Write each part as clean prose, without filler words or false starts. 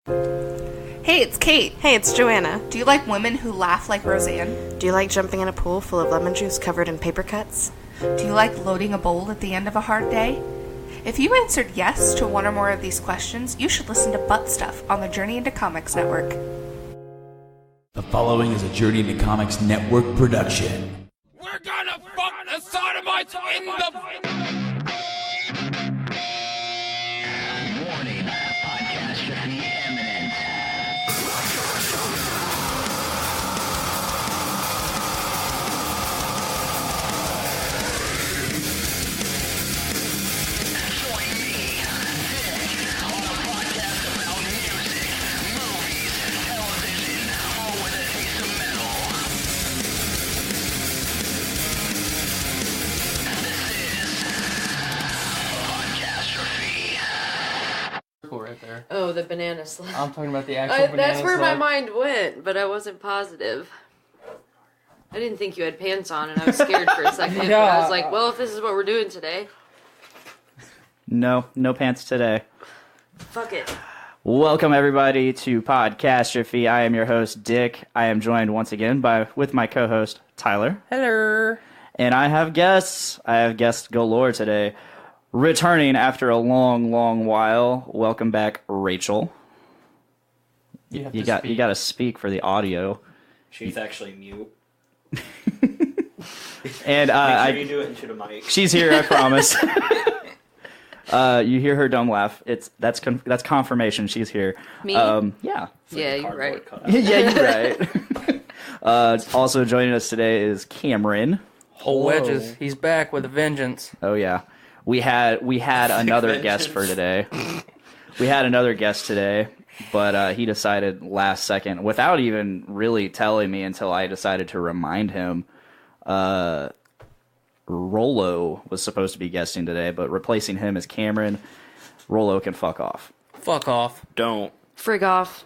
Hey, it's Kate. Hey, it's Joanna. Do you like women who laugh like Roseanne? Do you like jumping in a pool full of lemon juice covered in paper cuts? Do you like loading a bowl at the end of a hard day? If you answered yes to one or more of these questions, you should listen to Butt Stuff on the Journey into Comics Network. The following is a Journey into Comics Network production. We're gonna fuck the sodomites in the... Warning, podcastrophe imminent. Join me, Dick, on a podcast about music, movies, television, all with a taste of metal. This is Podcastrophe. Right there. Oh, the banana slug. I'm talking about the actual banana That's where my slug. mind went, but I wasn't positive. I didn't think you had pants on, and I was scared for a second. But I was like, well, if this is what we're doing today, No pants today. fuck it. Welcome everybody to Podcastrophe. I am your host Dick. I am joined once again with my co-host Tyler. Hello. And I have guests. I have guests galore today. Returning after a long while. Welcome back, Rachel. You got to speak for the audio. She's actually mute. And Make sure you do it into the mic. she's here, I promise. You hear her dumb laugh. That's confirmation she's here. Me? Yeah. Yeah, you're right. Yeah, you're right. Also joining us today is Cameron. Whole wedges. He's back with a vengeance. Oh yeah, we had another guest for today. We had another guest today, but he decided last second, without even really telling me until I decided to remind him. Rollo was supposed to be guesting today, but replacing him is Cameron. Rollo can fuck off. Fuck off. Don't Frig off.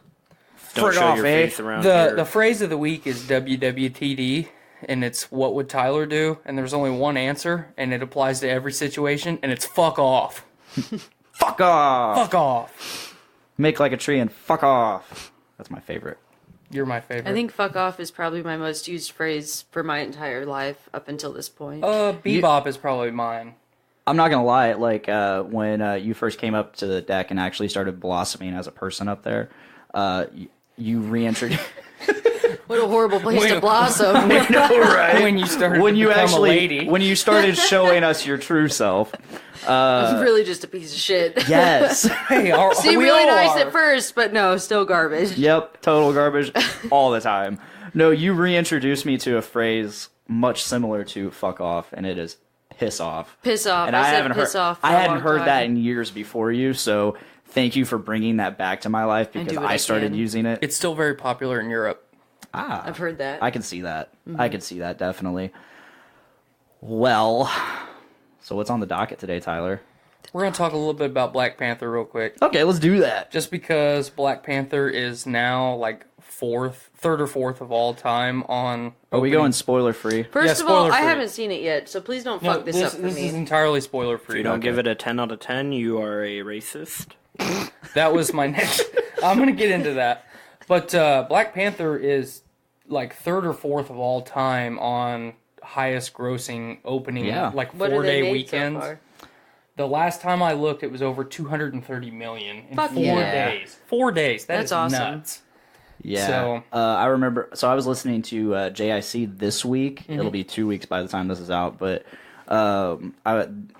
show off, your eh? face around here. The phrase of the week is WWTD, and it's what would Tyler do? And there's only one answer, and it applies to every situation, and it's fuck off. Fuck off! Fuck off. Make like a tree and fuck off. That's my favorite. You're my favorite. I think fuck off is probably my most used phrase for my entire life up until this point. Bebop is probably mine. I'm not gonna lie, like when you first came up to the deck and actually started blossoming as a person up there, you reintroduced. What a horrible place to blossom. When you started when you to become actually a lady. when you started showing us your true self. I'm really just a piece of shit. Yes. Hey, Seemed we really all nice are. at first, but no, still garbage. Yep. Total garbage all the time. No, you reintroduced me to a phrase much similar to "fuck off," and it is "piss off." Piss off. And I said haven't piss heard, off. For I a hadn't long heard time. that in years before you, so thank you for bringing that back to my life because do what I I started can. using it. It's still very popular in Europe. I've heard that. I can see that. I can see that, definitely. Well, so what's on the docket today, Tyler? We're going to talk a little bit about Black Panther real quick. Okay, let's do that. Just because Black Panther is now like third or fourth of all time on. Are we going spoiler free? First Yeah, of all, I spoiler-free. haven't seen it yet, so please don't No, fuck this up for this me. is entirely spoiler If free. you don't give it a 10 out of 10, you are a racist. That was my next. I'm gonna get into that, but Black Panther is like third or fourth of all time on highest grossing opening. Yeah. Like What have they 4-day made weekends. so far? The last time I looked, it was over 230 million in Fuck 4 yeah. days. 4 days. That's That's awesome. nuts. Yeah. So- I remember. So I was listening to JIC this week. It'll be 2 weeks by the time this is out. But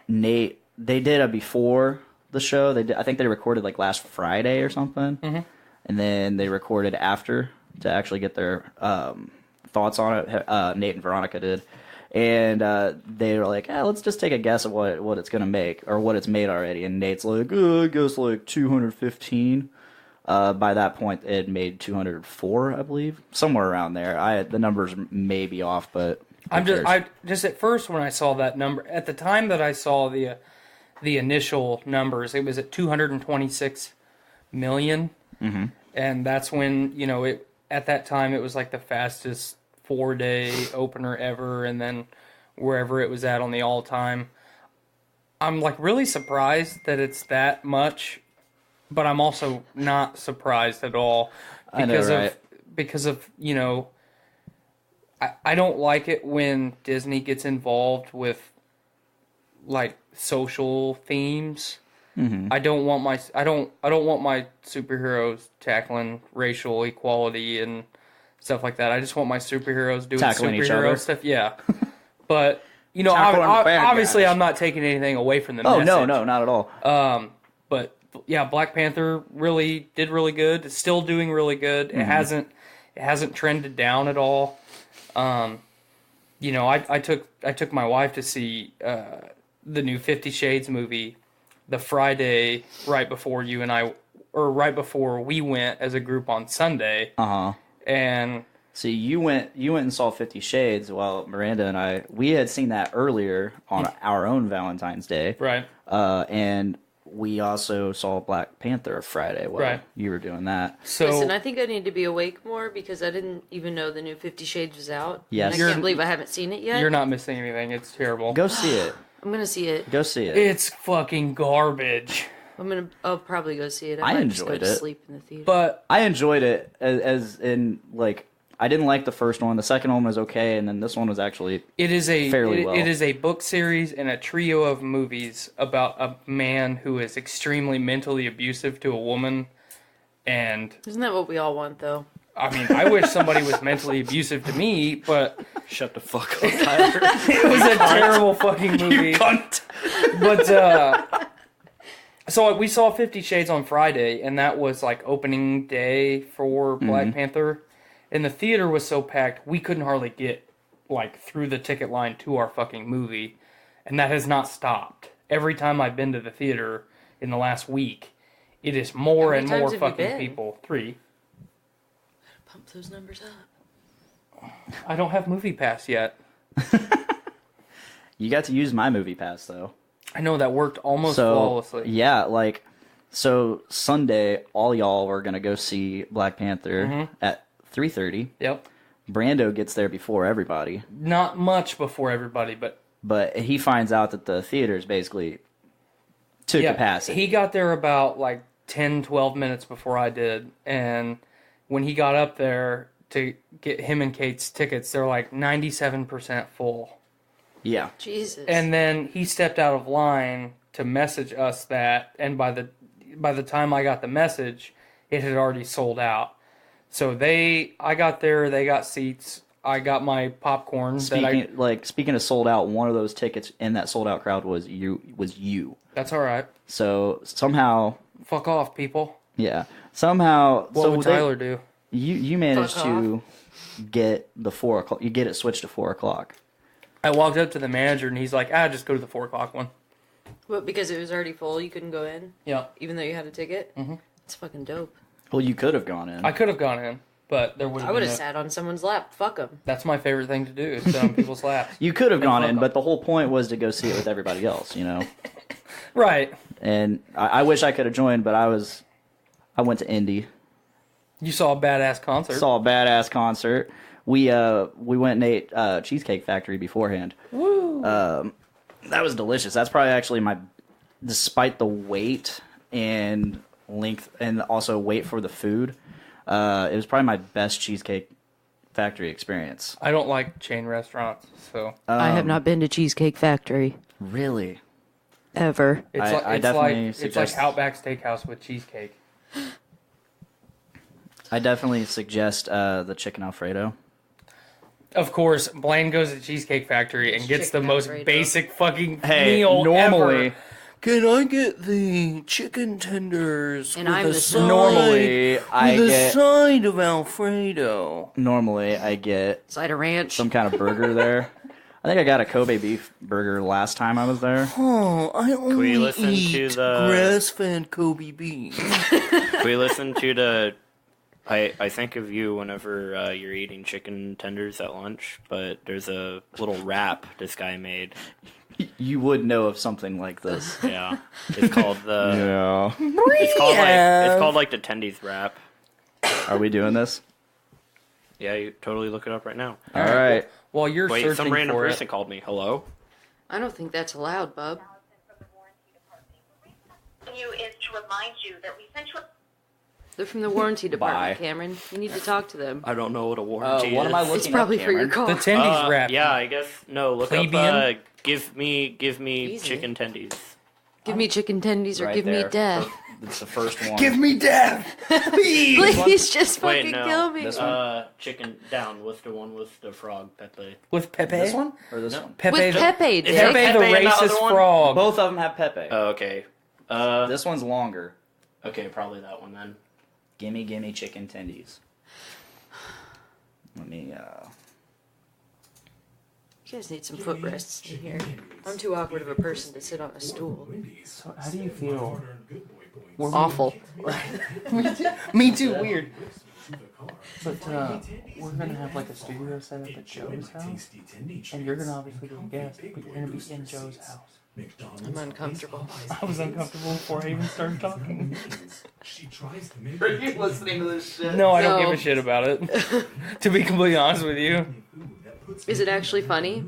Nate, they did a before the show. I think they recorded like last Friday or something, and then they recorded after to actually get their thoughts on it. Nate and Veronica did. And they were like, let's just take a guess at what it's going to make, or what it's made already. And Nate's like, I guess like 215. By that point, it made 204, I believe. Somewhere around there. The numbers may be off, but... I just at first when I saw that number, at the time that I saw the initial numbers, it was at 226 million. Mm-hmm. And that's when, at that time, it was like the fastest 4-day opener ever, and then wherever it was at on the all-time. I'm like really surprised that it's that much but I'm also not surprised at all because of I don't like it when Disney gets involved with like social themes. Mm-hmm. I don't want my superheroes tackling racial equality and stuff like that. I just want my superheroes doing Tackling each other. superhero stuff. Yeah, but Tackling the bad obviously guys. I'm not taking anything away from the Oh message. no, not at all. But yeah, Black Panther did really good. It's still doing really good. Mm-hmm. It hasn't trended down at all. I took my wife to see the new 50 Shades movie the Friday right before right before we went as a group on Sunday. And See, you went and saw 50 Shades, while Miranda and we had seen that earlier on our own Valentine's Day. right. And we also saw Black Panther Friday while Right. you were doing that. So Listen, I think I need to be awake more because I didn't even know the new 50 Shades was out. Yes. And I can't believe I haven't seen it yet. you're not missing anything. It's terrible. Go see it. I'm gonna see it. Go see it. It's fucking garbage. I'll probably go see it. I might just go enjoyed to it. sleep in the theater. But I enjoyed it as in, like, I didn't like the first one. The second one was okay, and then this one was actually it is fairly well. It is a book series and a trio of movies about a man who is extremely mentally abusive to a woman, and Isn't that what we all want, though? I mean, I wish somebody was mentally abusive to me, but Shut the fuck up, Tyler. it was a terrible fucking movie. But so we saw 50 Shades on Friday, and that was like opening day for Black Panther, and the theater was so packed we couldn't hardly get like through the ticket line to our fucking movie, and that has not stopped. Every time I've been to the theater in the last week, it is more How and many more times have you fucking been? people. 3. Pump those numbers up. I don't have Movie Pass yet. You got to use my Movie Pass, though. I know that worked almost So, flawlessly. yeah, like, so Sunday, all y'all were going to go see Black Panther at 3:30. Yep. Brando gets there before everybody, Not much before everybody, but he finds out that the theater is basically to capacity. He got there about like 10, 12 minutes before I did. And when he got up there to get him and Kate's tickets, they're like 97% full. Yeah. Jesus. And then he stepped out of line to message us that, and by the time I got the message, it had already sold out. So I got there, they got seats, I got my popcorn. Speaking of sold out, one of those tickets in that sold out crowd was you. That's all right. So somehow, Fuck off, people. yeah, somehow. What would Tyler do? You managed Fuck to get the 4 o'clock. You get it switched to 4 o'clock. I walked up to the manager and he's like, just go to the 4 o'clock one. What, because it was already full, you couldn't go in? Yeah. Even though you had a ticket? Mm-hmm. It's fucking dope. Well, you could have gone in. I could have gone in, but there would have I would been have sat on someone's lap. Fuck them. That's my favorite thing to do, is sit on people's laps. You could have gone fuck in, off. but the whole point was to go see it with everybody else, you know. Right. And I wish I could have joined, but I went to Indy, You saw a badass concert. saw a badass concert. We went and ate Cheesecake Factory beforehand. Woo. That was delicious. That's probably actually despite the wait and length and also wait for the food, it was probably my best Cheesecake Factory experience. I don't like chain restaurants, so I have not been to Cheesecake Factory. Really? Ever. I definitely it's suggest- like Outback Steakhouse with cheesecake. I definitely suggest the chicken Alfredo. Of course, Blaine goes to Cheesecake Factory and gets the Chicken most Alfredo. basic fucking Hey, meal normally- ever. Can I get the chicken tenders And I'm the side- Normally, I get side of Alfredo? I get Side of ranch. some kind of burger there. I think I got a Kobe beef burger last time I was there. Oh, I only we listen to the- grass-fed Kobe beef. We listen to the. I think of you whenever you're eating chicken tenders at lunch, but there's a little wrap this guy made. You would know of something like this. Yeah, it's called the. Yeah. It's called like the Tendies wrap. Are we doing this? Yeah, you totally look it up right now. All right. While you're Wait, searching some random for person it, called me. Hello. I don't think that's allowed, bub. You is to remind you that we sent you a... They're from the warranty department, Bye. Cameron. You need to talk to them. I don't know what a warranty what is. am I looking It's probably up, for your Cameron? car. The tendies wrap. Yeah, I guess. No, look Plebeian? up, give me Easy. chicken tendies. Give me chicken tendies or Right give there. me death. It's the first one. Give me death! Please just Wait, fucking no. kill me. This one? Chicken down with the one with the frog, Pepe. With Pepe? This one or this one? Pepe, With Pepe, Pepe, Dick. the Pepe and the racist other one? frog. Both of them have Pepe. Oh, okay. This one's longer. Okay, probably that one then. Gimme, gimme chicken tendies. Let me. You guys need some footrests in here. I'm too awkward of a person to sit on a stool. So how do you feel? Awful. Me too, weird. But we're gonna have like a studio set up at Joe's house, and you're gonna obviously be a guest, but you're gonna be in Joe's house. I'm uncomfortable. I was uncomfortable before I even started talking. Are you listening to this shit? No, I don't No. give a shit about it. To be completely honest with you. Is it actually funny?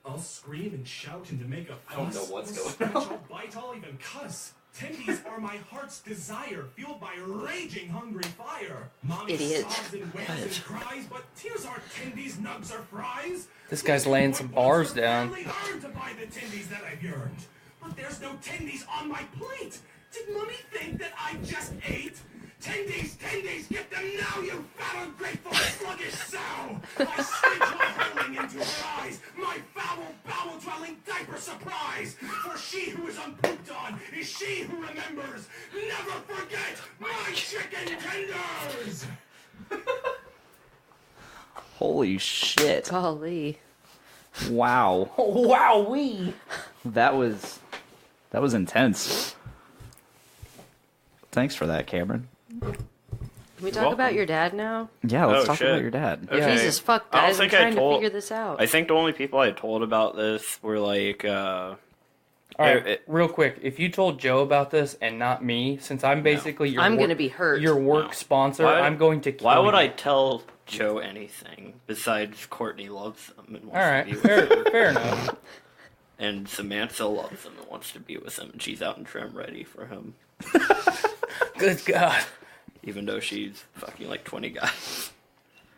I'll scream and shout and to make a fuss. I don't know what's going Scratch, I'll bite, I'll even cuss. Tendies are my heart's desire, fueled by raging hungry fire. Mommy Idiot. sobs and wails and cries, but tears aren't tendies, nugs, or fries. This guy's laying some bars down. Barely earned to buy the tendies that I've yearned. But there's no tendies on my plate. Did Mommy think that I just ate? Tendies, tendies, get them now, you fat, ungrateful, sluggish sow! I stench while hurling into her eyes, my foul, bowel-dwelling diaper surprise! For she who is unpooped on is she who remembers. Never forget my chicken tenders! Holy shit! Golly. Wow, Wowee! that was intense. Thanks for that, Cameron. Can we talk welcome. about your dad now? Yeah, let's Oh, talk shit. about your dad. Okay. Jesus fuck, I don't guys. I'm think I trying to told- figure this out. I think the only people I told about this were like, All right, real quick. If you told Joe about this and not me, since I'm basically your I'm gonna be hurt. your work No. sponsor, Why- I'm going to kill why would you. I tell Joe anything besides Courtney loves them and wants All right, to be with fair, him, fair enough. and Samantha loves him and wants to be with him, and she's out in trim ready for him, Good God. even though she's fucking like 20 guys.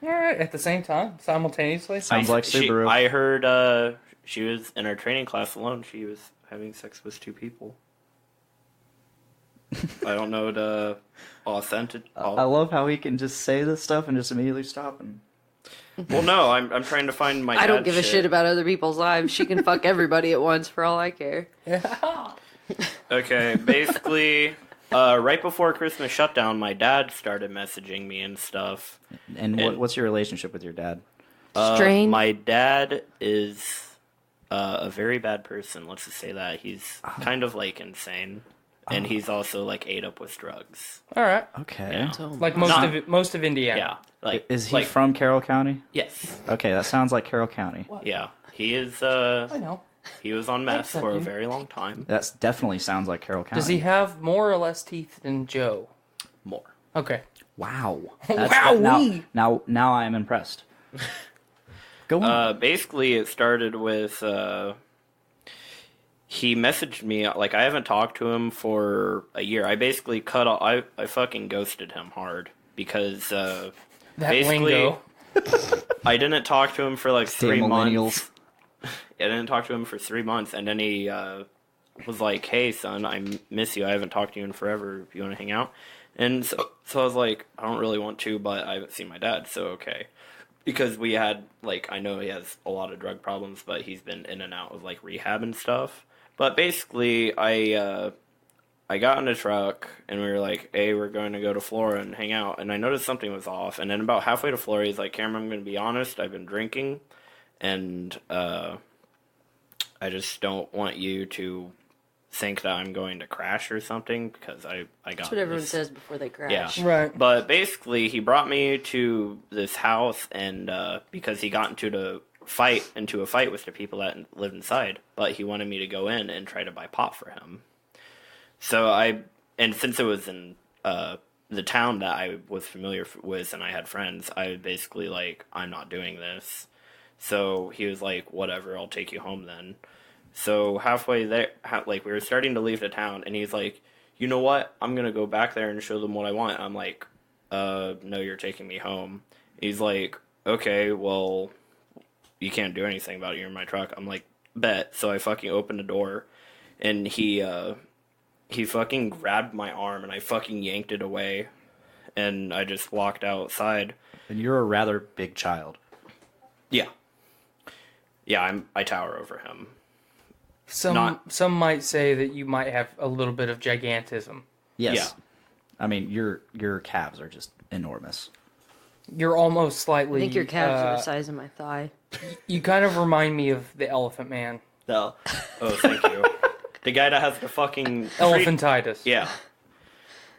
All right, at the same time, simultaneously. Sounds like Subaru. I heard she was in her training class alone. She was having sex with 2 people. I don't know the authentic. I love how he can just say this stuff and just immediately stop. And Well, no, I'm trying to find my. I don't dad's give a shit about other people's lives. She can fuck everybody at once for all I care. Okay, basically, right before Christmas shutdown, my dad started messaging me and stuff. and what's your relationship with your dad? Strained. My dad is a very bad person. Let's just say that he's kind of like insane, and he's also like ate up with drugs. All right, Okay. Yeah. like most of Indiana. Yeah, like Is he like, from Carroll County? Yes. Okay, that sounds like Carroll County. Yeah, he is. I know. He was on meth accept for a you. very long time. That definitely sounds like Carroll County. Does he have more or less teeth than Joe? More. Okay. Wow. Wowee. Now I am impressed. Go on. Basically, it started with he messaged me like I haven't talked to him for a year. I basically cut off. I fucking ghosted him hard because That basically lingo. I didn't talk to him for like Damn 3 months. millennials. I didn't talk to him for 3 months, and then he was like, "Hey, son, I miss you. I haven't talked to you in forever. If you want to hang out." And so I was like, "I don't really want to, but I haven't seen my dad, so okay." Because we had like I know he has a lot of drug problems, but he's been in and out of like rehab and stuff. But basically, I got in a truck and we were like, "Hey, we're going to go to Florida and hang out." And I noticed something was off. And then about halfway to Florida, he's like, "Cameron, I'm going to be honest. I've been drinking, and I just don't want you to think that I'm going to crash or something because I got." That's what everyone this." says before they crash. Yeah. Right. But basically, he brought me to this house, and because he got into a fight with the people that lived inside, but he wanted me to go in and try to buy pot for him. So and since it was in the town that I was familiar with and I had friends, I basically like, I'm not doing this. So he was like, whatever, I'll take you home then. So halfway there, like we were starting to leave the town, and he's like, you know what? I'm going to go back there and show them what I want. I'm like, no, you're taking me home. He's like, okay, well, you can't do anything about it. You're in my truck. I'm like, bet. So I fucking opened the door, and he fucking grabbed my arm, and I fucking yanked it away, and I just walked outside. And you're a rather big child. Yeah. Yeah, I tower over him. Some might say that you might have a little bit of gigantism. Yes. Yeah. I mean, your calves are just enormous. You're almost slightly... I think your calves are the size of my thigh. You kind of remind me of the Elephant Man. Oh, thank you. The guy that has the fucking... Elephantitis. Yeah.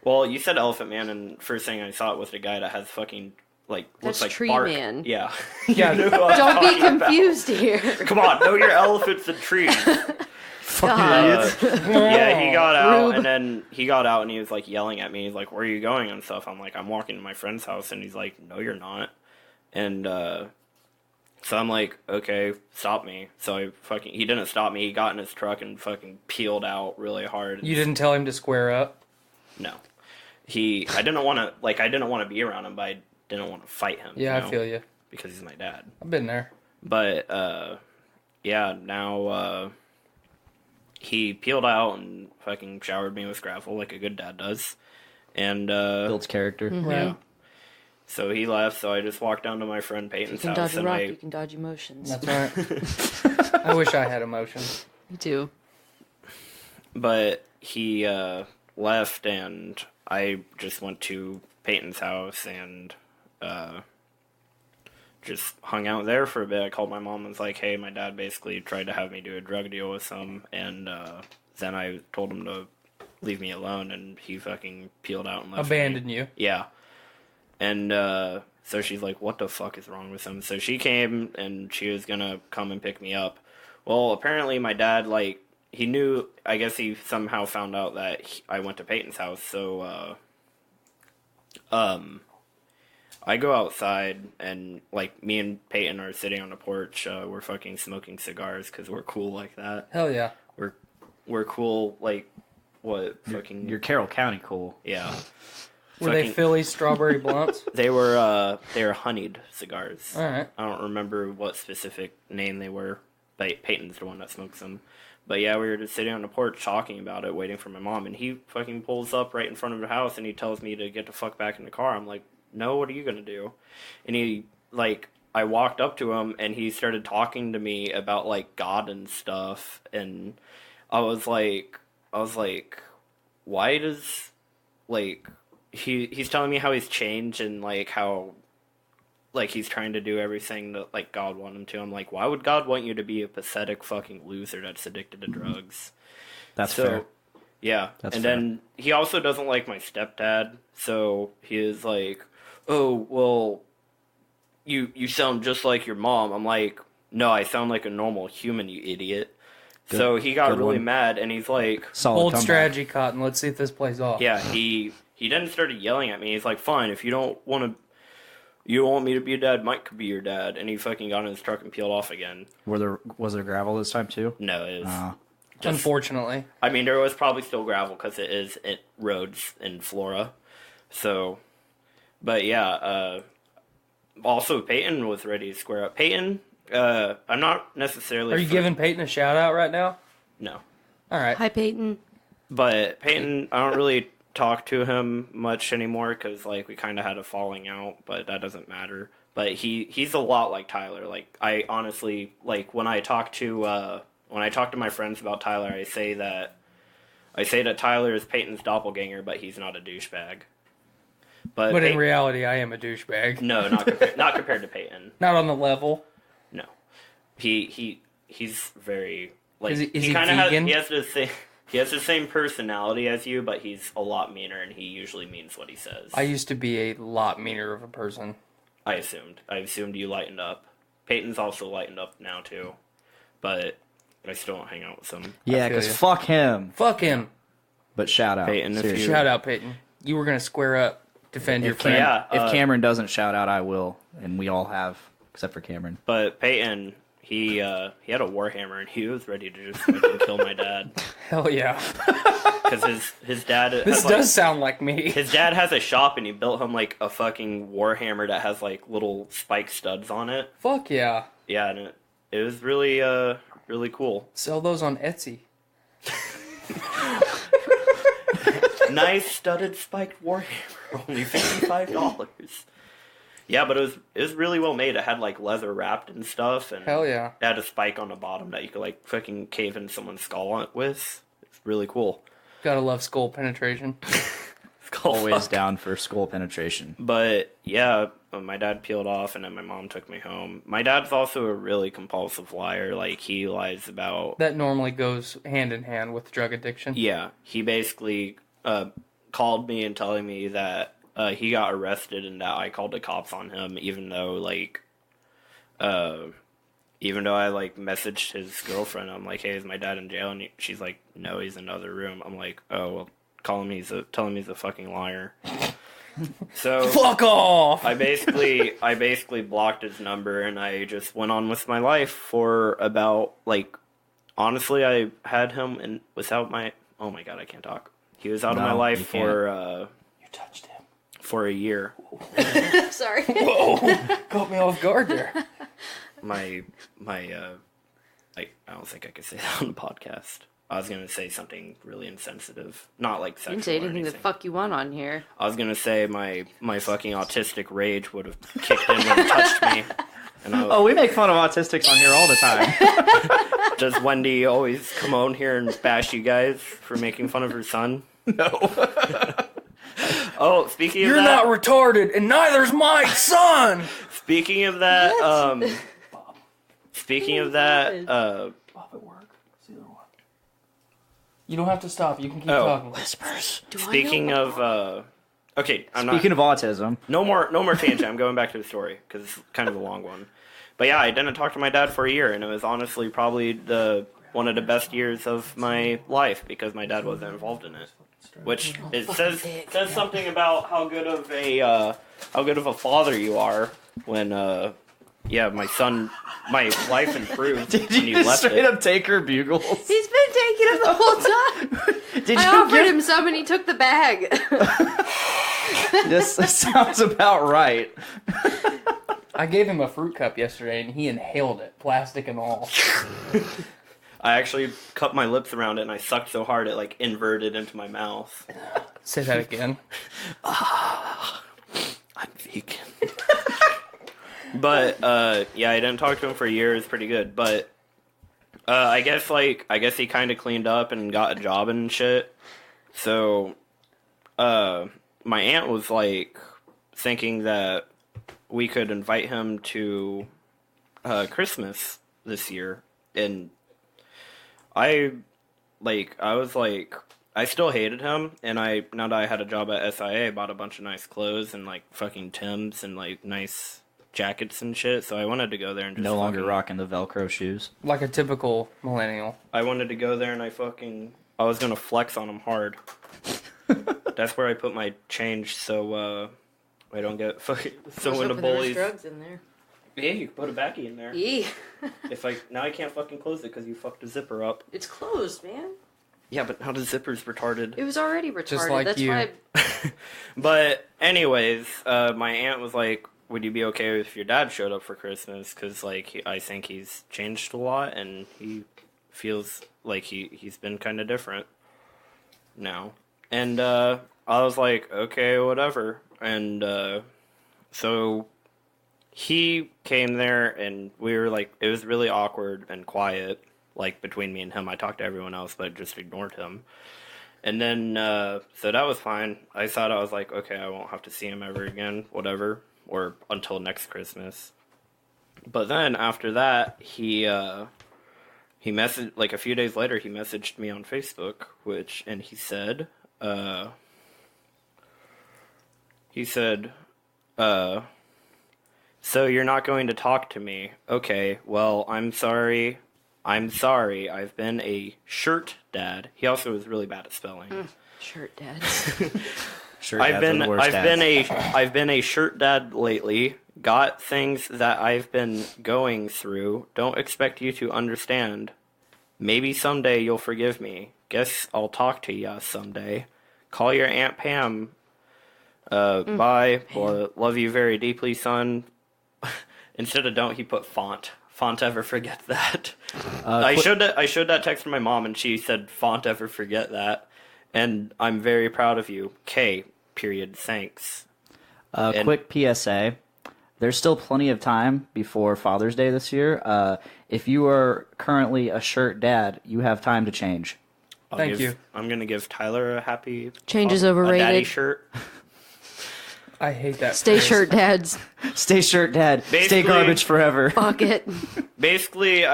Well, you said Elephant Man, and first thing I thought was the guy that has fucking, like, looks That's like Tree bark. Man. Yeah. Yeah. Don't be confused here. Come on, know your elephants and trees. God. Yeah, he got out, Rube. and then he got out, and he was, like, yelling at me. He's like, where are you going and stuff? I'm like, I'm walking to my friend's house, and he's like, no, you're not. And, so I'm like, okay, stop me. So he didn't stop me. He got in his truck and fucking peeled out really hard. You didn't tell him to square up? No. I didn't want to be around him, but I didn't want to fight him. Yeah, I feel you. Because he's my dad. I've been there. But, yeah, now, he peeled out and fucking showered me with gravel like a good dad does. And, Builds character. Mm-hmm. Yeah. So he left, so I just walked down to my friend Peyton's You can house. dodge a rock, you can dodge emotions. That's right. I wish I had emotions. Me too. But he left, and I just went to Peyton's house and just hung out there for a bit. I called my mom and was like, hey, my dad basically tried to have me do a drug deal with him, and then I told him to leave me alone, and he fucking peeled out and left Abandoned me. you. Yeah. And so she's like, what the fuck is wrong with him? So she came, and she was going to come and pick me up. Well, apparently my dad, like, he knew, I guess he somehow found out that I went to Peyton's house, so, I go outside, and, like, me and Peyton are sitting on the porch, we're fucking smoking cigars, because we're cool like that. Hell yeah. We're cool, like, what, fucking... You're Carroll County cool. Yeah. Were they Philly strawberry blunts? They were honeyed cigars. All right. I don't remember what specific name they were, but Peyton's the one that smokes them. But yeah, we were just sitting on the porch talking about it, waiting for my mom, and he fucking pulls up right in front of the house, and he tells me to get the fuck back in the car. I'm like, no, what are you gonna do? And he, like, I walked up to him, and he started talking to me about, like, God and stuff, and I was like, why does, like... He's telling me how he's changed and, like, how, like, he's trying to do everything that, like, God wanted him to. I'm like, why would God want you to be a pathetic fucking loser that's addicted to drugs? That's fair. Yeah. That's and fair. then he also doesn't like my stepdad, so he is like, oh, well, you sound just like your mom. I'm like, no, I sound like a normal human, you idiot. Good. So he got Good really one. mad, and he's like... Solid Old comeback. strategy, Cotton. Let's see if this plays off. Yeah, he then started yelling at me. He's like, fine, if you don't want me to be a dad, Mike could be your dad. And he fucking got in his truck and peeled off again. Was there gravel this time too? No, it was... Unfortunately. I mean, there was probably still gravel because it is roads in Florida. So, but yeah, also Peyton was ready to square up. Peyton, I'm not necessarily... Are you giving Peyton a shout out right now? No. All right. Hi, Peyton. But Peyton, I don't really talk to him much anymore because, like, we kind of had a falling out, but that doesn't matter. But he's a lot like Tyler. Like, I honestly, like, when I talk to my friends about Tyler, I say that Tyler is Peyton's doppelganger, but he's not a douchebag. But in reality, I am a douchebag. No, not compared to Peyton. Not on the level. No, he's very like Is he kind of vegan? he has the same personality as you, but he's a lot meaner, and he usually means what he says. I used to be a lot meaner of a person. I assumed you lightened up. Peyton's also lightened up now too, but I still don't hang out with him. Yeah, because fuck him. Fuck him. But shout out. Peyton, Seriously. Shout out, Peyton. You were going to square up, defend your friend. If Cameron doesn't shout out, I will. And we all have, except for Cameron. But Peyton, he had a warhammer and he was ready to just fucking kill my dad. Hell yeah. Because his dad... This does sound like me. His dad has a shop and he built him like a fucking warhammer that has like little spike studs on it. Fuck yeah. Yeah, and it was really really cool. Sell those on Etsy. Nice studded spiked warhammer, only $55. Yeah, but it was really well made. It had like leather wrapped and stuff, and hell yeah, it had a spike on the bottom that you could like fucking cave in someone's skull with. It's really cool. Gotta love skull penetration. Always down for skull penetration. But yeah, my dad peeled off, and then my mom took me home. My dad's also a really compulsive liar. Like, he lies about... That normally goes hand in hand with drug addiction. Yeah, he basically called me and telling me that he got arrested and that I called the cops on him, even though I like messaged his girlfriend. I'm like, hey, is my dad in jail? And she's like, no, he's in another room. I'm like, oh, well, tell him he's a fucking liar. So fuck off. I basically blocked his number and I just went on with my life for about, like, honestly, I had him and without my... Oh my god, I can't talk. He was out of my life for you touched him for a year. Sorry. Whoa, caught me off guard there. I don't think I could say that on the podcast. I was gonna say something really insensitive, not like sexual. You can say anything the fuck you want on here. I was gonna say my fucking autistic rage would have kicked in when it touched me. And we make fun of autistics on here all the time. Does Wendy always come on here and bash you guys for making fun of her son? No. Oh, speaking of You're that... not retarded, and neither's my son! Speaking of that, Bob at work. See the one. You don't have to stop. You can keep talking. Whispers. Speaking of, okay, Speaking of autism. No more tangent. I'm going back to the story because it's kind of a long one. But yeah, I didn't talk to my dad for a year, and it was honestly probably one of the best years of my life because my dad wasn't involved in it. Which it says something about how good of a father you are when my life improved. Did when you left straight up take her bugles? He's been taking them the whole time. I offered him some and he took the bag. This sounds about right. I gave him a fruit cup yesterday and he inhaled it, plastic and all. I actually cut my lips around it and I sucked so hard it like inverted into my mouth. Say that again. I'm vegan. But yeah, I didn't talk to him for a year. It's pretty good. But I guess he kind of cleaned up and got a job and shit. So my aunt was like thinking that we could invite him to Christmas this year, and I was like, I still hated him, and now that I had a job at SIA, I bought a bunch of nice clothes and like fucking Timbs and like nice jackets and shit, so I wanted to go there and just no longer rocking the Velcro shoes. Like a typical millennial. I wanted to go there and I was gonna flex on him hard. That's where I put my change so I don't get fucking when the bullies. Drugs in there. Yeah, you can put a backy in there. Yeah. Now I can't fucking close it because you fucked the zipper up. It's closed, man. Yeah, but now the zipper's retarded. It was already retarded. Just like That's you. why. But anyways, my aunt was like, "Would you be okay if your dad showed up for Christmas? Because like I think he's changed a lot and he feels like he's been kind of different now." And I was like, "Okay, whatever." And so he came there and we were like, it was really awkward and quiet, like between me and him. I talked to everyone else, but just ignored him. And then, so that was fine. I was like, okay, I won't have to see him ever again, whatever, or until next Christmas. But then after that, he messaged, like a few days later, he messaged me on Facebook, and he said, so you're not going to talk to me. Okay, well, I'm sorry. I've been a shirt dad. He also was really bad at spelling. Shirt dad. Shirt dads are the worst dads. I've been a shirt dad lately. Got things that I've been going through. Don't expect you to understand. Maybe someday you'll forgive me. Guess I'll talk to ya someday. Call your Aunt Pam. Bye. Well, love you very deeply, son. Instead of don't, he put font. Font ever forget that. I showed that text to my mom, and she said, font ever forget that. And I'm very proud of you. K. Period. Thanks. Quick PSA. There's still plenty of time before Father's Day this year. If you are currently a shirt dad, you have time to change. Thank you. I'm going to give Tyler a happy... Change is overrated. A daddy shirt. I hate that. Stay shirt dads. Stay shirt dad. Stay garbage forever. Fuck it. Basically,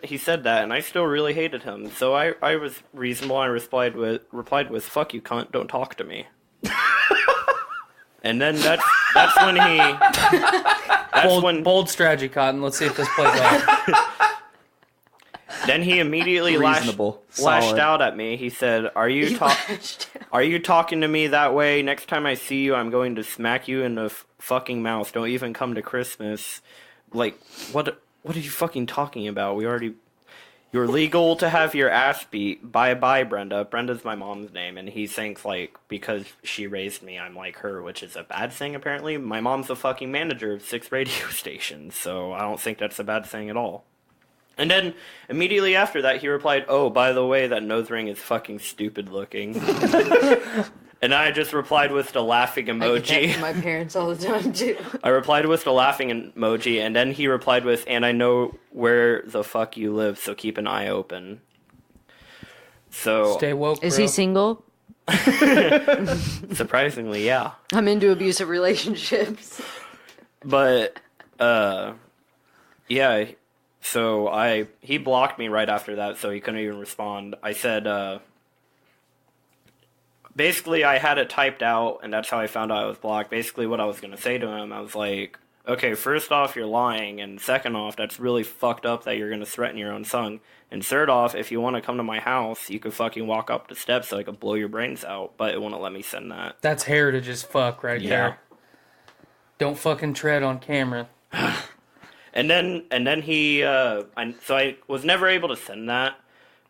he said that, and I still really hated him. So I was reasonable. I replied with "Fuck you, cunt! Don't talk to me." And then that's when he bold strategy, Cotton. Let's see if this plays out. Then he immediately lashed out at me. He said, "Are you talking to me that way? Next time I see you, I'm going to smack you in the fucking mouth. Don't even come to Christmas." Like, what are you fucking talking about? You're legal to have your ass beat. Bye, Brenda. Brenda's my mom's name, and he thinks, like, because she raised me, I'm like her, which is a bad thing, apparently. My mom's a fucking manager of 6 radio stations, so I don't think that's a bad thing at all. And then, immediately after that, he replied, "Oh, by the way, that nose ring is fucking stupid looking." And I just replied with the laughing emoji. I get that from my parents all the time, too. I replied with the laughing emoji, and then he replied with, "And I know where the fuck you live, so keep an eye open." So stay woke, Is bro. he single? Surprisingly, yeah. I'm into abusive relationships. But, yeah, so he blocked me right after that, so he couldn't even respond. I said, basically, I had it typed out, and that's how I found out I was blocked. Basically, what I was going to say to him, I was like, okay, first off, you're lying, and second off, that's really fucked up that you're going to threaten your own son. And third off, if you want to come to my house, you could fucking walk up the steps so I could blow your brains out, but it wouldn't let me send that. That's heritage as fuck right there. Don't fucking tread on camera. And then he, so I was never able to send that,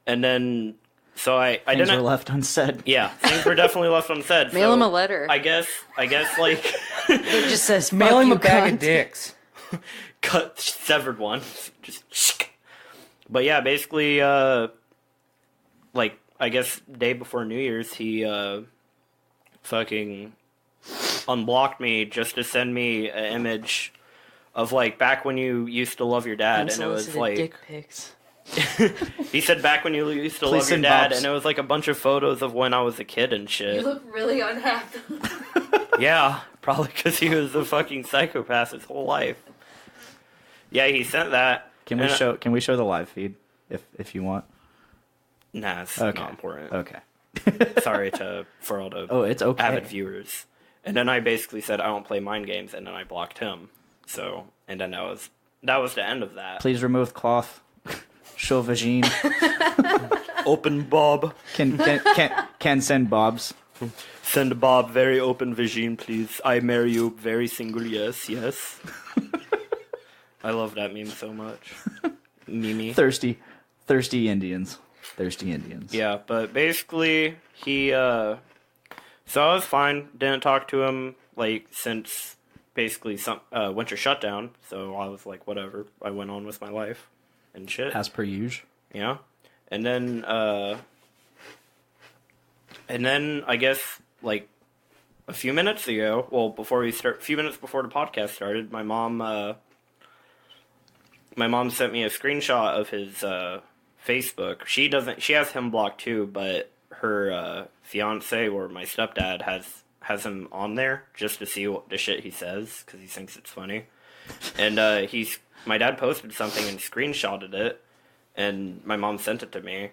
and then... So things were left unsaid. Yeah, things were definitely left unsaid. Mail him a letter. I guess like it just says mail him a bag cunt. of dicks. Severed one. Just. But yeah, basically, like I guess day before New Year's, he fucking unblocked me just to send me an image of like back when you used to love your dad, and it was like dick pics. He said back when you used to love your dad, and it was like a bunch of photos of when I was a kid and shit. You look really unhappy. Yeah, probably because he was a fucking psychopath his whole life. Yeah, he sent that. Can we show the live feed if you want? Nah, it's not important. Okay. Sorry for all the it's okay. avid viewers. And then I basically said I don't play mind games, and then I blocked him. So, and then that was the end of that. Please remove cloth. Show vagine. Open Bob. Can send Bobs. Send Bob very open vagine, please. I marry you very single, yes. I love that meme so much. Mimi. Thirsty Indians. Thirsty Indians. Yeah, but basically, he, so I was fine. Didn't talk to him, like, since basically some winter shutdown. So I was like, whatever. I went on with my life. And shit. As per usual. Yeah. And then I guess like a few minutes ago, a few minutes before the podcast started, my mom sent me a screenshot of his Facebook. She has him blocked too, but her fiance or my stepdad has him on there just to see what the shit he says because he thinks it's funny. And my dad posted something and screenshotted it, and my mom sent it to me.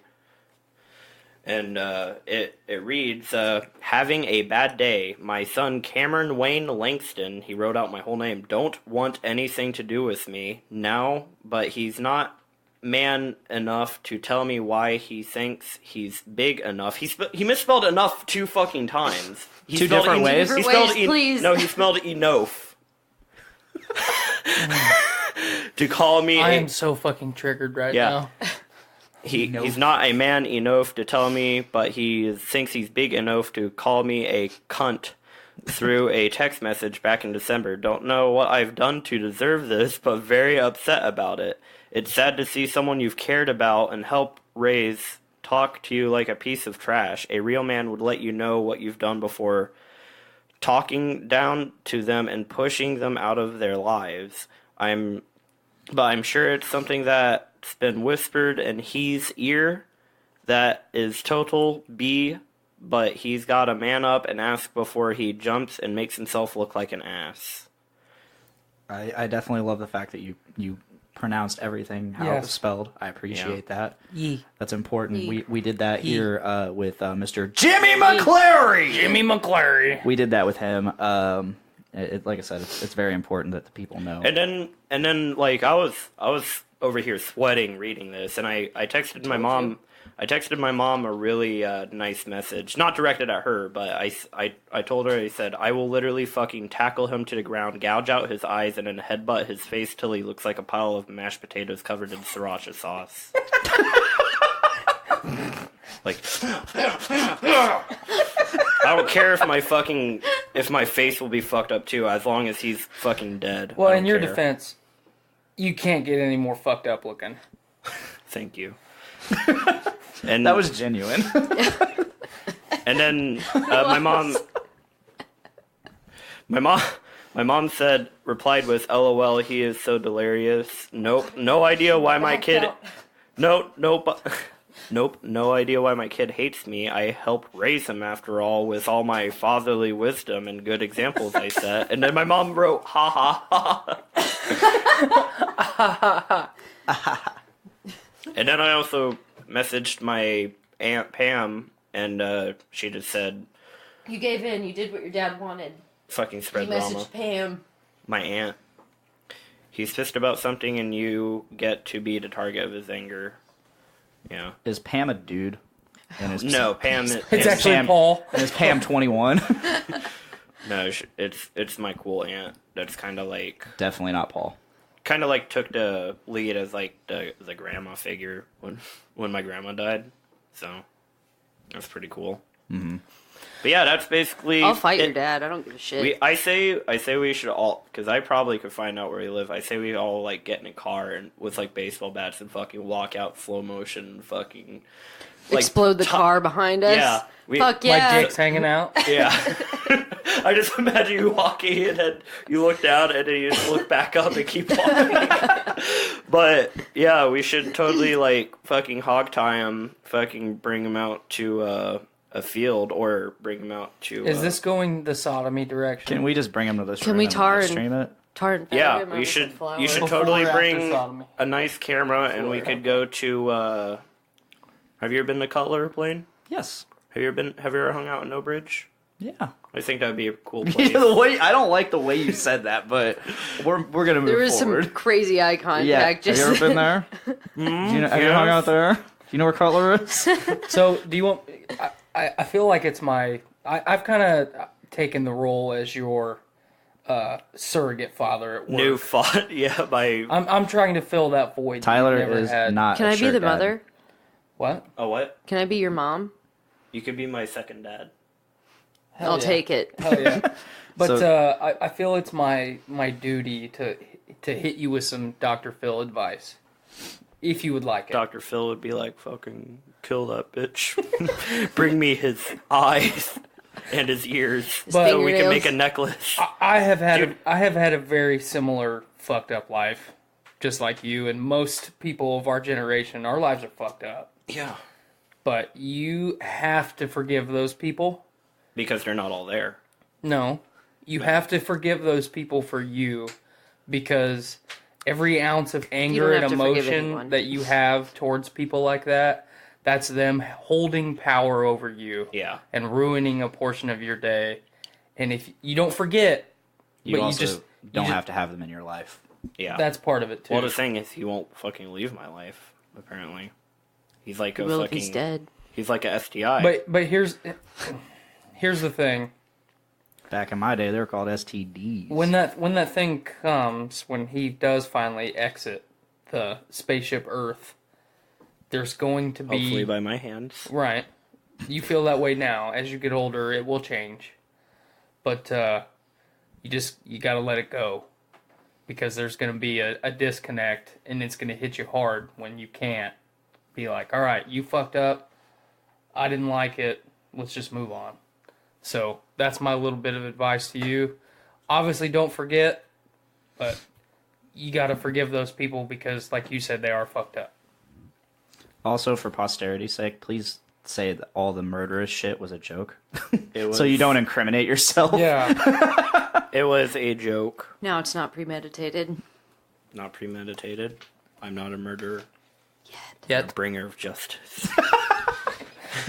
And it reads, having a bad day. My son Cameron Wayne Langston, he wrote out my whole name, don't want anything to do with me now, but he's not man enough to tell me why he thinks he's big enough. He misspelled enough 2 fucking times. Two different ways? Please. No, he spelled enough. to call me. I am so fucking triggered right now. He's not a man enough to tell me, but he thinks he's big enough to call me a cunt through a text message back in December. Don't know what I've done to deserve this, but very upset about it. It's sad to see someone you've cared about and helped raise talk to you like a piece of trash. A real man would let you know what you've done before talking down to them and pushing them out of their lives. I'm sure it's something that's been whispered in his ear that is total B, but he's got to man up and ask before he jumps and makes himself look like an ass. I definitely love the fact that you pronounced everything how it was spelled. I appreciate that. Yee. That's important. We did that here with Mr. Jimmy McClary. Jimmy McClary. We did that with him. Like I said, it's very important that the people know. And then like I was over here sweating reading this, and I texted my mom. I texted my mom a really nice message, not directed at her, but I told her, I said, I will literally fucking tackle him to the ground, gouge out his eyes, and then headbutt his face till he looks like a pile of mashed potatoes covered in sriracha sauce. Like, I don't care if my face will be fucked up too, as long as he's fucking dead. Well, in your defense, you can't get any more fucked up looking. Thank you. And that was genuine. And then my mom replied with, "LOL, he is so delirious. Nope, no idea why my kid. Nope, no idea why my kid hates me. I help raise him after all, with all my fatherly wisdom and good examples I set." And then my mom wrote, "Ha ha ha." And then I also messaged my Aunt Pam, and she just said, You gave in. You did what your dad wanted. Fucking spread You messaged drama. Pam. My aunt. He's pissed about something, and you get to be the target of his anger. Yeah. Is Pam a dude? No, Pam. It's actually Pam, Paul. And is Pam 21? No, it's my cool aunt. That's kind of like definitely not Paul. Kind of like took the lead as like the grandma figure when my grandma died. So that's pretty cool. Mm-hmm. But yeah, that's basically. I'll fight your dad. I don't give a shit. I say we should all, because I probably could find out where we live. I say we all like get in a car and with like baseball bats and fucking walk out slow motion, fucking like, explode the car behind us. Yeah, fuck yeah. My dick's hanging out. Yeah. I just imagine you walking and then you look down and then you just look back up and keep walking. But yeah, we should totally like fucking hog tie him, fucking bring him out to a field or bring him out to. Is this going the sodomy direction? Can we just bring him to this Can room we and tar live and stream it? Yeah, we should. You should Before totally or after bring sodomy? a nice camera, and we could go to. Have you ever been to Cutler Plain? Yes. Have you ever hung out in No Bridge? Yeah. I think that'd be a cool place. Yeah, I don't like the way you said that, but we're gonna move There was forward. some crazy eye contact. Yeah. Just... Have you ever been there? Have you hung out there? Do you know where Cutler is? So, do you want... I feel like it's my... I've kind of taken the role as your surrogate father at work. New father, yeah. I'm trying to fill that void. Tyler that you never is had. not. Can a I be shirt the dad. mother? What? Oh, what? Can I be your mom? You could be my second dad. Hell I'll yeah. take it. Hell yeah. But So- I feel it's my duty to hit you with some Dr. Phil advice, if you would like it. Dr. Phil would be like, fucking kill that bitch. Bring me his eyes and his ears so we can make a necklace. I have had a very similar fucked up life, just like you and most people of our generation. Our lives are fucked up. Yeah. But you have to forgive those people. Because they're not all there. No. You have to forgive those people for you, because every ounce of anger and emotion that you have towards people like that, that's them holding power over you. Yeah. And ruining a portion of your day. And if you don't forget, You but also you just don't have to have them in your life. Yeah. That's part of it too. Well, the thing is, he won't fucking leave my life, apparently. He's like He will if he's dead. He's like a STI. But here's the thing. Back in my day, they were called STDs. When that thing comes, when he does finally exit the spaceship Earth, there's going to be... Hopefully by my hands. Right. You feel that way now. As you get older, it will change. But you got to let it go. Because there's going to be a disconnect, and it's going to hit you hard when you can't be like, all right, you fucked up. I didn't like it. Let's just move on. So that's my little bit of advice to you. Obviously, don't forget, but you got to forgive those people because, like you said, they are fucked up. Also, for posterity's sake, please say that all the murderous shit was a joke. It was, so you don't incriminate yourself. Yeah. It was a joke. Now it's not premeditated. Not premeditated. I'm not a murderer. Yet. A bringer of justice.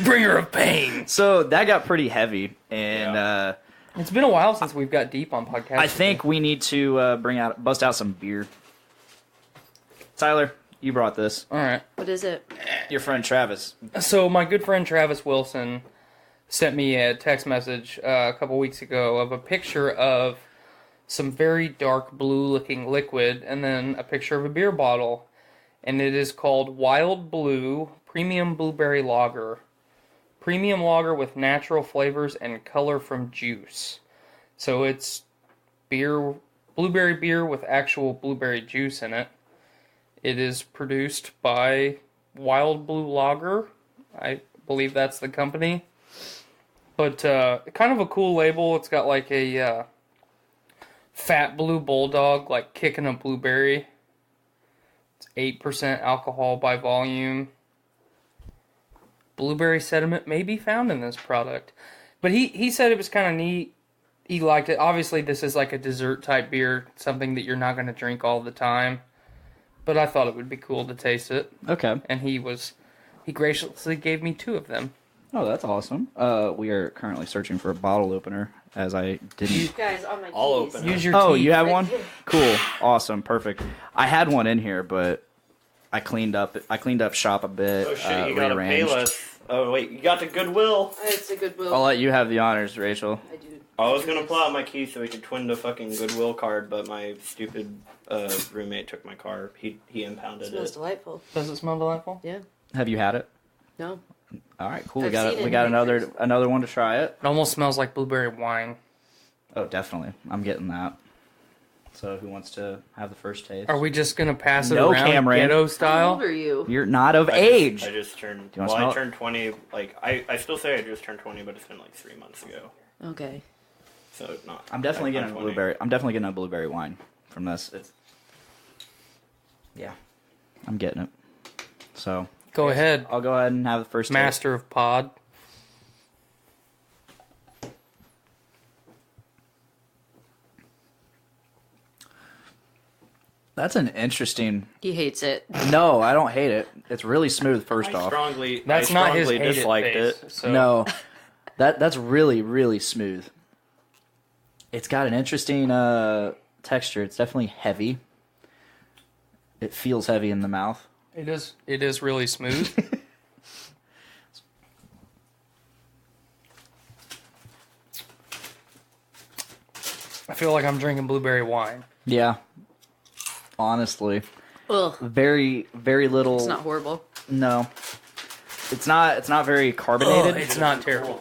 Bringer of pain. So that got pretty heavy, and it's been a while since we've got deep on podcasts. I think we need to bust out some beer. Tyler, you brought this. All right. What is it? Your friend Travis. So my good friend Travis Wilson sent me a text message a couple weeks ago of a picture of some very dark blue-looking liquid, and then a picture of a beer bottle, and it is called Wild Blue Premium Blueberry Lager. Premium lager with natural flavors and color from juice. So it's blueberry beer with actual blueberry juice in it. It is produced by Wild Blue Lager. I believe that's the company. But kind of a cool label. It's got like a fat blue bulldog like kicking a blueberry. It's 8% alcohol by volume. Blueberry sediment may be found in this product. But he said it was kind of neat. He liked it. Obviously, this is like a dessert type beer, something that you're not going to drink all the time. But I thought it would be cool to taste it. Okay. And he graciously gave me 2 of them. Oh, that's awesome. We are currently searching for a bottle opener, as I didn't... You guys, on my I'll keys. open it. Use your Oh, teeth. you have one? Cool. Awesome. Perfect. I had one in here, but I cleaned up shop a bit. Oh shit, you got a rearranged. Payless. Oh wait, you got the Goodwill. It's a Goodwill. I'll let you have the honors, Rachel. I do. I was gonna pull out my key so we could twin the fucking Goodwill card, but my stupid roommate took my car. He impounded It smells it. delightful. Does it smell delightful? Yeah. Have you had it? No. All right, cool. I've We seen it got in another one to try it. It almost smells like blueberry wine. Oh, definitely. I'm getting that. So who wants to have the first taste? Are we just going to pass it No, around Cameron. ghetto How old style? are you? You're not of age. I just turned. Do you wanna Well, smell I it? turned 20. Like I still say I just turned 20, but it's been like 3 months ago. Okay. So not. I'm definitely getting a 20. blueberry. I'm definitely getting a blueberry wine from this. Yeah, I'm getting it. So Go ahead, I'll go ahead and have the first taste. master of pod. That's an interesting. He hates it. No, I don't hate it. It's really smooth. First I off, strongly not his hated disliked face, it. So. no, that's really smooth. It's got an interesting texture. It's definitely heavy. It feels heavy in the mouth. It is really smooth. I feel like I'm drinking blueberry wine. Yeah, honestly, Ugh. very little. It's not horrible. No, it's not very carbonated. Oh, it's not terrible.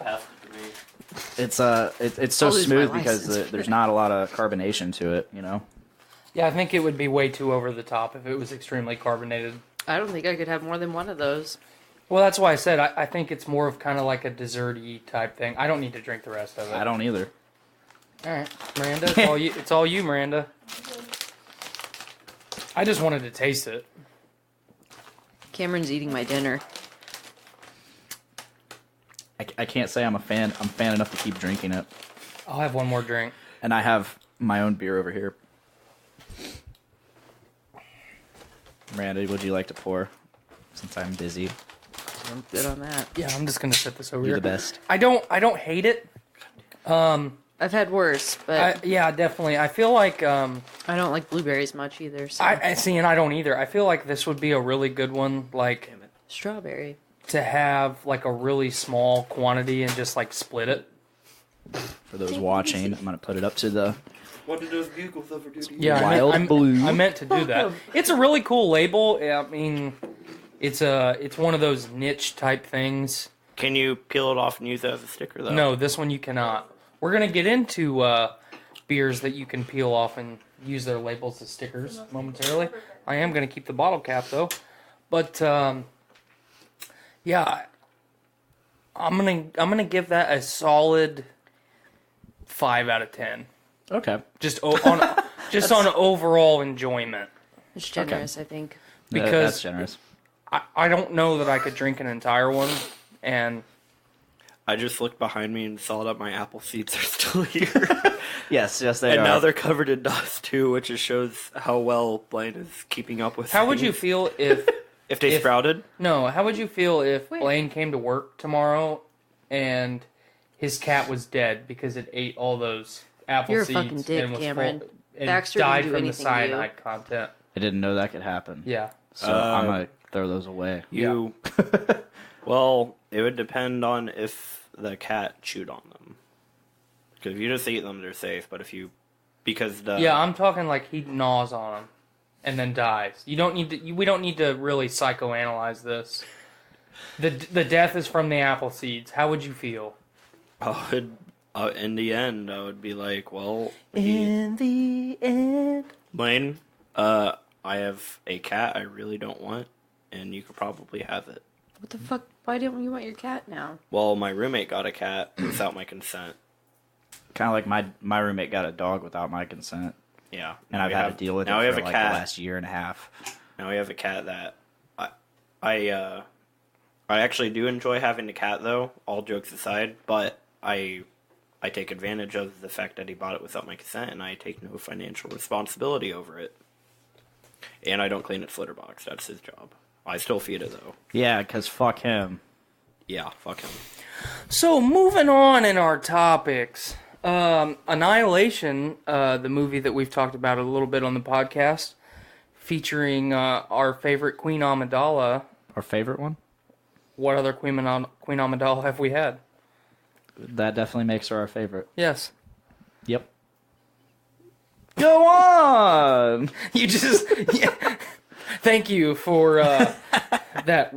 It's so I'll lose smooth my because license. there's not a lot of carbonation to it. You know. Yeah, I think it would be way too over the top if it was extremely carbonated. I don't think I could have more than one of those. Well, that's why I said I think it's more of kind of like a dessert-y type thing. I don't need to drink the rest of it. I don't either. All right, Miranda, it's all you, Miranda. I just wanted to taste it. Cameron's eating my dinner. I can't say I'm fan enough to keep drinking it. I'll have one more drink. And I have my own beer over here. Miranda, would you like to pour? Since I'm busy. I'm good on that. Yeah, I'm just gonna set this over You're here. the best. I don't hate it. I've had worse, but Yeah, definitely. I feel like I don't like blueberries much either. So. I see, and I don't either. I feel like this would be a really good one, like Strawberry. to have like a really small quantity and just like split it. For those watching, I'm gonna put it up to the What did those bugles ever do to you? Yeah, Wild Blue. I meant to do that. It's a really cool label. I mean, it's one of those niche type things. Can you peel it off and use it as a sticker, though? No, this one you cannot. We're gonna get into beers that you can peel off and use their labels as stickers momentarily. I am gonna keep the bottle cap though, but yeah, I'm gonna give that a solid 5 out of 10. Okay. Just on overall enjoyment. It's generous, I think. Because that's generous. I don't know that I could drink an entire one, and I just looked behind me and saw that my apple seeds are still here. Yes, they and are. now they're covered in dust, too, which just shows how well Blaine is keeping up with how would you things. feel if... If they sprouted? No, how would you feel if Blaine came to work tomorrow and his cat was dead because it ate all those apple You're a seeds fucking dick, and was Cameron. full, and Baxter didn't died do from the anything to you. cyanide content? I didn't know that could happen. Yeah. So I'm gonna throw those away. Well, it would depend on if the cat chewed on them. Because if you just eat them, they're safe. But if you... Because the... Yeah, I'm talking like he gnaws on them and then dies. You don't need to. We don't need to really psychoanalyze this. The death is from the apple seeds. How would you feel? In the end, I would be like, well... In the end... Blaine, I have a cat I really don't want, and you could probably have it. What the fuck? Why don't you want your cat now? Well, my roommate got a cat without my consent. Kind of like my roommate got a dog without my consent. Yeah. And I've had to deal with it for like the last year and a half. Now we have a cat that... I actually do enjoy having a cat, though, all jokes aside, but I take advantage of the fact that he bought it without my consent, and I take no financial responsibility over it. And I don't clean its litter box. That's his job. I still feed it, though. Yeah, because fuck him. Yeah, fuck him. So, moving on in our topics. Annihilation, the movie that we've talked about a little bit on the podcast, featuring our favorite Queen Amidala. Our favorite one? What other Queen Amidala have we had? That definitely makes her our favorite. Yes. Yep. Go on! You just... Yeah. Thank you for that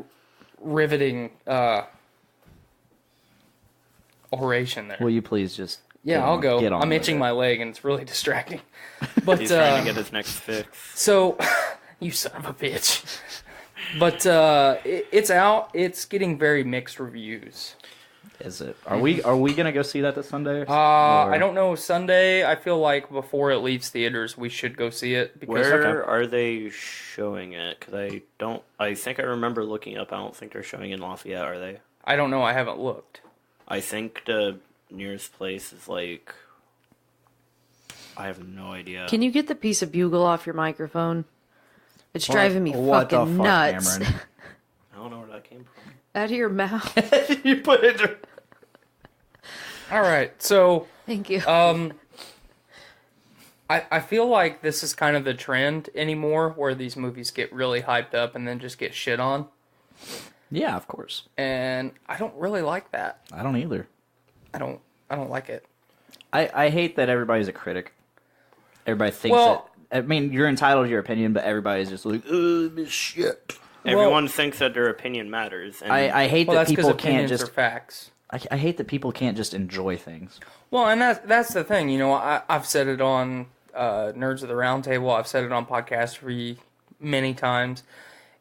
riveting oration there. Will you please just... Yeah, I'll go. Get on I'm with itching it. my leg, and it's really distracting. But He's trying to get his next fix. So, you son of a bitch. But it's out. It's getting very mixed reviews. Is it? Are we gonna go see that this Sunday? I don't know. Sunday, I feel like before it leaves theaters, we should go see it. Because Where are they showing it? Because I think I remember looking up. I don't think they're showing in Lafayette, are they? I don't know. I haven't looked. I think the nearest place is like... I have no idea. Can you get the piece of bugle off your microphone? It's driving me What the fucking fuck, nuts. Cameron? I don't know where that came from. Out of your mouth. You put it... All right. So, Thank you. I feel like this is kind of the trend anymore, where these movies get really hyped up and then just get shit on. Yeah, of course. And I don't really like that. I don't either. I don't like it. I hate that everybody's a critic. Everybody thinks that... I mean, you're entitled to your opinion, but everybody's just like, this shit. Everyone thinks that their opinion matters. And I hate that that's 'cause people can't opinions just... are facts. I hate that people can't just enjoy things. Well, and that's the thing. You know, I've said it on Nerds of the Roundtable. I've said it on Podcastrophe many times.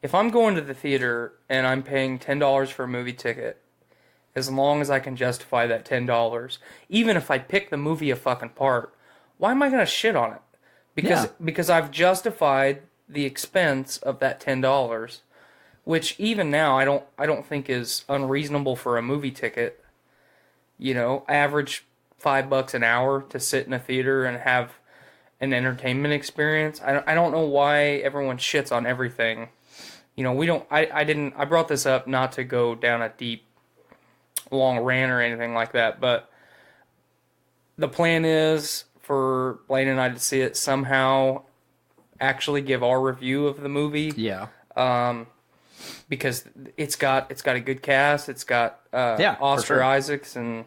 If I'm going to the theater and I'm paying $10 for a movie ticket, as long as I can justify that $10, even if I pick the movie a fucking part, why am I going to shit on it? Because I've justified the expense of that $10, which even now I don't think is unreasonable for a movie ticket. You know, average $5 an hour to sit in a theater and have an entertainment experience. I don't know why everyone shits on everything. You know, we don't. I brought this up not to go down a deep, long rant or anything like that, but the plan is for Blaine and I to see it somehow, actually give our review of the movie. Yeah. Because it's got a good cast. It's got Oscar sure. Isaacs and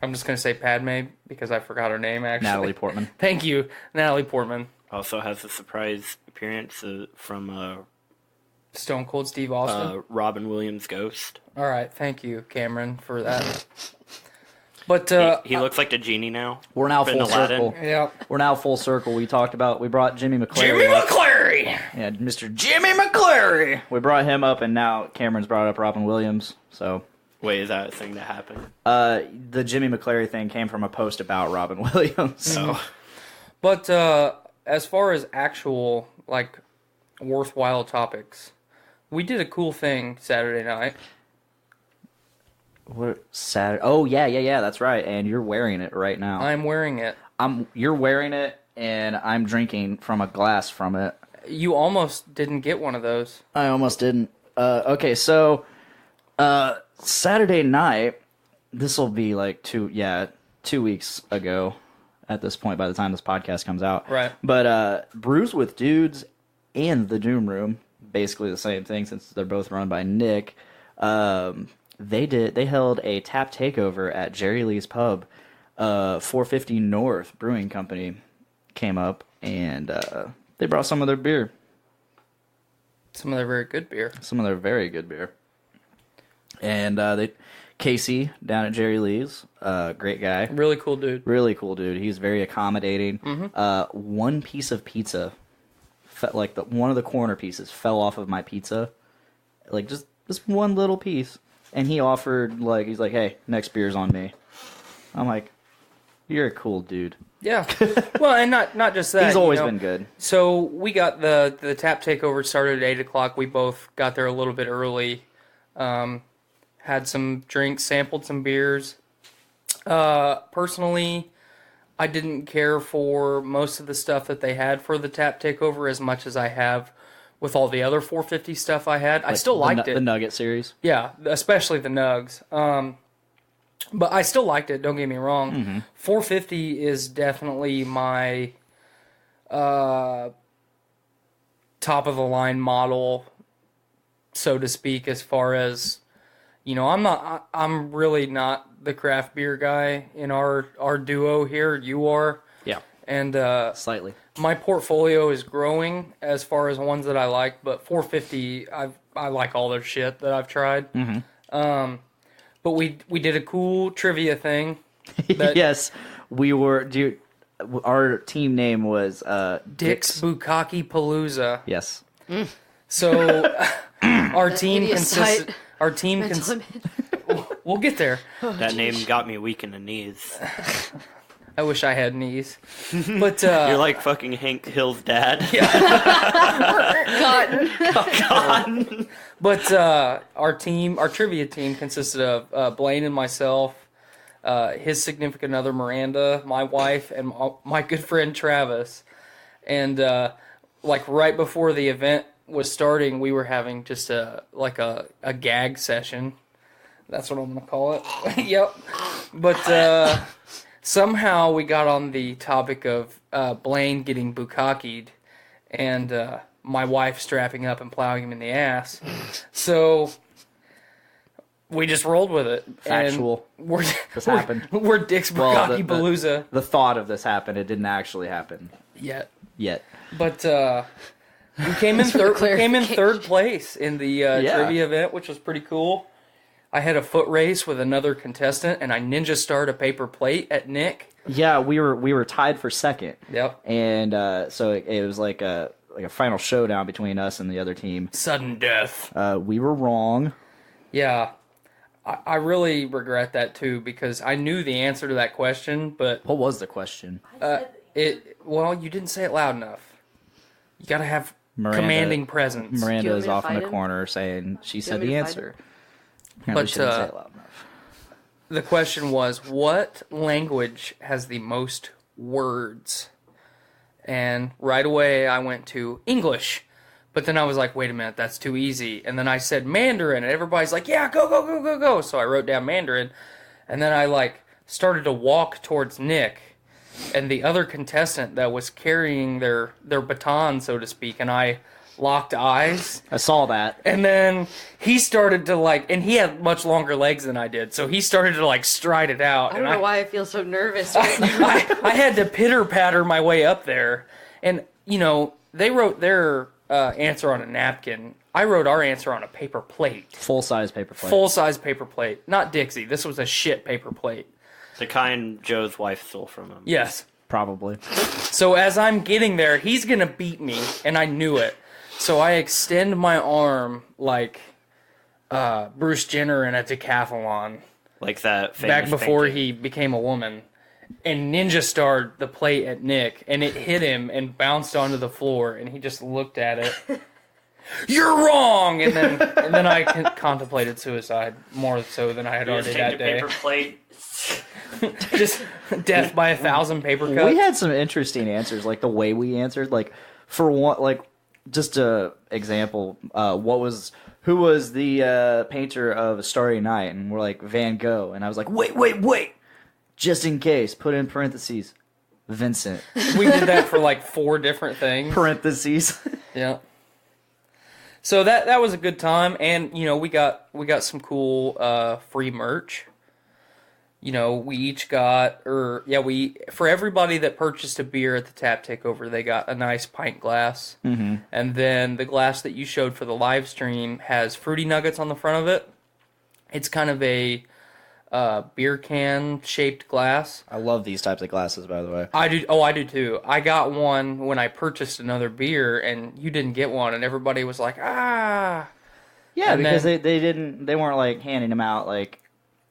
I'm just going to say Padme because I forgot her name, actually. Natalie Portman. Thank you, Natalie Portman. Also has a surprise appearance from Stone Cold Steve Austin. Robin Williams' Ghost. All right, thank you, Cameron, for that. But he looks like the genie now. We're now Been full Aladdin. circle. Yeah. We're now full circle. We brought Jimmy McClary. Jimmy McClary! Yeah, Mr. Jimmy McClary. We brought him up, and now Cameron's brought up Robin Williams. So, Wait, is that a thing that happened? the Jimmy McClary thing came from a post about Robin Williams. Oh. But as far as actual, like, worthwhile topics, we did a cool thing Saturday night. What Saturday? Oh yeah. That's right. And you're wearing it right now. I'm wearing it. You're wearing it, and I'm drinking from a glass from it. You almost didn't get one of those. I almost didn't. Okay, so Saturday night. This will be like 2 weeks ago. At this point, by the time this podcast comes out, right? But Brews with Dudes and the Doom Room, basically the same thing since they're both run by Nick. They held a tap takeover at Jerry Lee's Pub. 450 North Brewing Company came up, and they brought some of their beer. Some of their very good beer. And Casey down at Jerry Lee's, great guy. Really cool dude. He's very accommodating. Mm-hmm. One piece of pizza, one of the corner pieces fell off of my pizza. Like, just one little piece. And he offered, he's like, hey, next beer's on me. I'm like, you're a cool dude. Yeah. Well, and not just that. He's always been good. So we got the tap takeover started at 8 o'clock. We both got there a little bit early. Had some drinks, sampled some beers. Personally, I didn't care for most of the stuff that they had for the tap takeover as much as I have with all the other 450 stuff I had. I still liked it. The Nugget series? Yeah, especially the Nugs. But I still liked it, don't get me wrong. Mm-hmm. 450 is definitely my top-of-the-line model, so to speak, as far as, I'm really not the craft beer guy in our duo here. You are. Yeah. And slightly. My portfolio is growing as far as ones that I like, but 450, I like all their shit that I've tried. Mm-hmm. But we did a cool trivia thing. Yes, we were. Our team name was Dick's Bukkake Palooza. Yes. So our team consisted. Our team We'll get there. That name got me weak in the knees. I wish I had knees. But you're like fucking Hank Hill's dad. Cotton. But our trivia team consisted of Blaine and myself, his significant other Miranda, my wife, and my good friend Travis. And right before the event was starting, we were having just a gag session. That's what I'm gonna call it. Yep. But somehow we got on the topic of Blaine getting bukkakeed and my wife strapping up and plowing him in the ass. So we just rolled with it. Factual. This happened. We're Dick's Bukkake Palooza. The thought of this happened. It didn't actually happen. Yet. But we came in third place in the trivia event, which was pretty cool. I had a foot race with another contestant, and I ninja starred a paper plate at Nick. Yeah, we were tied for second. Yep. And so it was like a final showdown between us and the other team. Sudden death. We were wrong. Yeah. I really regret that too, because I knew the answer to that question, but what was the question? You didn't say it loud enough. You got to have commanding presence. Miranda is off in the corner saying she said the answer. But say it loud enough. The question was, what language has the most words? And right away I went to English. But then I was like, wait a minute, that's too easy. And then I said Mandarin, and everybody's like, yeah, go. So I wrote down Mandarin. And then I started to walk towards Nick and the other contestant that was carrying their baton, so to speak. And I locked eyes. I saw that. And then he started to and he had much longer legs than I did, so he started to stride it out. I don't know why I feel so nervous right now. I had to pitter-patter my way up there. And, they wrote their answer on a napkin. I wrote our answer on a paper plate. Full-size paper plate. Full-size paper plate. Not Dixie. This was a shit paper plate. The kind Joe's wife stole from him. Yes. Probably. So as I'm getting there, he's going to beat me, and I knew it. So I extend my arm like Bruce Jenner in a decathlon. Like that famous back before painting. he became a woman. And ninja starred the plate at Nick, and it hit him and bounced onto the floor, and he just looked at it. You're wrong! And then I contemplated suicide, more so than I had already that day. Paper plate. Just death by 1,000 paper cuts. We had some interesting answers, like the way we answered. Like, for one, just a example, who was the painter of A Starry Night? And we're like, Van Gogh. And I was like, wait. Just in case, put in parentheses, Vincent. We did that for 4 different things. Parentheses. Yeah. So that was a good time, and we got some cool free merch. We each got, for everybody that purchased a beer at the Tap Takeover, they got a nice pint glass. Mm-hmm. And then the glass that you showed for the live stream has Fruity Nuggets on the front of it. It's kind of a beer can shaped glass. I love these types of glasses, by the way. I do. Oh, I do too. I got one when I purchased another beer, and you didn't get one, and everybody was like, ah. Yeah, and because they weren't handing them out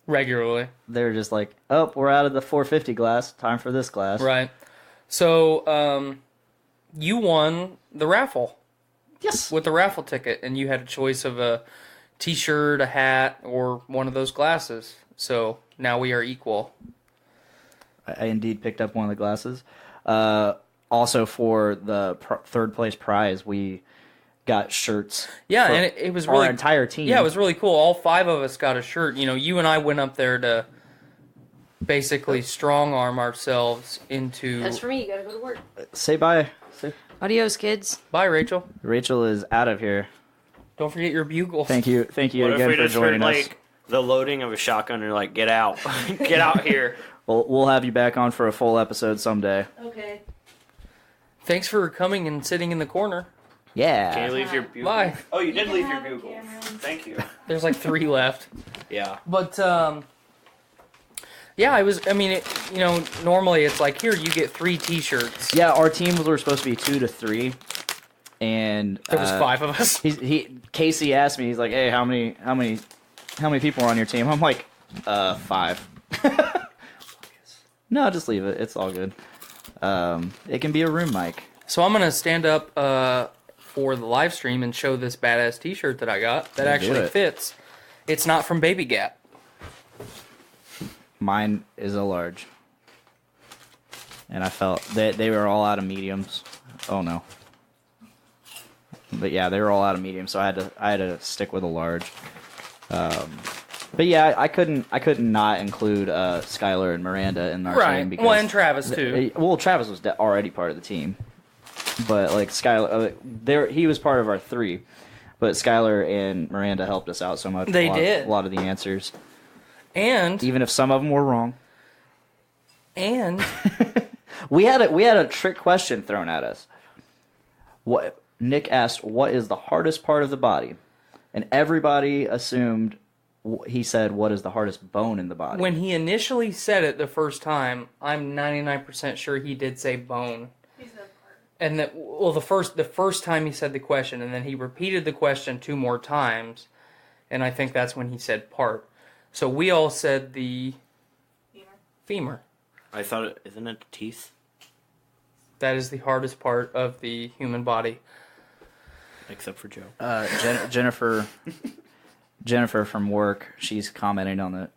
regularly. They were just we're out of the 450 glass. Time for this glass. Right. So, you won the raffle. Yes. With the raffle ticket, and you had a choice of a t-shirt, a hat, or one of those glasses. So now we are equal. I indeed picked up one of the glasses. Also, for the third place prize, we got shirts. Yeah, and it was really our entire team. Yeah, it was really cool. All 5 of us got a shirt. You and I went up there to basically strong arm ourselves into. That's for me. You gotta go to work. Say bye. Adios, kids. Bye, Rachel. Rachel is out of here. Don't forget your bugles. Thank you What again if we for just joining heard, us. the loading of a shotgun and get out. Get out here. We'll have you back on for a full episode someday. Okay. Thanks for coming and sitting in the corner. Yeah. Can you leave your bugle? Bye. Oh, you did leave your bugle. Thank you. There's 3 left. Yeah. But, yeah, normally it's here, you get 3 t-shirts. Yeah, our team were supposed to be 2 to 3. And there was 5 of us. Casey asked me, he's like, hey, how many people are on your team? I'm like, 5. No, just leave it. It's all good. It can be a room mic. So I'm going to stand up for the live stream and show this badass t-shirt that I got that actually fits. It's not from Baby Gap. Mine is a large. And I felt they were all out of mediums. Oh no. But yeah, they were all out of mediums, so I had to stick with a large. But yeah, I couldn't not include Skylar and Miranda in our team because and Travis too. Travis was already part of the team, but Skylar, he was part of our 3. But Skylar and Miranda helped us out so much. They did a lot of the answers, and even if some of them were wrong. And we had a trick question thrown at us. What Nick asked, what is the hardest part of the body? And everybody assumed he said, what is the hardest bone in the body? When he initially said it the first time, I'm 99% sure he did say bone. He said part. And the first time he said the question, and then he repeated the question 2 more times, and I think that's when he said part. So we all said the femur. I thought isn't it the teeth? That is the hardest part of the human body. Except for Joe. Jennifer from work, she's commenting on the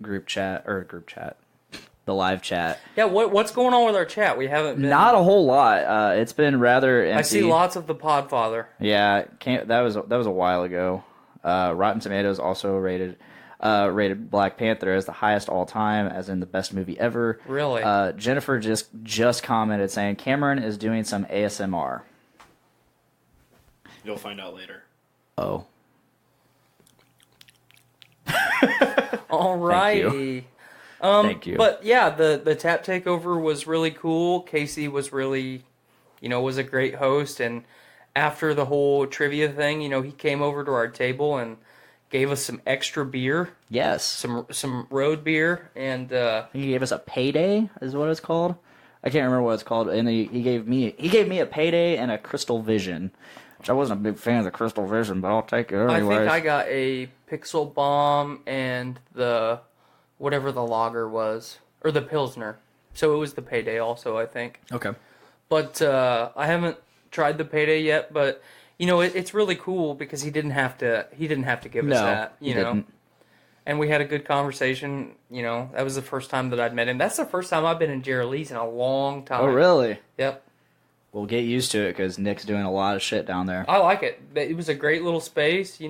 the live chat. Yeah, what's going on with our chat? We haven't been... Not a whole lot. It's been rather empty. I see lots of the Podfather. Yeah, that was a while ago. Rotten Tomatoes also rated Black Panther as the highest all time, as in the best movie ever. Really? Jennifer just commented saying Cameron is doing some ASMR. You'll find out later. Oh. Alrighty. Thank you. But yeah, the tap takeover was really cool. Casey was really, was a great host. And after the whole trivia thing, he came over to our table and gave us some extra beer. Yes. Some road beer. And he gave us a payday, is what it's called. I can't remember what it's called. And he gave me a payday and a Crystal Vision. Which I wasn't a big fan of the Crystal Vision, but I'll take it anyways. I think I got a Pixel Bomb and the whatever the lager was, or the Pilsner. So it was the payday also, I think. Okay. But I haven't tried the payday yet. But it's really cool because he didn't have to give us that. He didn't. And we had a good conversation. That was the first time that I'd met him. That's the first time I've been in Jerry Lee's in a long time. Oh, really? Yep. We'll get used to it because Nick's doing a lot of shit down there. I like it. It was a great little space,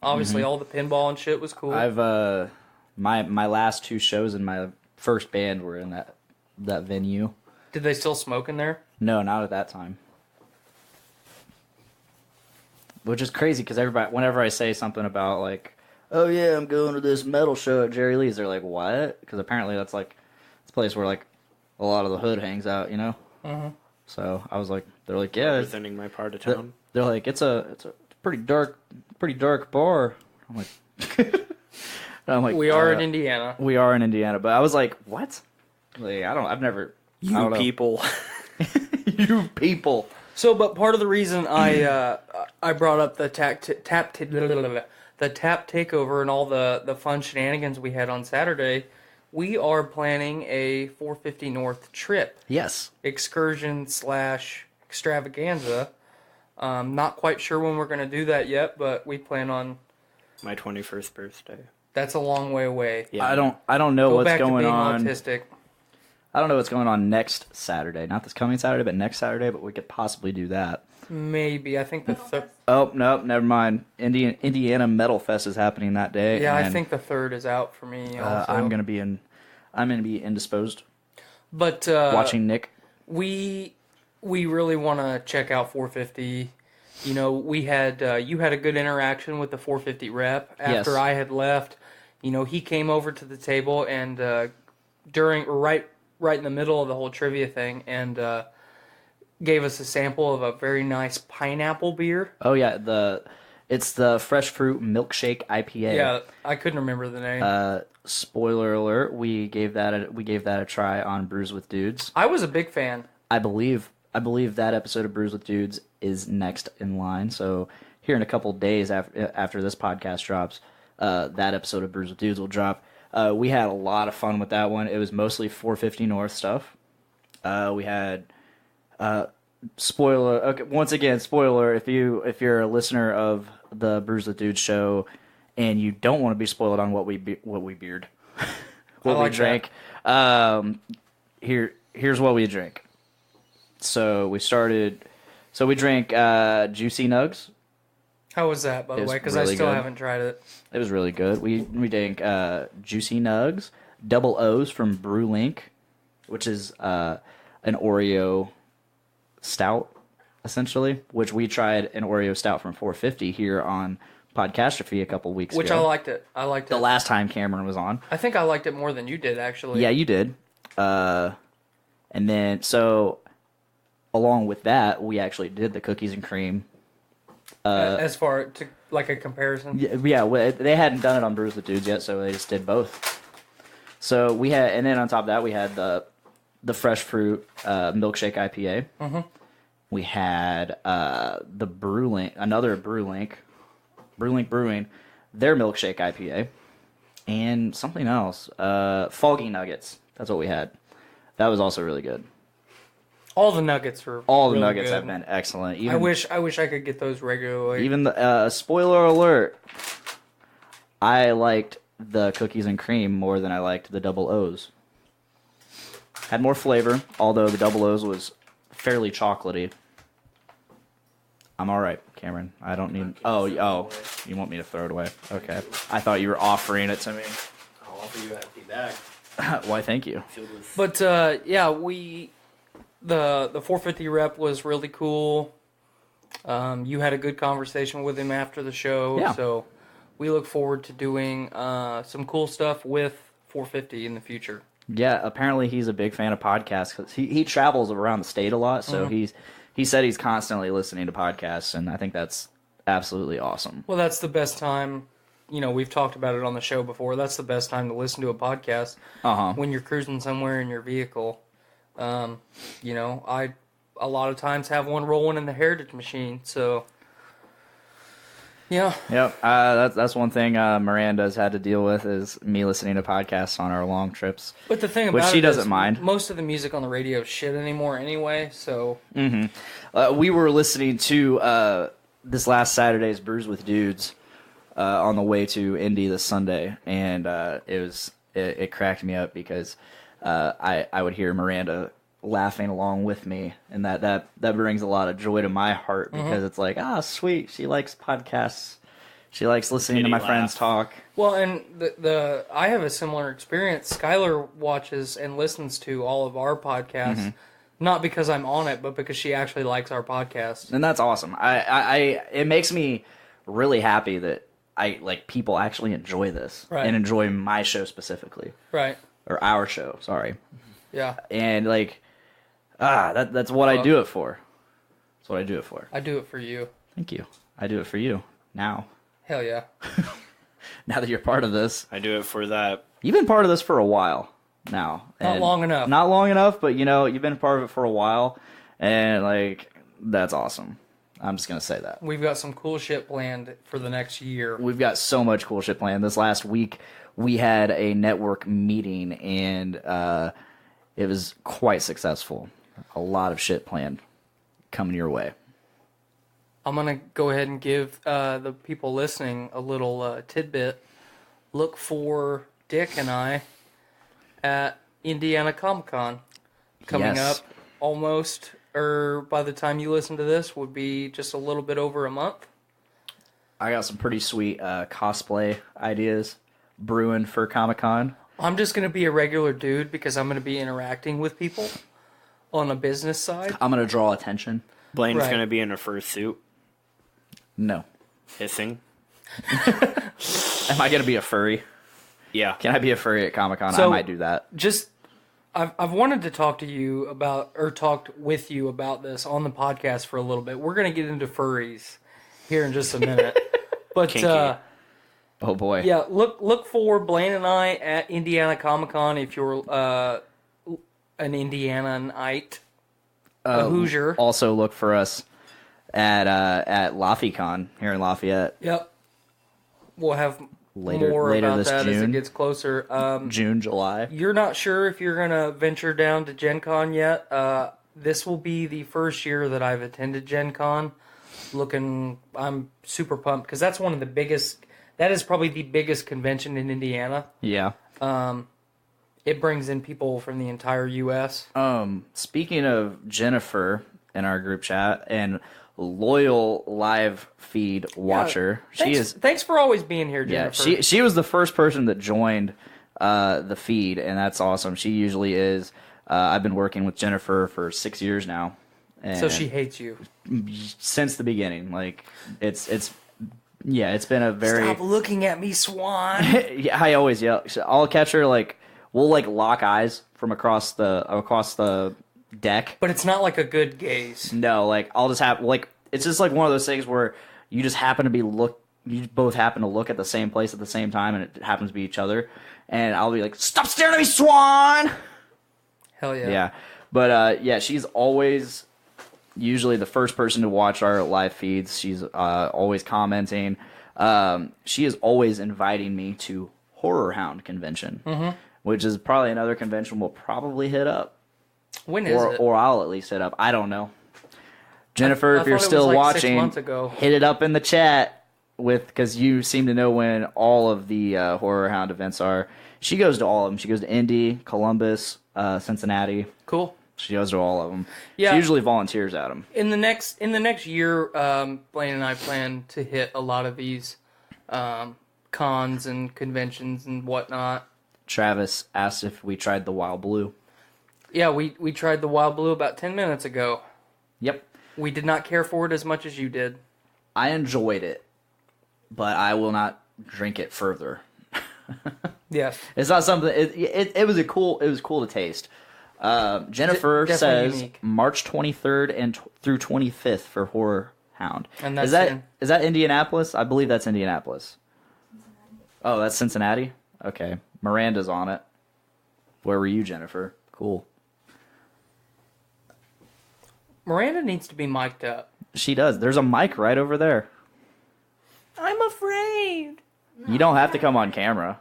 Obviously, all the pinball and shit was cool. I've my last 2 shows in my first band were in that venue. Did they still smoke in there? No, not at that time. Which is crazy because everybody, whenever I say something about like, oh yeah, I'm going to this metal show at Jerry Lee's, they're like, what? Because apparently that's like it's a place where like a lot of the hood hangs out, Mm-hmm. So I was like, they're like, yeah, representing my part of town. They're like, it's a pretty dark bar. I'm like, we are in Indiana. We are in Indiana, but I was like, what? Like, I've never. You people. You people. So, but part of the reason I brought up the tap takeover and all the fun shenanigans we had on Saturday, we are planning a 450 North trip. Yes. Excursion / extravaganza. Not quite sure when we're going to do that yet, but we plan on my 21st birthday. That's a long way away. Yeah. I don't know what's back going to being on. Autistic. I don't know what's going on next Saturday. Not this coming Saturday, but next Saturday. But we could possibly do that. Maybe. I think the third. Oh no, never mind. Indiana Metal Fest is happening that day. Yeah, I think the third is out for me. Also. I'm gonna be indisposed. But watching Nick. We really want to check out 450. We had you had a good interaction with the 450 rep after Yes. I had left. He came over to the table and right in the middle of the whole trivia thing and gave us a sample of a very nice pineapple beer. Oh yeah, it's the Fresh Fruit Milkshake IPA. Yeah, I couldn't remember the name. Spoiler alert: we gave that a try on Brews with Dudes. I was a big fan. I believe that episode of Brews with Dudes is next in line. So here in a couple days after this podcast drops, that episode of Brews with Dudes will drop. We had a lot of fun with that one. It was mostly 450 North stuff. We had spoiler. Okay, once again, spoiler. If you're a listener of the Brews with Dudes show and you don't want to be spoiled on what we beered, what we drank, here's what we drink. So we drank Juicy Nugs. How was that, by the way? Because really I still good. haven't tried it. It was really good. We drank Juicy Nugs, Double O's from Brew Link, which is an Oreo stout, essentially, which we tried an Oreo stout from 450 here on Podcastrophe a couple weeks ago. Which I liked it. The last time Cameron was on. I think I liked it more than you did, actually. Yeah, you did. And then, so, along with that, we actually did the cookies and cream. As far to like a comparison. Yeah, they hadn't done it on Brews with Dudes yet, so they just did both. So we had, and then on top of that, we had the Fresh Fruit Milkshake IPA. Mm-hmm. We had the another Brewlink Brewing, their Milkshake IPA, and something else, Foggy Nuggets. That's what we had. That was also really good. All the nuggets were All the really nuggets good. have been excellent. I wish I could get those regularly. Even the spoiler alert, I liked the cookies and cream more than I liked the Double O's. Had more flavor, although the Double O's was fairly chocolatey. I'm all right, Cameron. I don't need. Oh, you want me to throw it away? Okay. I thought you were offering it to me. I'll offer you an empty bag. Why? Thank you. But yeah, the 450 rep was really cool. You had a good conversation with him after the show, Yeah. so we look forward to doing some cool stuff with 450 in the future. Yeah, apparently he's a big fan of podcasts because he travels around the state a lot. So he said he's constantly listening to podcasts, and I think that's absolutely awesome. Well, that's the best time. You know, we've talked about it on the show before. That's the best time to listen to a podcast when you're cruising somewhere in your vehicle. You know, I a lot of times have one rolling in the Heritage Machine, so yeah. Yep, that's one thing Miranda's had to deal with is me listening to podcasts on our long trips. But the thing about which she it doesn't is mind. Most of the music on the radio is shit anymore anyway, so We were listening to this last Saturday's Brews with Dudes on the way to Indy this Sunday, and it cracked me up because I would hear Miranda laughing along with me, and that brings a lot of joy to my heart because it's like, sweet, she likes podcasts, she likes listening to my friends talk. Well, and the I have a similar experience. Skylar watches and listens to all of our podcasts, not because I'm on it, but because she actually likes our podcast, and that's awesome. It makes me really happy that people actually enjoy this and enjoy my show specifically, right? Or our show, sorry. Yeah, and that's what I do it for. That's what I do it for. I do it for you. Thank you. I do it for you now. Hell yeah. Now that you're part of this. I do it for that. You've been part of this for a while now. Not long enough. Not long enough, but you've been part of it for a while, and that's awesome. I'm just going to say that. We've got some cool shit planned for the next year. We've got so much cool shit planned. This last week, we had a network meeting, and it was quite successful. A lot of shit planned coming your way. I'm going to go ahead and give the people listening a little tidbit. Look for Dick and I at Indiana Comic-Con coming up almost, or by the time you listen to this, would be just a little bit over a month. I got some pretty sweet cosplay ideas brewing for Comic-Con. I'm just going to be a regular dude because I'm going to be interacting with people on a business side. I'm going to draw attention. Blaine's going to be in a fursuit. No. Hissing. Am I going to be a furry? Yeah. Can I be a furry at Comic-Con? So, I might do that. I've wanted to talk to you about, or talked with you about this on the podcast for a little bit. We're going to get into furries here in just a minute. But oh boy. Yeah, look for Blaine and I at Indiana Comic-Con if you're an Indiananite, a Hoosier. Also look for us at LaFiCon here in Lafayette. Yep. We'll have later about this that June. as it gets closer. June, July. You're not sure if you're going to venture down to Gen Con yet. This will be the first year that I've attended Gen Con. I'm super pumped because that's one of the biggest, that is probably the biggest convention in Indiana. Yeah. It brings in people from the entire U.S. Speaking of Jennifer in our group chat and loyal live feed watcher, Thanks for always being here, Jennifer. Yeah, she was the first person that joined the feed, and that's awesome. She usually is. I've been working with Jennifer for 6 years now. And so she hates you since the beginning. It's been a very. Stop looking at me, Swan. Yeah, I always yell. I'll catch her we'll lock eyes from across the deck. But it's not like a good gaze. No, I'll just have it's just one of those things where you just happen to you both happen to look at the same place at the same time, and it happens to be each other. And I'll be like, "Stop staring at me, Swan!" Hell yeah. Yeah, but she's always usually the first person to watch our live feeds. She's always commenting. She is always inviting me to Horror Hound Convention, which is probably another convention we'll probably hit up. When is it? Or I'll at least hit up. I don't know. Jennifer, if you're still watching, 6 months ago. Hit it up in the chat because you seem to know when all of the Horror Hound events are. She goes to all of them. She goes to Indy, Columbus, Cincinnati. Cool. She goes to all of them. Yeah. She usually volunteers at them. In the next year, Blaine and I plan to hit a lot of these cons and conventions and whatnot. Travis asked if we tried the Wild Blue. Yeah, we tried the Wild Blue about 10 minutes ago. Yep. We did not care for it as much as you did. I enjoyed it, but I will not drink it further. Yes. It's not something. It was cool to taste. Jennifer says unique. March 23rd and through 25th for Horror Hound. And that's is that Indianapolis? I believe that's Indianapolis. Oh, that's Cincinnati? Okay. Miranda's on it. Where were you, Jennifer? Cool. Miranda needs to be mic'd up. She does. There's a mic right over there. I'm afraid. You don't have to come on camera.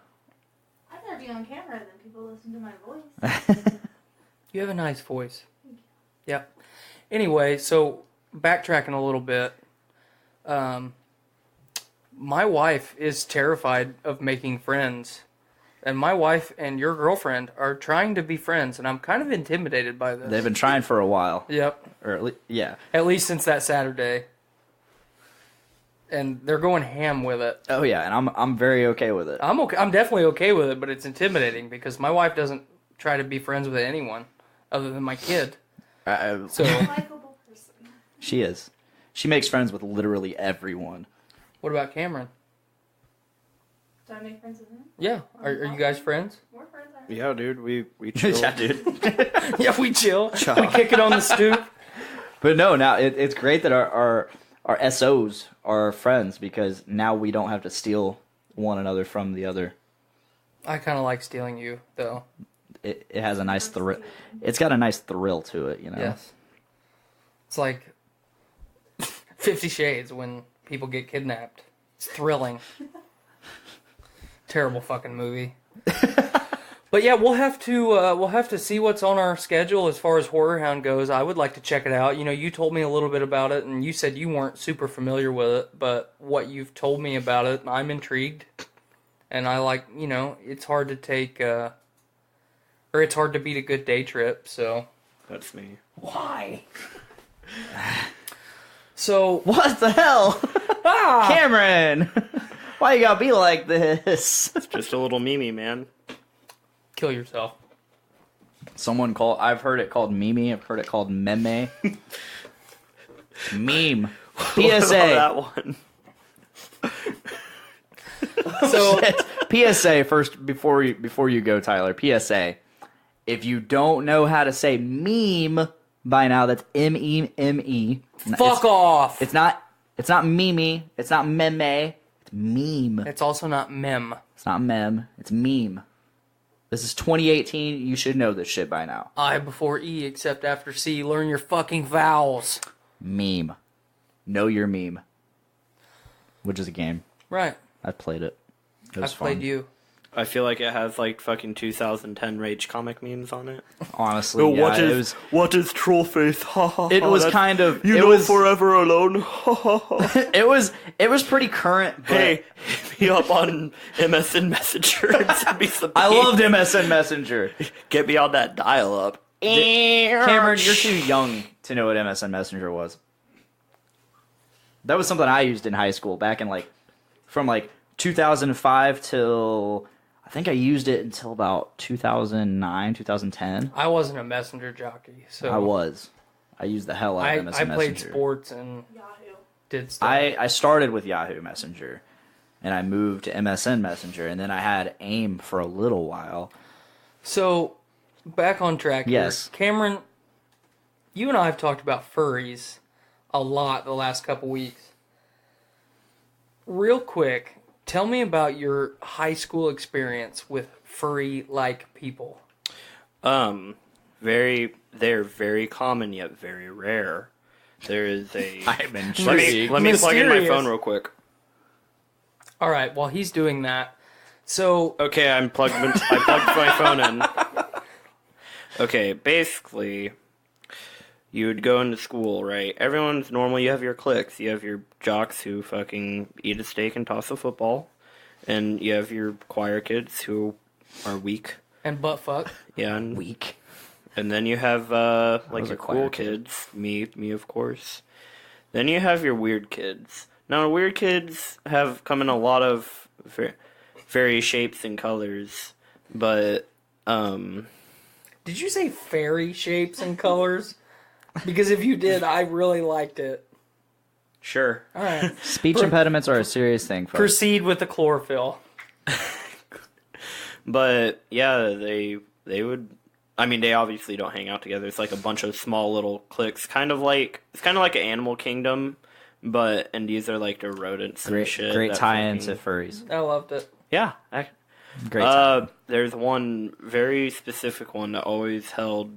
I'd rather be on camera than people listen to my voice. You have a nice voice. Yep. Anyway, so backtracking a little bit, my wife is terrified of making friends. And my wife and your girlfriend are trying to be friends, and I'm kind of intimidated by this. They've been trying for a while. Yep. Or at least, yeah. At least since that Saturday. And they're going ham with it. Oh yeah, and I'm very okay with it. I'm okay. I'm definitely okay with it, but it's intimidating because my wife doesn't try to be friends with anyone other than my kid. So Likeable person. she is. She makes friends with literally everyone. what about Cameron? Do I make friends with him? Yeah. Are you guys friends? We're friends, aren't we? Yeah, dude, we chill. Yeah, dude. Yeah, we chill. We kick it on the stoop. But no, now it's great that our SOs are friends because now we don't have to steal one another from the other. I kind of like stealing you, though. It has a nice thrill. It's got a nice thrill to it, you know. Yes. It's like 50 Shades when people get kidnapped. It's thrilling. Terrible fucking movie. But yeah, we'll have to see what's on our schedule as far as Horror Hound goes. I would like to check it out. You know, you told me a little bit about it, and you said you weren't super familiar with it, but what you've told me about it, I'm intrigued. And I like, you know, it's hard to take, or it's hard to beat a good day trip, so. That's me. Why? So. What the hell? Cameron! Why you gotta be like this? It's just a little Mimi, man. Kill yourself. I've heard it called Mimi, I've heard it called meme. Meme. PSA. That one. So PSA first before you go, Tyler. PSA. If you don't know how to say meme by now, that's M-E-M-E. Fuck off. It's not Mimi. It's not meme. It's meme. It's also not mem. It's not mem. It's meme. This is 2018. You should know this shit by now. I before E except after C. Learn your fucking vowels. Meme. Know your meme. Which is a game. Right. I played it. It was I played fun. you. I feel like it has like fucking 2010 Rage comic memes on it. Honestly, Oh, yeah, what is Trollface? Ha ha. It was kind of. You it know, was forever alone. Ha ha ha. It was pretty current. But Hey, hit me up on MSN Messenger and send me some. I loved MSN Messenger. Get me on that dial-up. Cameron, you're too young to know what MSN Messenger was. That was something I used in high school back in from 2005 till I think I used it until about 2009, 2010. I wasn't a messenger jockey, so I was. I used the hell out of MSN Messenger. I played sports and Yahoo. did stuff. I started with Yahoo Messenger, and I moved to MSN Messenger, and then I had AIM for a little while. So, back on track here. Yes. Cameron, you and I have talked about furries a lot the last couple weeks. Real quick, tell me about your high school experience with furry-like people. They're very common yet very rare. There is a. I'm Let intrigued. me plug in my Mysterious. phone real quick. All right, while he's doing that, so Okay, I plugged my phone in. Okay, basically, you would go into school, right? Everyone's normal. You have your cliques. You have your jocks who fucking eat a steak and toss a football. And you have your choir kids who are weak. and butt fuck. Yeah, and Weak. And then you have was like a your choir cool kid. kids, me of course. Then you have your weird kids. Now weird kids have come in a lot of various shapes and colors, but Did you say fairy shapes and colors? Because if you did, I really liked it. Sure. All right. Speech impediments are a serious thing, folks. Proceed with the chlorophyll. But yeah, they would. I mean, they obviously don't hang out together. It's like a bunch of small little cliques, it's kind of like an Animal Kingdom, and these are like the rodents and shit. Great tie-in to furries. I loved it. Yeah. Great. There's one very specific one that always held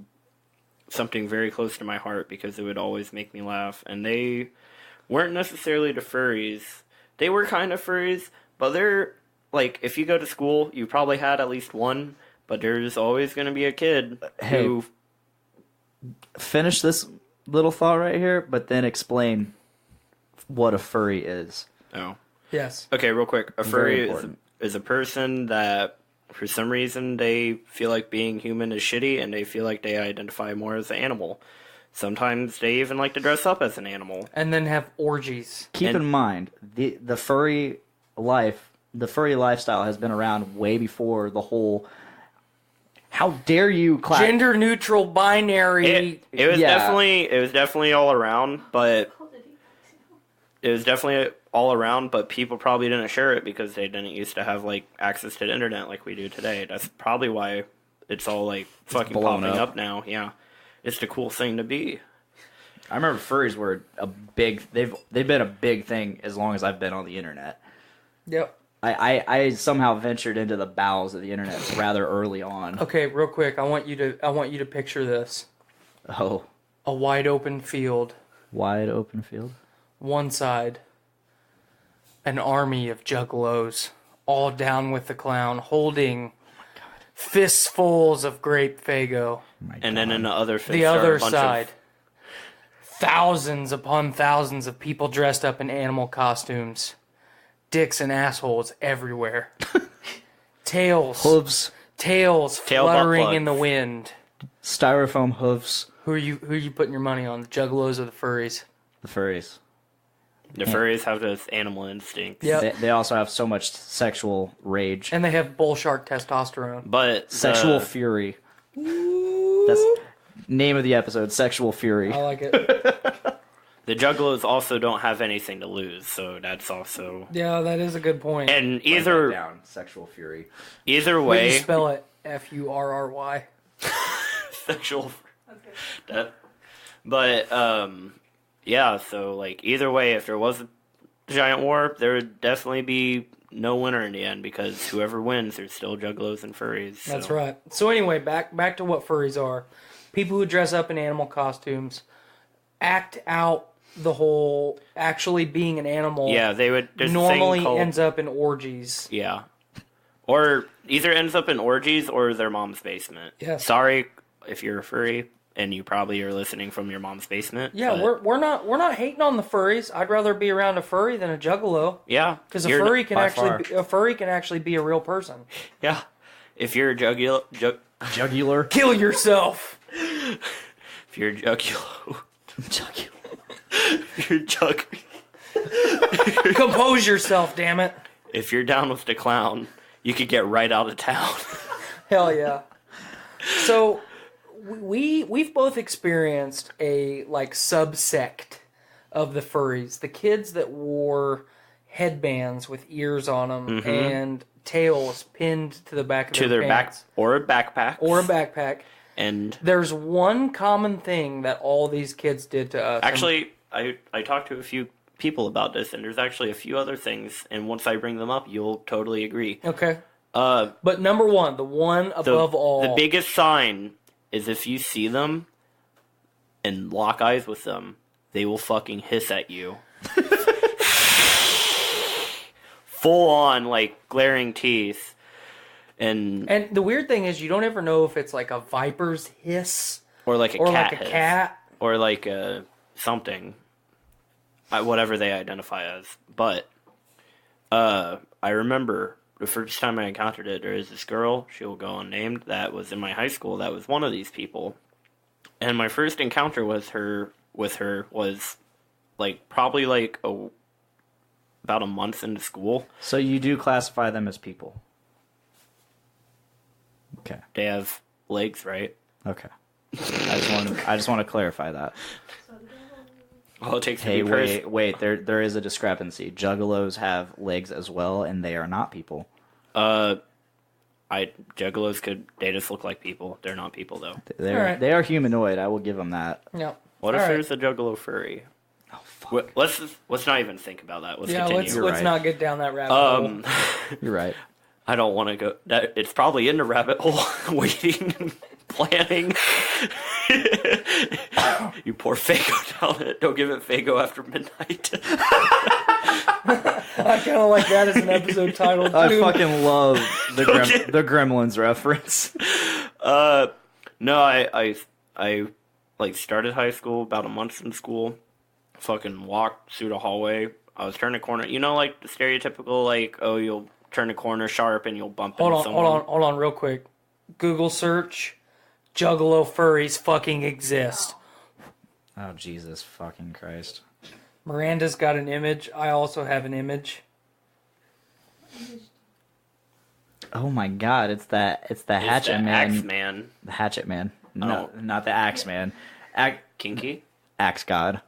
something very close to my heart because it would always make me laugh, and they weren't necessarily the furries. They were kind of furries, but they're like, if you go to school, you probably had at least one, but there's always going to be a kid who... Finish this little thought right here, but then explain what a furry is. Oh. Yes. Okay, real quick. A furry is a person that, for some reason, they feel like being human is shitty, and they feel like they identify more as an animal. Sometimes they even like to dress up as an animal. And then have orgies. Keep in mind, the furry lifestyle has been around way before the whole... How dare you gender neutral binary? It was definitely all around, but people probably didn't share it because they didn't used to have like access to the internet like we do today. That's probably why it's all like fucking popping up now. Yeah, it's the cool thing to be. I remember furries were a big. They've been a big thing as long as I've been on the internet. Yep. I somehow ventured into the bowels of the internet rather early on. Okay, real quick, I want you to picture this. Oh. A wide open field. Wide open field? One side, an army of juggalos, all down with the clown, holding fistfuls of grape Faygo. And then in the other fist, the other side, thousands upon thousands of people dressed up in animal costumes. Dicks and assholes everywhere. Tails. Hooves. Tails fluttering in the wind. Styrofoam hooves. Who are you putting your money on? The juggalos or the furries? The furries. The furries have this animal instinct. Yep. They also have so much sexual rage. And they have bull shark testosterone. But sexual fury. That's name of the episode, Sexual Fury. I like it. The juggalos also don't have anything to lose, so that's also... Yeah, that is a good point. And either... down, Sexual Fury. Either Way way... you spell it? Furry. Sexual... But, yeah, so, like, either way, if there was a giant war, there would definitely be no winner in the end, because whoever wins, there's still juggalos and furries. So. That's right. So anyway, back to what furries are. People who dress up in animal costumes, act out the whole actually being an animal. Yeah, they would... Normally ends up in orgies. Yeah. Or either ends up in orgies or their mom's basement. Yes. Sorry if you're a furry and you probably are listening from your mom's basement. Yeah, but... we're not hating on the furries. I'd rather be around a furry than a juggalo. Yeah. Because a furry can actually be a real person. Yeah. If you're a jugular. Kill yourself. If you're a if you're Compose yourself, damn it. If you're down with the clown, you could get right out of town. Hell yeah. So we've both experienced a like subsect of the furries. The kids that wore headbands with ears on them and tails pinned to the back of their pants. Or a backpack. And there's one common thing that all these kids did to us. Actually, I talked to a few people about this, and there's actually a few other things, and once I bring them up, you'll totally agree. Okay. But number one, the one above all... The biggest sign is if you see them and lock eyes with them, they will fucking hiss at you. Full on, like, glaring teeth. And the weird thing is you don't ever know if it's like a viper's hiss. Or like a or cat like a hiss. cat. Or like a something. Whatever they identify as. But I remember the first time I encountered it, there is this girl, she'll go unnamed, that was in my high school, that was one of these people. And my first encounter with her was like probably like about a month into school. So you do classify them as people? Okay. They have legs, right? Okay. I just want to clarify that. All it takes to Hey, be wait. There is a discrepancy. Juggalos have legs as well, and they are not people. Juggalos they just look like people. They're not people though. They are humanoid. I will give them that. Yep. What if there's a Juggalo furry? Oh fuck. Let's not even think about that. Let's continue. Let's not get down that rabbit hole. You're right. I don't want to go. It's probably in the rabbit hole, waiting, and planning. You poor Fago down it. Don't give it Fago after midnight. I kind of like that as an episode title too. I fucking love the Gremlins reference. No, I like started high school about a month in school. Fucking walked through the hallway. I was turning a corner. You know, like the stereotypical, like, oh, you'll turn a corner sharp and you'll bump into someone. Hold on, real quick. Google search, Juggalo furries fucking exist. Oh, Jesus fucking Christ. Miranda's got an image. I also have an image. Oh my God! It's the Hatchet Man. Axe Man. The Hatchet Man. No, not the Axe Man. Kinky. Axe God.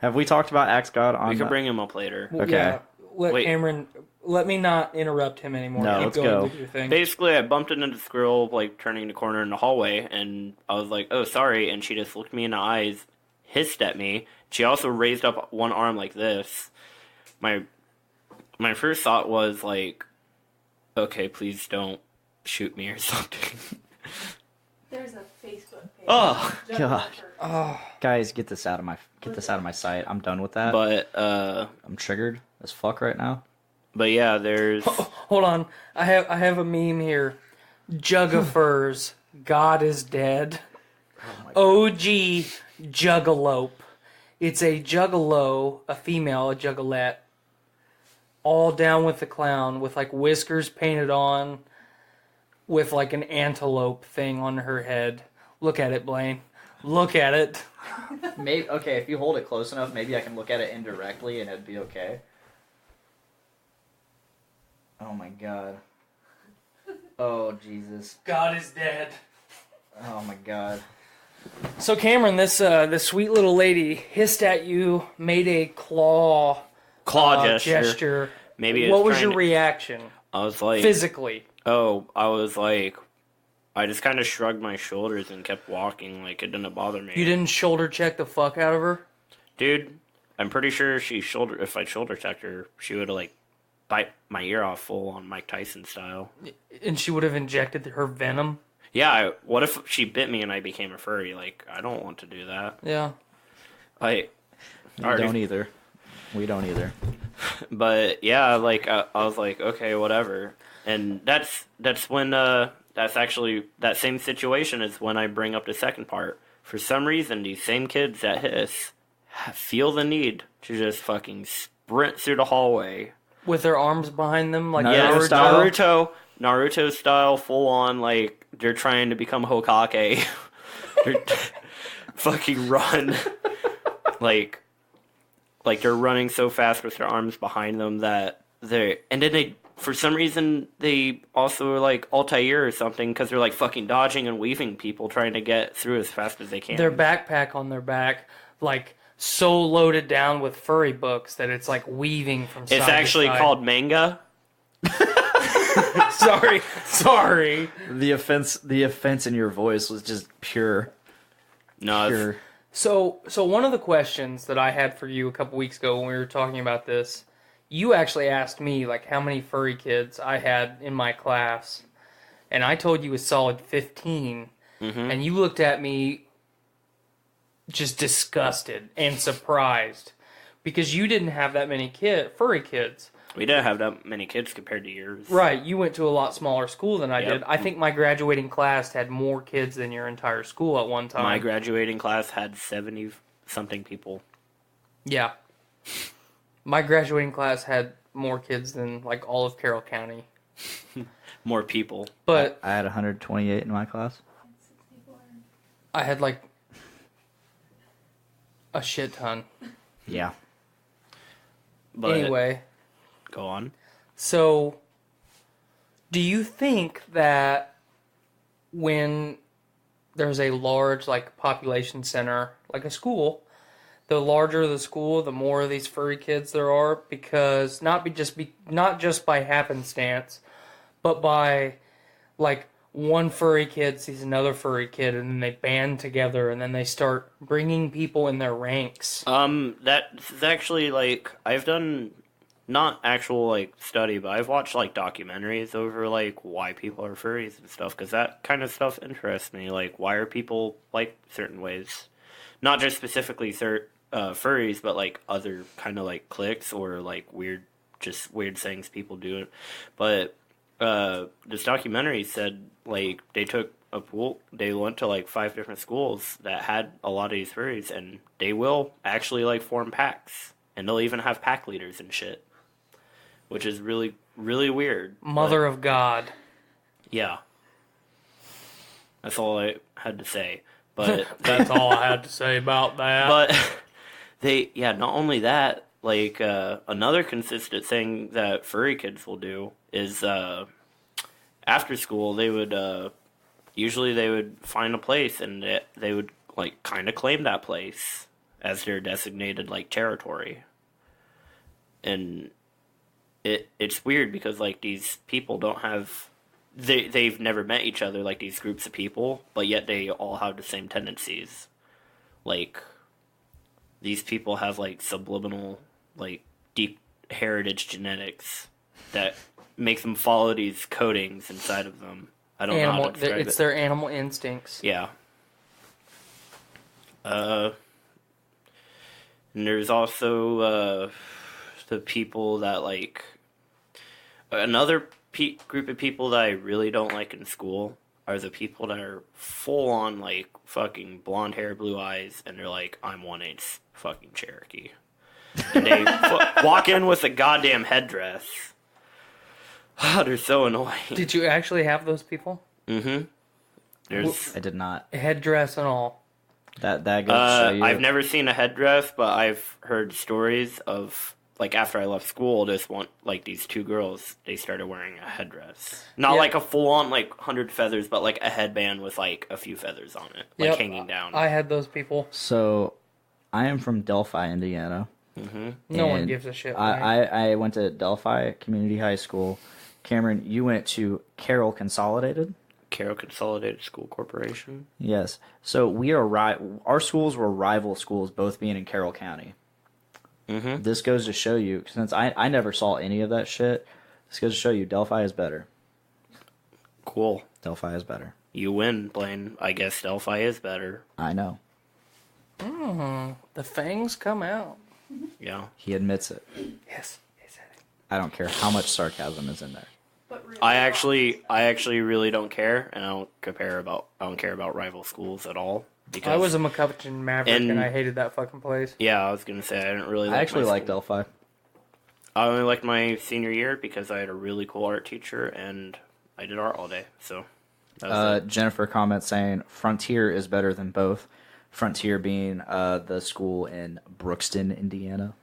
Have we talked about Axe God on? We could bring him up later. Well, okay. Yeah. Cameron. Let me not interrupt him anymore. No, let's go. With your thing. Basically, I bumped into the girl, like, turning the corner in the hallway, and I was like, oh, sorry, and she just looked me in the eyes, hissed at me. She also raised up one arm like this. My first thought was, like, okay, please don't shoot me or something. There's a Facebook page. Oh, God. Oh. Guys, get this out of my sight. I'm done with that. But, I'm triggered as fuck right now. But yeah, there's... Hold on. I have a meme here. Juggafurs. God is dead. OG Juggalope. It's a juggalo, a female, a juggalette, all down with the clown, with like whiskers painted on, with like an antelope thing on her head. Look at it, Blaine. Look at it. Maybe okay, if you hold it close enough, maybe I can look at it indirectly and it'd be okay. Oh my God. Oh Jesus. God is dead. Oh my God. So Cameron, this sweet little lady hissed at you, made a claw gesture. Maybe what was your reaction? I was like, physically. Oh, I was like, I just kind of shrugged my shoulders and kept walking, like it didn't bother me. You didn't shoulder check the fuck out of her? Dude, I'm pretty sure if I shoulder checked her, she would have like bite my ear off full on Mike Tyson style. And she would have injected her venom? Yeah, what if she bit me and I became a furry? Like, I don't want to do that. Yeah. We don't either. But yeah, like I was like, okay, whatever. And that's when that's actually that same situation is when I bring up the second part. For some reason, these same kids that hiss feel the need to just fucking sprint through the hallway with their arms behind them, like Naruto style, full on, like they're trying to become Hokage. They're fucking run, like they're running so fast with their arms behind them that and then they, for some reason, they also are like Altair or something because they're like fucking dodging and weaving people trying to get through as fast as they can. Their backpack on their back, like so loaded down with furry books that it's like weaving from side to side. It's actually called manga. Sorry. The offense in your voice was just pure. No. Pure. So one of the questions that I had for you a couple weeks ago when we were talking about this, you actually asked me like how many furry kids I had in my class, and I told you a solid 15, and you looked at me just disgusted and surprised because you didn't have that many furry kids. We didn't have that many kids compared to yours. Right, you went to a lot smaller school than I did. I think my graduating class had more kids than your entire school at one time. My graduating class had 70-something people. Yeah. My graduating class had more kids than, like, all of Carroll County. More people. But I had 128 in my class. I had, like, a shit ton. Yeah. But anyway. Go on. So, do you think that when there's a large like population center, like a school. The larger the school, the more of these furry kids there are, because not just by happenstance, but by like one furry kid sees another furry kid, and then they band together, and then they start bringing people in their ranks. That's actually, like, I've done not actual, like, study, but I've watched, like, documentaries over, like, why people are furries and stuff, because that kind of stuff interests me. Like, why are people like certain ways? Not just specifically furries, but, like, other kind of, like, cliques or, like, weird things people do. But this documentary said, like, they took a pool, they went to, like, 5 different schools that had a lot of these furries, and they will actually, like, form packs. And they'll even have pack leaders and shit. Which is really, really weird. Mother of God. Yeah. That's all I had to say. But that's all I had to say about that. But not only that, like, another consistent thing that furry kids will do is, after school, they would, usually they would find a place, and they would, like, kind of claim that place as their designated, like, territory. And it's weird because, like, these people don't have... They've never met each other, like, these groups of people, but yet they all have the same tendencies. Like, these people have, like, subliminal, like, deep heritage genetics that make them follow these codings inside of them. I don't know how to describe it. It's their animal instincts. Yeah. And there's also the people that, like... Another group of people that I really don't like in school are the people that are full on, like, fucking blonde hair, blue eyes, and they're like, I'm 1/8 fucking Cherokee. And they walk in with a goddamn headdress. Oh, they're so annoying. Did you actually have those people? Mm-hmm. I did not. Headdress and all. That goes to show you. I've never seen a headdress, but I've heard stories of, like, after I left school, these 2 girls, they started wearing a headdress. Not like a full-on, like, 100 feathers, but, like, a headband with, like, a few feathers on it, like, hanging down. I had those people. So, I am from Delphi, Indiana. Mm-hmm. No one gives a shit. I went to Delphi Community High School. Cameron, you went to Carroll Consolidated? Carroll Consolidated School Corporation? Yes. So, our schools were rival schools, both being in Carroll County. Mm-hmm. This goes to show you, since I never saw any of that shit, this goes to show you Delphi is better. Cool. Delphi is better. You win, Blaine. I guess Delphi is better. I know. The fangs come out. Yeah. He admits it. Yes, he said it. I don't care how much sarcasm is in there. I actually really don't care, and I don't care about rival schools at all. Because I was a McCutcheon Maverick, and I hated that fucking place. Yeah, I was gonna say I didn't really. I actually like Delphi. I only liked my senior year because I had a really cool art teacher, and I did art all day. So, that was it. Jennifer comments saying Frontier is better than both. Frontier being the school in Brookston, Indiana.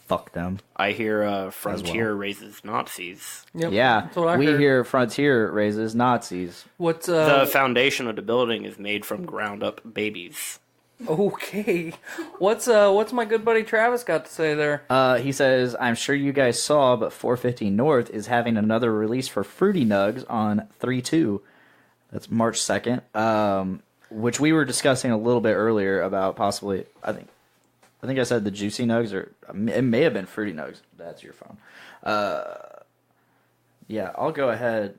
Fuck them. I hear Frontier raises Nazis. Yep. Yeah, that's what I we heard. hear Frontier raises Nazis. What's the foundation of the building is made from ground up babies. Okay. What's my good buddy Travis got to say there? He says, I'm sure you guys saw, but 450 North is having another release for Fruity Nugs on 3/2. That's March 2nd. Which we were discussing a little bit earlier about possibly, I think I said the Juicy Nugs, or it may have been Fruity Nugs. That's your phone. Yeah, I'll go ahead.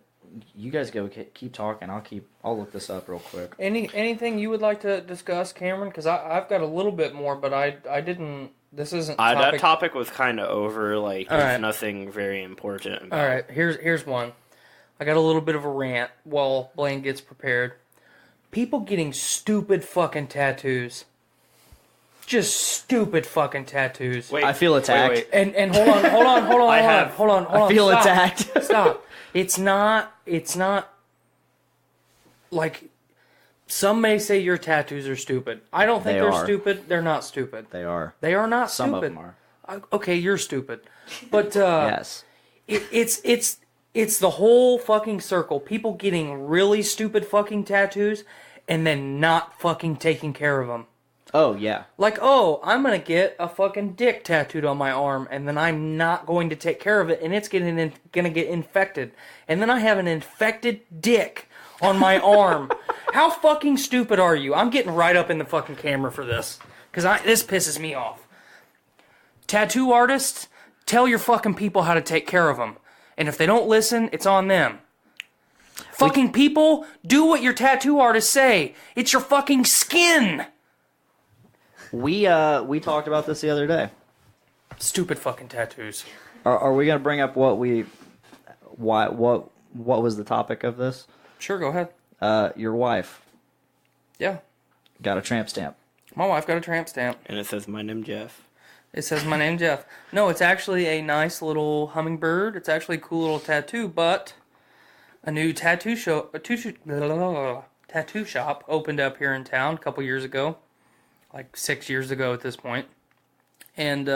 You guys go keep talking. I'll look this up real quick. Anything you would like to discuss, Cameron? Because I've got a little bit more, but I didn't. This isn't. That topic was kind of over. Like, All there's right. nothing very important about. All right, here's one. I got a little bit of a rant while Blaine gets prepared. People getting stupid fucking tattoos. Just stupid fucking tattoos. Wait, I feel attacked. wait. And hold on. Hold on. I feel Stop. attacked. Stop. It's not like some may say your tattoos are stupid. I don't think They they're are. stupid. They're not stupid. They are. They are not Some stupid. of them are. Okay, you're stupid. But Yes. it's It's the whole fucking circle. People getting really stupid fucking tattoos and then not fucking taking care of them. Oh, yeah. Like, oh, I'm going to get a fucking dick tattooed on my arm, and then I'm not going to take care of it, and it's going to get infected. And then I have an infected dick on my arm. How fucking stupid are you? I'm getting right up in the fucking camera for this. Because this pisses me off. Tattoo artists, tell your fucking people how to take care of them. And if they don't listen, it's on them. Fucking people, do what your tattoo artists say. It's your fucking skin. We talked about this the other day. Stupid fucking tattoos. Are we gonna bring up what was the topic of this? Sure, go ahead. Your wife. Yeah. Got a tramp stamp. My wife got a tramp stamp. And it says, my name Jeff. It says, my name Jeff. No, it's actually a nice little hummingbird. It's actually a cool little tattoo, but a new tattoo shop opened up here in town a couple years ago. Like 6 years ago at this point. And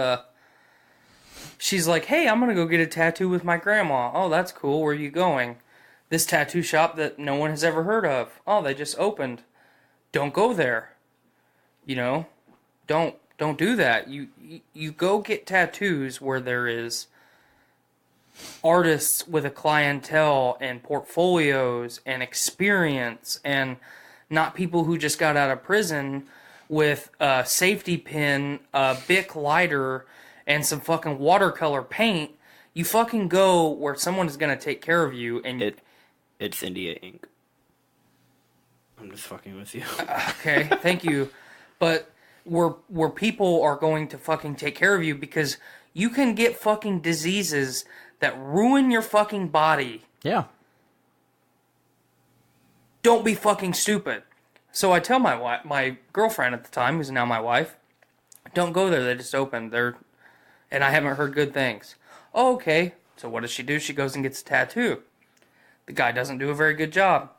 she's like, hey, I'm going to go get a tattoo with my grandma. Oh, that's cool. Where are you going? This tattoo shop that no one has ever heard of. Oh, they just opened. Don't go there. You know, don't do that. You go get tattoos where there is artists with a clientele and portfolios and experience, and not people who just got out of prison with a safety pin, a Bic lighter, and some fucking watercolor paint. You fucking go where someone is going to take care of you. And it's India Ink. I'm just fucking with you. Okay, thank you. But where people are going to fucking take care of you, because you can get fucking diseases that ruin your fucking body. Yeah. Don't be fucking stupid. So I tell my girlfriend at the time, who's now my wife, don't go there. They just opened. And I haven't heard good things. Oh, okay. So what does she do? She goes and gets a tattoo. The guy doesn't do a very good job.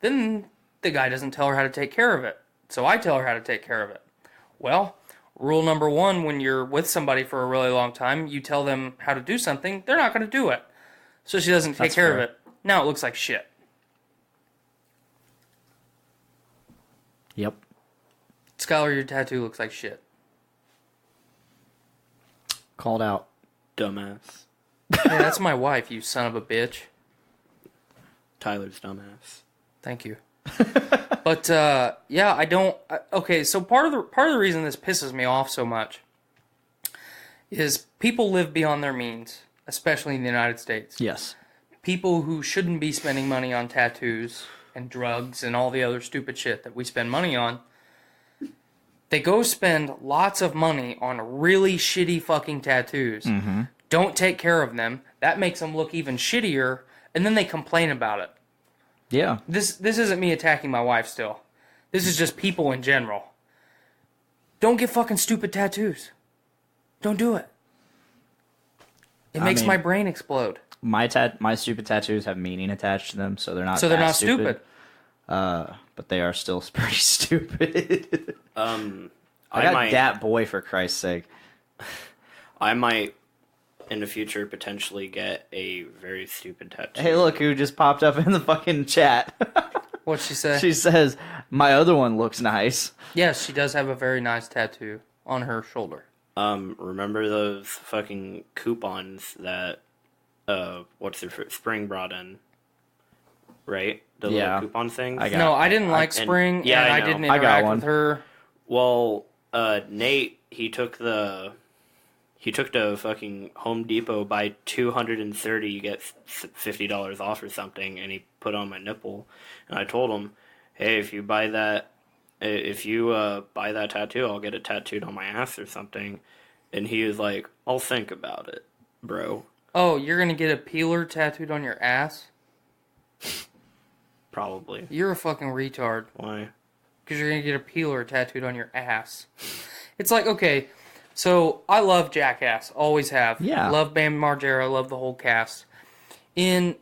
Then the guy doesn't tell her how to take care of it. So I tell her how to take care of it. Well, rule number one, when you're with somebody for a really long time, you tell them how to do something, they're not going to do it. So she doesn't take care of it. Now it looks like shit. Yep. Skylar, your tattoo looks like shit. Called out. Dumbass. Hey, that's my wife, you son of a bitch. Tyler's dumbass. Thank you. But yeah, I don't. Okay, so part of the reason this pisses me off so much is people live beyond their means, especially in the United States. Yes. People who shouldn't be spending money on tattoos and drugs and all the other stupid shit that we spend money on, they go spend lots of money on really shitty fucking tattoos. Mm-hmm. Don't take care of them. That makes them look even shittier, and then they complain about it. Yeah. This isn't me attacking my wife still. This is just people in general. Don't get fucking stupid tattoos. Don't do it. It makes my brain explode. My stupid tattoos have meaning attached to them, so they're not. So they're not stupid. But they are still pretty stupid. I got that boy, for Christ's sake. I might, in the future, potentially get a very stupid tattoo. Hey, look who just popped up in the fucking chat. What'd she say? She says, my other one looks nice. Yes, she does have a very nice tattoo on her shoulder. Remember those fucking coupons that, Spring brought in? Right? The little coupon things? I didn't like Spring, and I didn't interact with her. Well, Nate, he took the fucking Home Depot, buy 230, you get $50 off or something, and he put on my nipple. And I told him, hey, if you buy that tattoo, I'll get it tattooed on my ass or something. And he was like, I'll think about it, bro. Oh, you're going to get a peeler tattooed on your ass? Probably. You're a fucking retard. Why? Because you're going to get a peeler tattooed on your ass. It's like, okay, so I love Jackass. Always have. Yeah. Love Bam Margera. Love the whole cast. In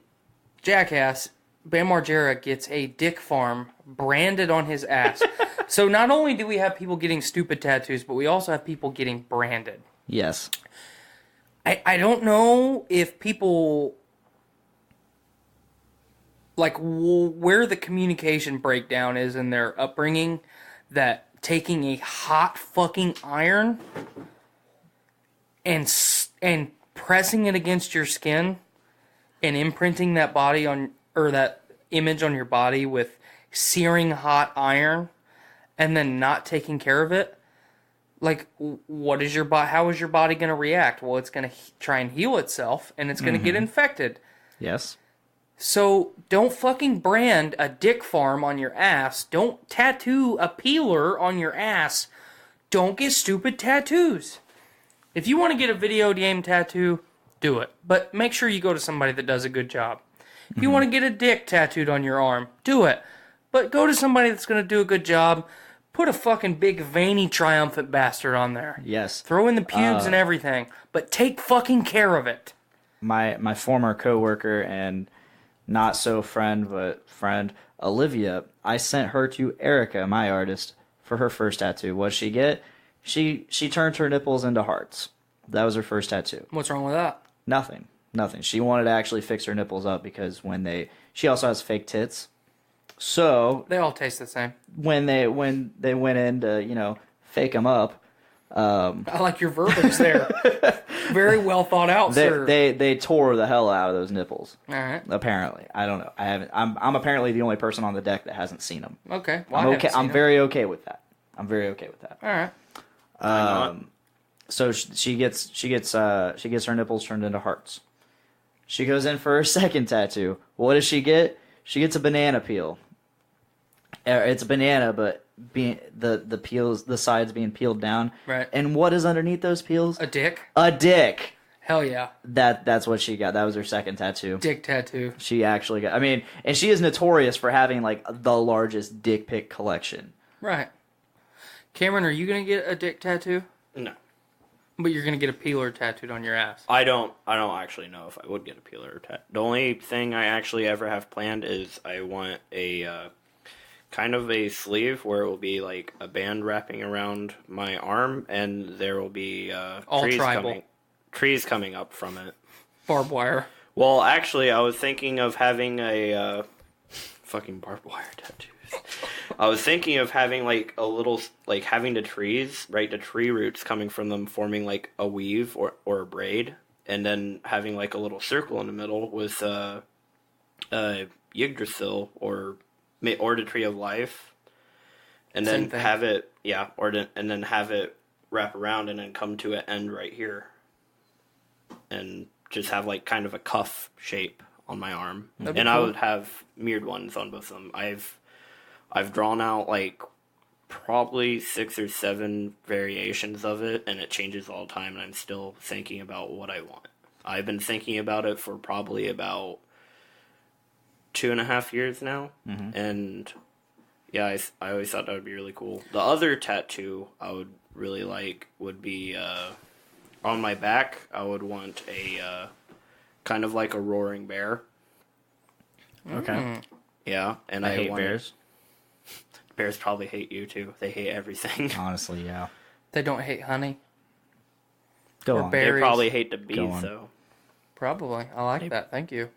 Jackass, Bam Margera gets a dick farm branded on his ass. So not only do we have people getting stupid tattoos, but we also have people getting branded. Yes. I don't know if people like where the communication breakdown is in their upbringing, that taking a hot fucking iron and pressing it against your skin and imprinting that body on, or that image on your body with searing hot iron, and then not taking care of it, like, what is your body? How is your body going to react? Well, it's going to try and heal itself, and it's going to get infected. Yes. So don't fucking brand a dick farm on your ass. Don't tattoo a peeler on your ass. Don't get stupid tattoos. If you want to get a video game tattoo, do it. But make sure you go to somebody that does a good job. If you want to get a dick tattooed on your arm, do it. But go to somebody that's going to do a good job. Put a fucking big veiny triumphant bastard on there. Yes. Throw in the pubes and everything. But take fucking care of it. My former coworker and not so friend, but friend, Olivia, I sent her to Erica, my artist, for her first tattoo. What'd she get? She turned her nipples into hearts. That was her first tattoo. What's wrong with that? Nothing. She wanted to actually fix her nipples up because she also has fake tits. So they all taste the same. When they went in to, fake them up. I like your verbiage there. Very well thought out, sir. They tore the hell out of those nipples. All right. Apparently, I don't know. I haven't. I'm apparently the only person on the deck that hasn't seen them. Okay. Well, I'm okay. I'm very okay with that. All right. So she gets her nipples turned into hearts. She goes in for her second tattoo. What does she get? She gets a banana peel. It's a banana, but the peels, the sides being peeled down. Right. And what is underneath those peels? A dick. A dick. Hell yeah. That's what she got. That was her second tattoo. Dick tattoo. She actually got. I mean, and she is notorious for having like the largest dick pic collection. Right. Cameron, are you gonna get a dick tattoo? No. But you're gonna get a peeler tattooed on your ass. I don't actually know if I would get a peeler tattoo. The only thing I actually ever have planned is I want a kind of a sleeve where it will be like a band wrapping around my arm, and there will be all tribal trees coming up from it. Barbed wire. Well, actually, I was thinking of having a fucking barbed wire tattoos. I was thinking of having like a little, like having the trees, right, the tree roots coming from them forming like a weave or a braid, and then having like a little circle in the middle with Yggdrasil or the Tree of Life, and then have it, and then have it wrap around and then come to an end right here, and just have like kind of a cuff shape on my arm. And cool. I would have mirrored ones on both of them. I've drawn out like probably 6 or 7 variations of it, and it changes all the time, and I'm still thinking about what I want. I've been thinking about it for probably about 2.5 years now, and yeah, I always thought that would be really cool. The other tattoo I would really like would be on my back. I would want a kind of like a roaring bear. Okay. Yeah, and I hate bears. Bears probably hate you too. They hate everything. Honestly, yeah. They don't hate honey. Go on. They probably hate the bees though. Probably. I like that. Thank you.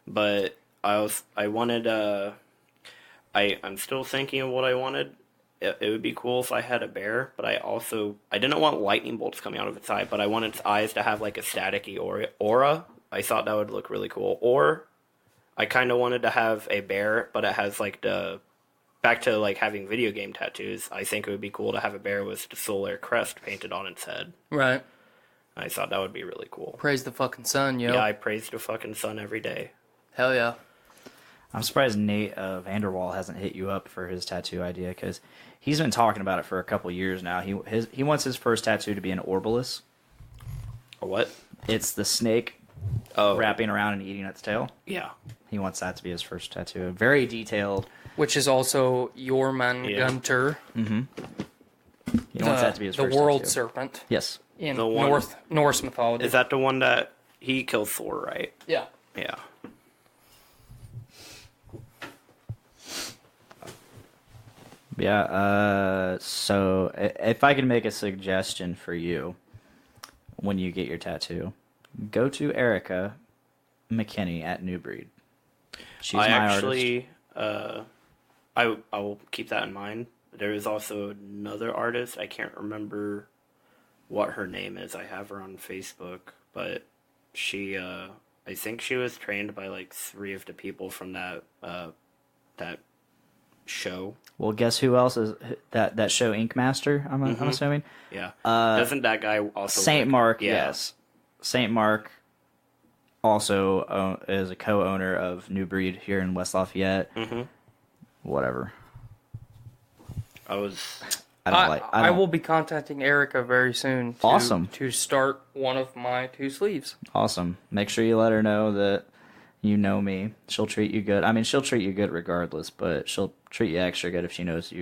But I wanted I'm still thinking of what I wanted. It would be cool if I had a bear, but I didn't want lightning bolts coming out of its eye, but I wanted its eyes to have like a staticky aura. I thought that would look really cool. Or I kind of wanted to have a bear, but it has like back to like having video game tattoos. I think it would be cool to have a bear with the Solar Crest painted on its head. Right. I thought that would be really cool. Praise the fucking sun, yo. Yeah, I praise the fucking sun every day. Hell yeah. I'm surprised Nate Vanderwall hasn't hit you up for his tattoo idea, because he's been talking about it for a couple years now. He wants his first tattoo to be an Orbalus. A what? It's the snake wrapping around and eating its tail. Yeah. He wants that to be his first tattoo. Very detailed. Which is also Jormungandr. Mm-hmm. He wants that to be his first tattoo. The world tattoo. Serpent. Yes. In Norse mythology. Is that the one that he killed Thor, right? Yeah. Yeah. Yeah, so if I could make a suggestion for you when you get your tattoo, go to Erica McKinney at New Breed. She's my actually, I will keep that in mind. There is also another artist. I can't remember what her name is. I have her on Facebook, but she, I think she was trained by like 3 of the people from that show. Well, guess who else is that show, Ink Master? I'm assuming. Yeah. Doesn't that guy also Saint like, Mark? yeah. Yes. Saint Mark also is a co-owner of New Breed here in West Lafayette. Mm-hmm. Whatever. I will be contacting Erica very soon. To start one of my 2 sleeves. Awesome. Make sure you let her know that you know me. She'll treat you good. I mean, she'll treat you good regardless, but she'll treat you extra good if she knows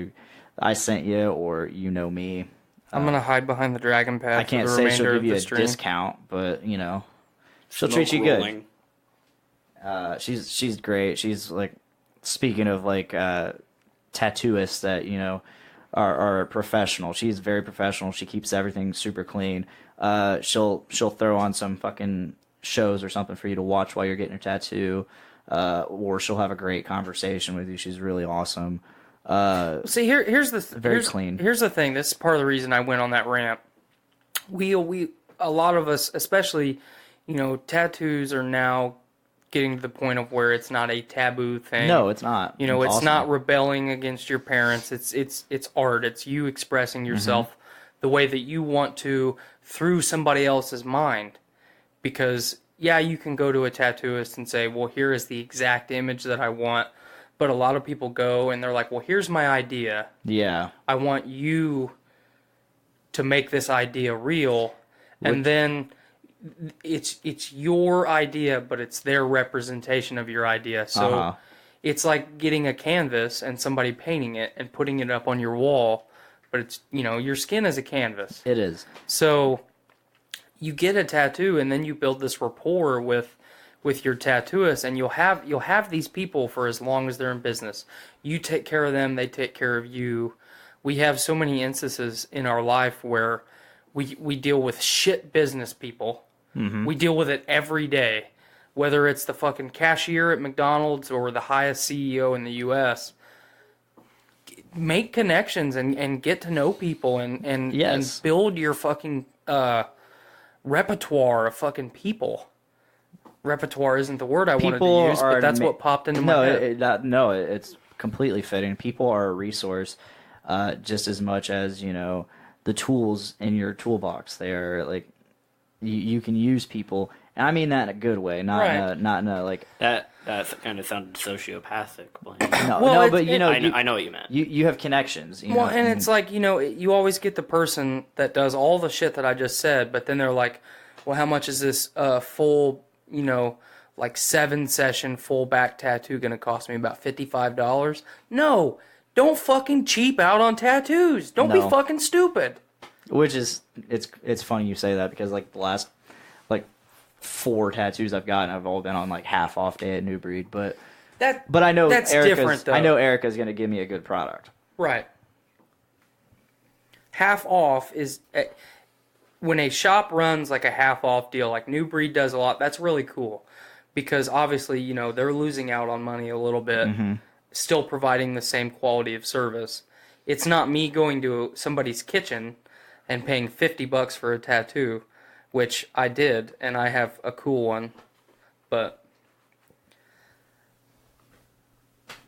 I sent you or you know me. I'm gonna hide behind the dragon pad. I can't say she'll give you a discount, but you know, she'll treat you good. She's great. She's like, speaking of like tattooists that you know are professional. She's very professional. She keeps everything super clean. She'll throw on some fucking shows or something for you to watch while you're getting your tattoo, or she'll have a great conversation with you. She's really awesome. See, here's clean. Here's the thing. This is part of the reason I went on that rant. We a lot of us, especially, you know, tattoos are now getting to the point of where it's not a taboo thing. No, it's not. You know, it's awesome. not rebelling against your parents. It's art. It's you expressing yourself the way that you want to through somebody else's mind. Because, yeah, you can go to a tattooist and say, well, here is the exact image that I want. But a lot of people go and they're like, well, here's my idea. Yeah. I want you to make this idea real. And then it's your idea, but it's their representation of your idea. So it's like getting a canvas and somebody painting it and putting it up on your wall. But it's, you know, your skin is a canvas. It is. So you get a tattoo and then you build this rapport with your tattooist, and you'll have these people for as long as they're in business. You take care of them, they take care of you. We have so many instances in our life where we deal with shit business people. Mm-hmm. We deal with it every day, whether it's the fucking cashier at McDonald's or the highest CEO in the U.S. Make connections and get to know people and build your fucking repertoire of fucking people. Repertoire isn't the word I wanted to use, but that's what popped into my head. It's completely fitting. People are a resource just as much as, you know, the tools in your toolbox. They are like, you can use people, and I mean that in a good way, not in a like that kind of sounded sociopathic. But you know, I know what you meant. You have connections. You know? And it's like, you know, you always get the person that does all the shit that I just said, but then they're like, well, how much is this full, you know, like 7-session full back tattoo going to cost me? About $55? No, don't fucking cheap out on tattoos. Don't be fucking stupid. Which is, it's funny you say that, because like the last like 4 tattoos I've gotten have all been on like half off day at New Breed, but I know that's different though. I know Erica's going to give me a good product. Right. Half off is when a shop runs like a half off deal, like New Breed does a lot. That's really cool, because obviously, you know, they're losing out on money a little bit, still providing the same quality of service. It's not me going to somebody's kitchen and paying $50 for a tattoo, which I did, and I have a cool one. But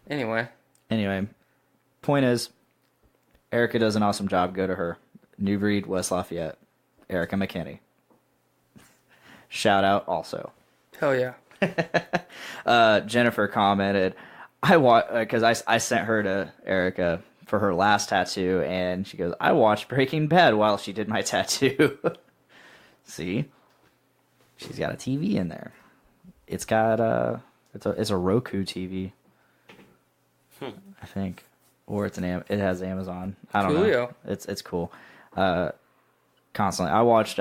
anyway, point is, Erica does an awesome job. Go to her. New Breed, West Lafayette. Erica McKinney. Shout out also. Hell yeah. Jennifer commented, because I sent her to Erica for her last tattoo, and she goes, I watched Breaking Bad while she did my tattoo. See? She's got a TV in there. It's got it's a Roku TV. I think. Or it has Amazon. I don't know. It's cool. Constantly. I watched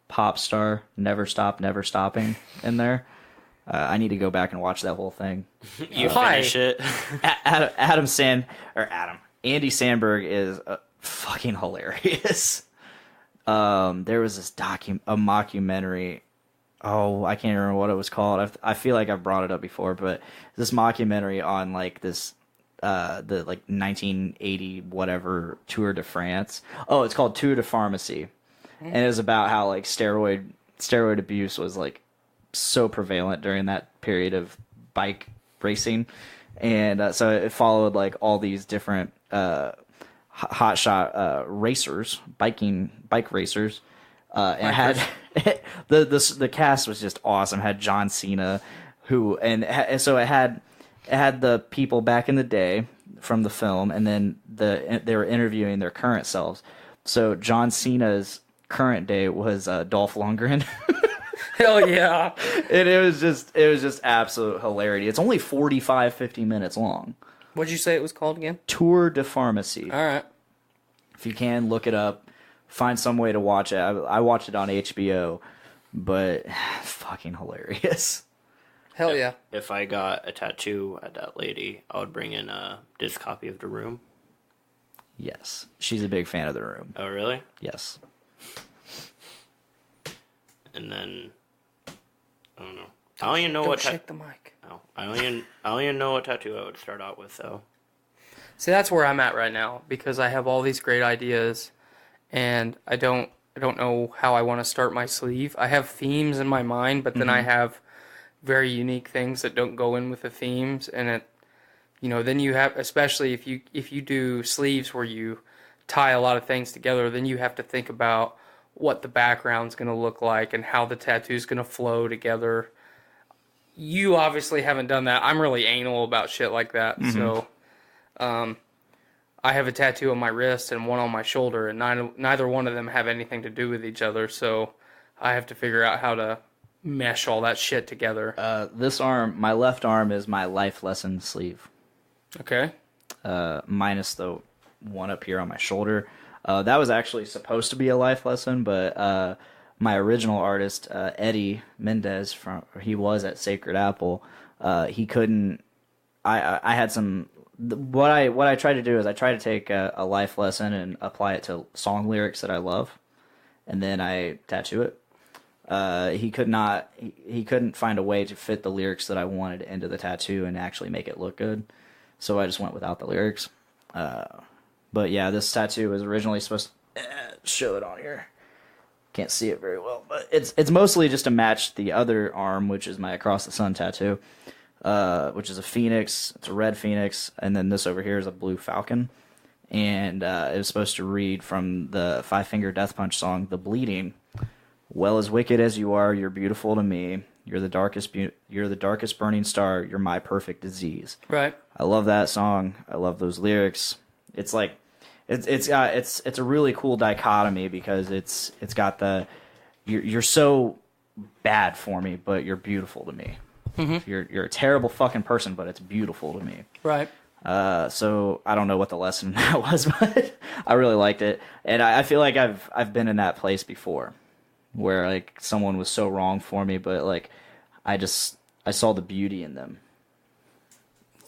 Pop Star, Never Stop, Never Stopping in there. I need to go back and watch that whole thing. You finish it. Andy Samberg is fucking hilarious. There was this a mockumentary I can't remember what it was called. I feel like I've brought it up before, but this mockumentary on like this the like 1980 whatever Tour de France. Oh, it's called Tour de Pharmacy, and it was about how like steroid abuse was like so prevalent during that period of bike racing, and so it followed like all these different hotshot racers, bike racers, and had the cast was just awesome. It had John Cena, who so it had the people back in the day from the film, and then they were interviewing their current selves. So John Cena's current day was Dolph Lundgren. Hell yeah! And it was just absolute hilarity. It's only 50 minutes long. What'd you say it was called again? Tour de Pharmacy. All right. If you can, look it up. Find some way to watch it. I watched it on HBO, but fucking hilarious. Hell yeah. If I got a tattoo at that lady, I would bring in this copy of The Room. Yes. She's a big fan of The Room. Oh, really? Yes. And then, I don't know. I don't even know what shake the mic. No, I don't even know what tattoo I would start out with, though. See, that's where I'm at right now, because I have all these great ideas, and I don't know how I want to start my sleeve. I have themes in my mind, but then I have very unique things that don't go in with the themes, and then you have, especially if you do sleeves where you tie a lot of things together, then you have to think about what the background's going to look like and how the tattoo's going to flow together. You obviously haven't done that. I'm really anal about shit like that, so I have a tattoo on my wrist and one on my shoulder, and neither one of them have anything to do with each other, so I have to figure out how to mesh all that shit together. This arm, my left arm, is my life lesson sleeve. Okay. Minus the one up here on my shoulder. That was actually supposed to be a life lesson, but my original artist, Eddie Mendez, he was at Sacred Apple. He couldn't. I had some. What I try to do is I try to take a life lesson and apply it to song lyrics that I love, and then I tattoo it. He couldn't find a way to fit the lyrics that I wanted into the tattoo and actually make it look good, so I just went without the lyrics. But yeah, this tattoo was originally supposed to show it on here. Can't see it very well, but it's mostly just to match the other arm, which is my Across the Sun tattoo, which is a phoenix. It's a red phoenix, and then this over here is a blue falcon. And it was supposed to read from the Five Finger Death Punch song, "The Bleeding." Well, as wicked as you are, you're beautiful to me. You're the darkest burning star. You're my perfect disease. Right. I love that song. I love those lyrics. It's like, it's a really cool dichotomy, because it's got the you're so bad for me, but you're beautiful to me. Mm-hmm. You're a terrible fucking person, but it's beautiful to me. Right. So I don't know what the lesson in that was, but I really liked it, and I feel like I've been in that place before, where like someone was so wrong for me, but like I saw the beauty in them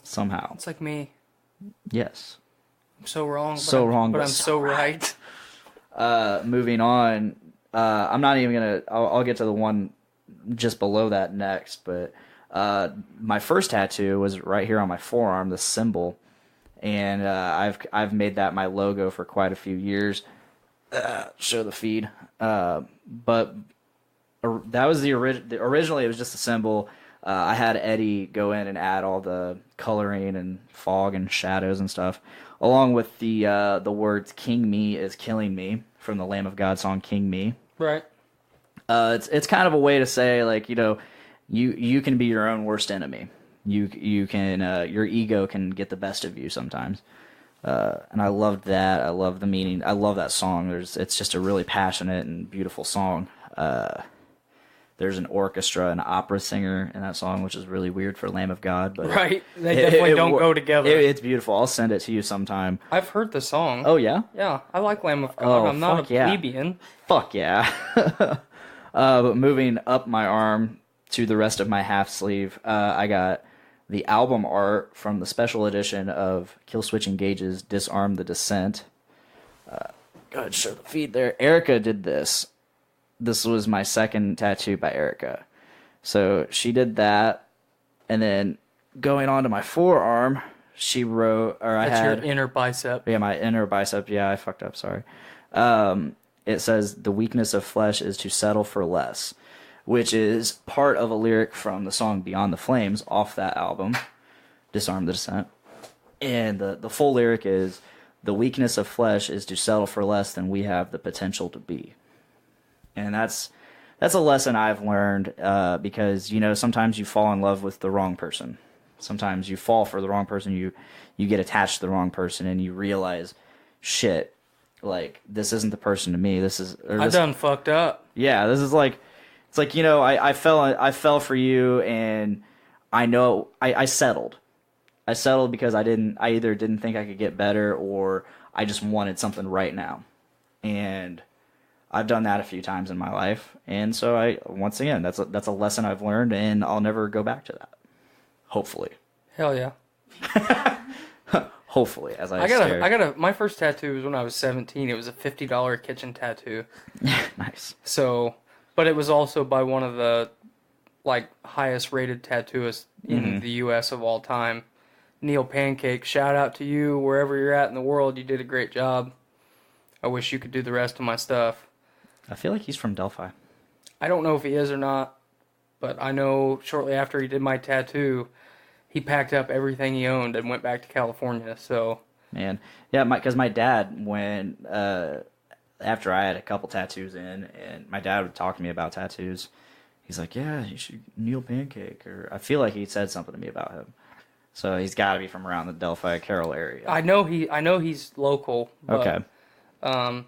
somehow. It's like me. Yes. I'm so wrong. But I'm so right. Moving on. I'm not even gonna. I'll get to the one just below that next. But my first tattoo was right here on my forearm, the symbol, and I've made that my logo for quite a few years. Show the feed. But that was originally it was just a symbol. I had Eddie go in and add all the coloring and fog and shadows and stuff, along with the words "King Me is killing me" from the Lamb of God song "King Me." Right. It's kind of a way to say, like, you can be your own worst enemy. You can your ego can get the best of you sometimes. And I loved that. I love the meaning. I love that song. It's just a really passionate and beautiful song. There's an orchestra, an opera singer in that song, which is really weird for Lamb of God. But right, they definitely don't go together. It's beautiful. I'll send it to you sometime. I've heard the song. Oh yeah, yeah. I like Lamb of God. Oh, I'm not a plebeian. Fuck yeah. But moving up my arm to the rest of my half sleeve, I got the album art from the special edition of Killswitch Engage's "Disarm the Descent." Go ahead, show the feed there. Erica did this. this was my second tattoo by Erica. So she did that, and then going on to my forearm, she wrote, or I That's had... your inner bicep. Yeah, my inner bicep. Yeah, I fucked up, sorry. It says, the weakness of flesh is to settle for less, which is part of a lyric from the song Beyond the Flames off that album, Disarm the Descent. And the full lyric is, the weakness of flesh is to settle for less than we have the potential to be. And that's a lesson I've learned because, you know, sometimes you fall in love with the wrong person. Sometimes you fall for the wrong person. You get attached to the wrong person, and you realize, shit, like, this isn't the person to me. I done fucked up. Yeah, this is like, it's like, you know, I fell for you, and I know I settled. I settled because I either didn't think I could get better, or I just wanted something right now. And I've done that a few times in my life, and so once again, that's a lesson I've learned, and I'll never go back to that. Hopefully. Hell yeah. Hopefully, as I got a. My first tattoo was when I was 17. It was a $50 kitchen tattoo. Nice. So, but it was also by one of the like highest rated tattooists in the U.S. of all time, Neil Pancake. Shout out to you wherever you're at in the world. You did a great job. I wish you could do the rest of my stuff. I feel like he's from Delphi. I don't know if he is or not, but I know shortly after he did my tattoo, he packed up everything he owned and went back to California. So, man, yeah, because my dad, when after I had a couple tattoos in, and my dad would talk to me about tattoos, he's like, "Yeah, you should Neil Pancake," or I feel like he said something to me about him. So he's got to be from around the Delphi Carroll area. I know he's local. But, okay.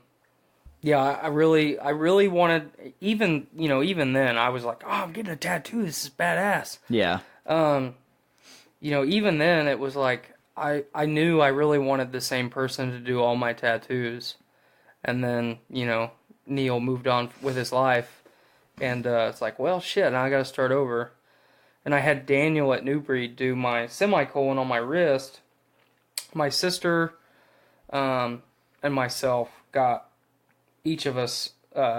Yeah, I really wanted, even then, I was like, oh, I'm getting a tattoo. This is badass. Yeah. Even then, it was like, I knew I really wanted the same person to do all my tattoos. And then, Neil moved on with his life. And it's like, well, shit, now I got to start over. And I had Daniel at New Breed do my semicolon on my wrist. My sister and myself got each of us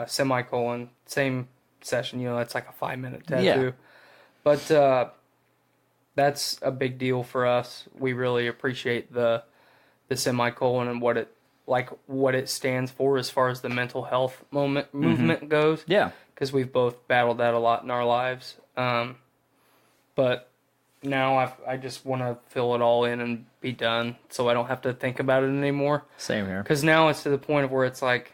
semicolon, same session, it's like a 5-minute tattoo. Yeah. But that's a big deal for us. We really appreciate the semicolon and what it stands for as far as the mental health movement goes. Yeah. Because we've both battled that a lot in our lives. But now I just want to fill it all in and be done so I don't have to think about it anymore. Same here. Because now it's to the point of where it's like,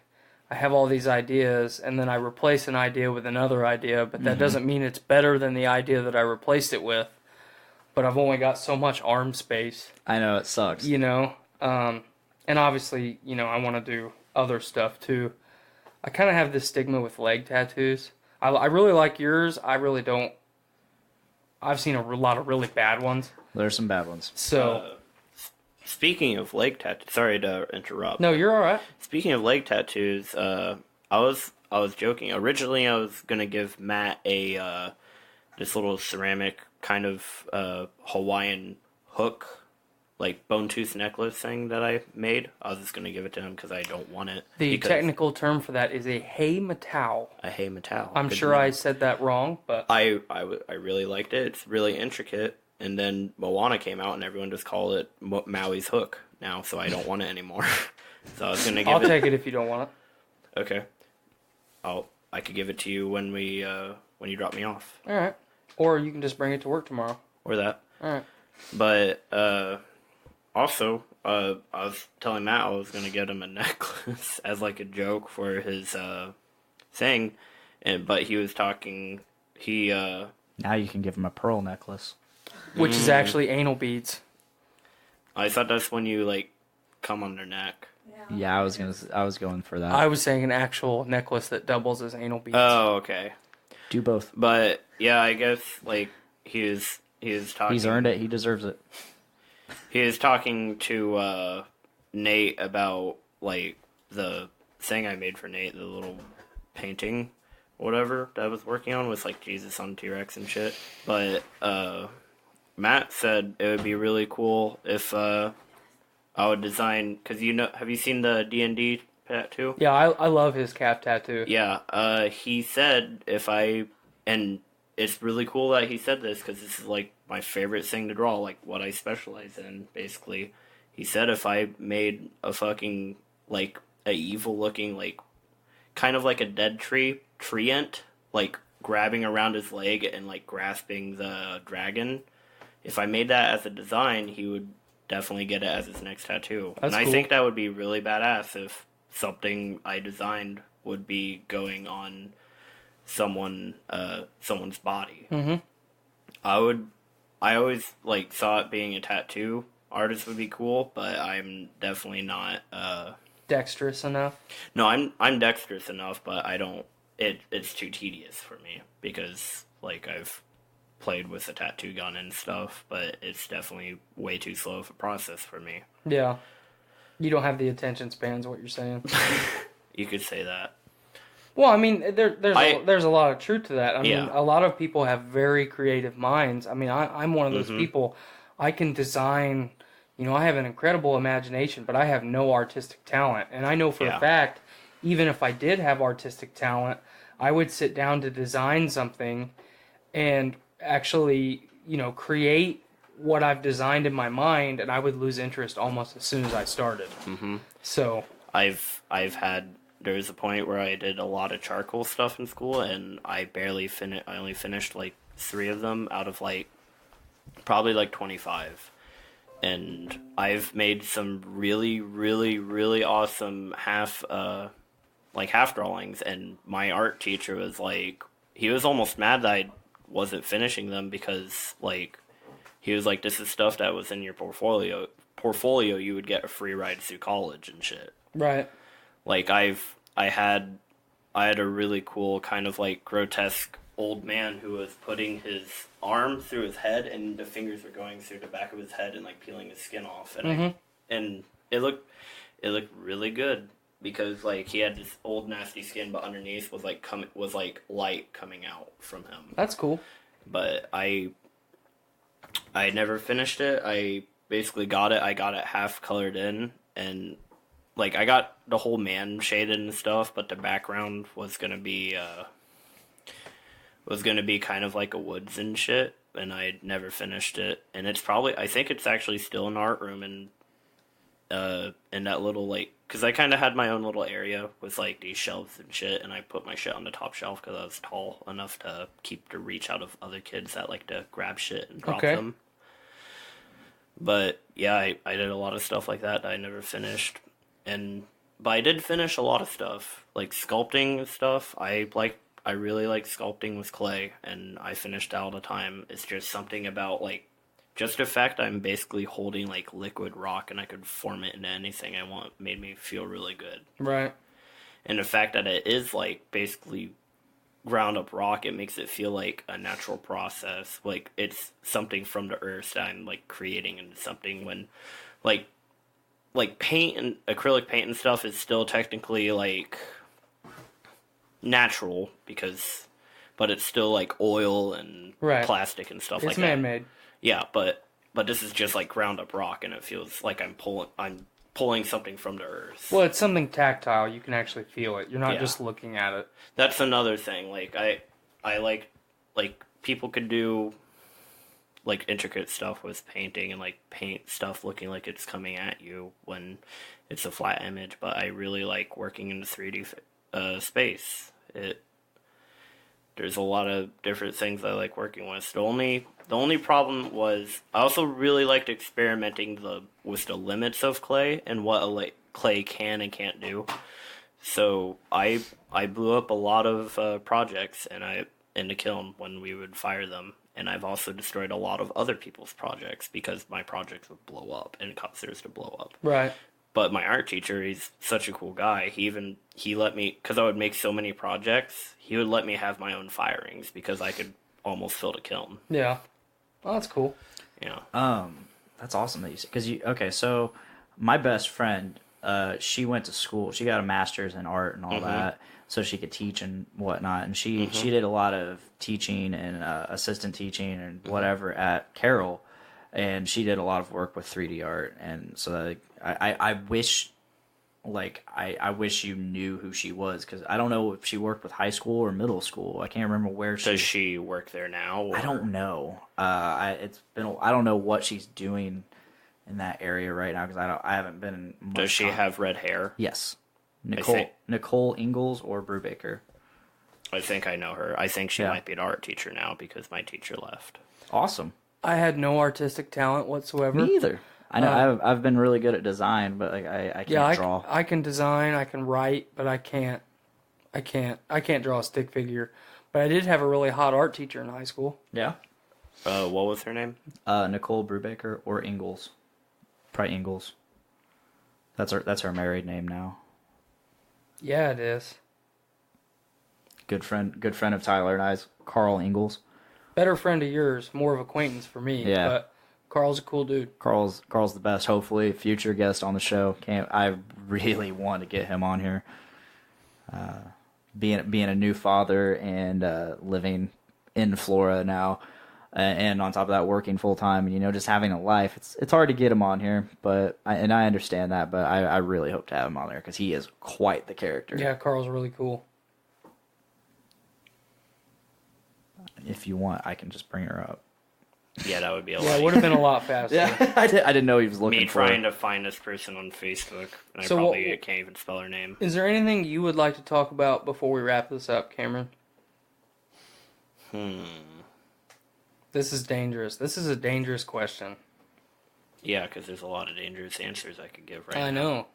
I have all these ideas, and then I replace an idea with another idea, but that doesn't mean it's better than the idea that I replaced it with. But I've only got so much arm space. I know, it sucks. And obviously, I want to do other stuff too. I kind of have this stigma with leg tattoos. I really like yours. I really don't. I've seen a lot of really bad ones. There's some bad ones. So... Speaking of leg tattoos, sorry to interrupt. No, you're all right. Speaking of leg tattoos, I was joking. Originally, I was gonna give Matt this little ceramic kind of Hawaiian hook, like bone tooth necklace thing that I made. I was just gonna give it to him because I don't want it. The technical term for that is a heimatau. A heimatau. I'm sure I said that wrong, but I really liked it. It's really intricate. And then Moana came out, and everyone just called it Maui's hook now, so I don't want it anymore. So I was gonna give I'll take it if you don't want it. Okay. I could give it to you when you drop me off. All right. Or you can just bring it to work tomorrow. Or that. All right. But also, I was telling Matt I was gonna get him a necklace as like a joke for his thing, but he was talking. Now you can give him a pearl necklace. Which is actually anal beads. I thought that's when you like come on their neck. Yeah, I was going for that. I was saying an actual necklace that doubles as anal beads. Oh, okay. Do both. But yeah, I guess like he was talking. He's earned it. He deserves it. He was talking to Nate about like the thing I made for Nate, the little painting, whatever that I was working on with like Jesus on T-Rex and shit. But Matt said it would be really cool if I would design, because have you seen the D&D tattoo. Yeah, I love his calf tattoo. Yeah, he said and it's really cool that he said this because this is like my favorite thing to draw, like what I specialize in, basically. He said if I made a fucking, like, a evil looking, like, kind of like a dead treant, like, grabbing around his leg and, like, grasping the dragon, if I made that as a design, he would definitely get it as his next tattoo. That's and cool. I think that would be really badass if something I designed would be going on someone's body. Mm-hmm. I always, like, thought being a tattoo artist would be cool, but I'm definitely not Dexterous enough. No, I'm dexterous enough, but I don't it's too tedious for me because, like, I've played with a tattoo gun and stuff, but it's definitely way too slow of a process for me. Yeah. You don't have the attention spans, what you're saying. You could say that. Well, I mean, there's a lot of truth to that. I mean, a lot of people have very creative minds. I mean, I'm one of those people. I can design, I have an incredible imagination, but I have no artistic talent. And I know for a fact, even if I did have artistic talent, I would sit down to design something and actually, create what I've designed in my mind, and I would lose interest almost as soon as I started. Mm-hmm. So I've had, there was a point where I did a lot of charcoal stuff in school, and I only finished like 3 of them out of like probably like 25. And I've made some really, really, really awesome half drawings, and my art teacher was like, he was almost mad that I wasn't finishing them because, like, he was like, this is stuff that was in your portfolio, you would get a free ride through college and shit. Right. Like, I had a really cool kind of like grotesque old man who was putting his arm through his head, and the fingers were going through the back of his head and like peeling his skin off, and and it looked really good because, like, he had this old nasty skin, but underneath was like light coming out from him. That's cool. But I never finished it. I basically got it half colored in, and like I got the whole man shaded and stuff, but the background was gonna be kind of like a woods and shit, and I never finished it. And it's probably, I think it's actually still in the art room in that little, like, because I kind of had my own little area with like these shelves and shit, and I put my shit on the top shelf because I was tall enough to keep the reach out of other kids that like to grab shit and drop them. But yeah, I did a lot of stuff like that I never finished, but I did finish a lot of stuff like sculpting and stuff. I really like sculpting with clay, and I finished that all the time. It's just something about, like, just the fact I'm basically holding, like, liquid rock and I could form it into anything I want made me feel really good. Right. And the fact that it is, like, basically ground up rock, it makes it feel like a natural process. Like, it's something from the earth that I'm, like, creating into something when, like paint and acrylic paint and stuff is still technically, like, natural but it's still like oil and plastic and stuff like that. It's man-made. Yeah, but this is just like ground up rock, and it feels like I'm pulling something from the earth. Well, it's something tactile. You can actually feel it. You're not just looking at it. That's another thing. Like I like people could do like intricate stuff with painting and like paint stuff looking like it's coming at you when it's a flat image, but I really like working in the 3D space. There's a lot of different things I like working with. The only problem was I also really liked experimenting with the limits of clay and what clay can and can't do. So I blew up a lot of projects in the kiln when we would fire them, and I've also destroyed a lot of other people's projects because my projects would blow up and cause theirs to blow up. Right. But my art teacher, he's such a cool guy. He let me, because I would make so many projects, he would let me have my own firings because I could almost fill the kiln. Yeah. Well, that's cool. Yeah. That's awesome that you said, okay, so my best friend, she went to school. She got a master's in art and all that, so she could teach and whatnot. And she did a lot of teaching and assistant teaching and whatever at Carroll. And she did a lot of work with 3D art. And so I wish like, I wish you knew who she was, because I don't know if she worked with high school or middle school. I can't remember where she... Does she work there now? Or? I don't know. I don't know what she's doing in that area right now, because I haven't been much Does she have red hair? Yes. Nicole Ingalls or Brubaker. I think I know her. I think she might be an art teacher now, because my teacher left. Awesome. I had no artistic talent whatsoever. Me either. I know I've been really good at design, but like I can't draw. I can design, I can write, but I can't draw a stick figure. But I did have a really hot art teacher in high school. Yeah. What was her name? Nicole Brubaker or Ingalls. Probably Ingalls. That's her married name now. Yeah, it is. Good friend of Tyler and I's, Carl Ingalls. Better friend of yours, more of acquaintance for me. Yeah. But Carl's a cool dude. Carl's the best. Hopefully, future guest on the show. I really want to get him on here. Being a new father and living in Florida now, and on top of that, working full time, and just having a life. It's hard to get him on here, but I understand that. But I really hope to have him on there, because he is quite the character. Yeah, Carl's really cool. If you want, I can just bring her up. Yeah, that would be a lot. Yeah, it would have been a lot faster. Yeah, I didn't know he was looking Me for trying to find this person on Facebook, and So I probably can't even spell her name. Is there anything you would like to talk about before we wrap this up, Cameron? This is dangerous. This is a dangerous question. Yeah, because there's a lot of dangerous answers I could give right now. I know.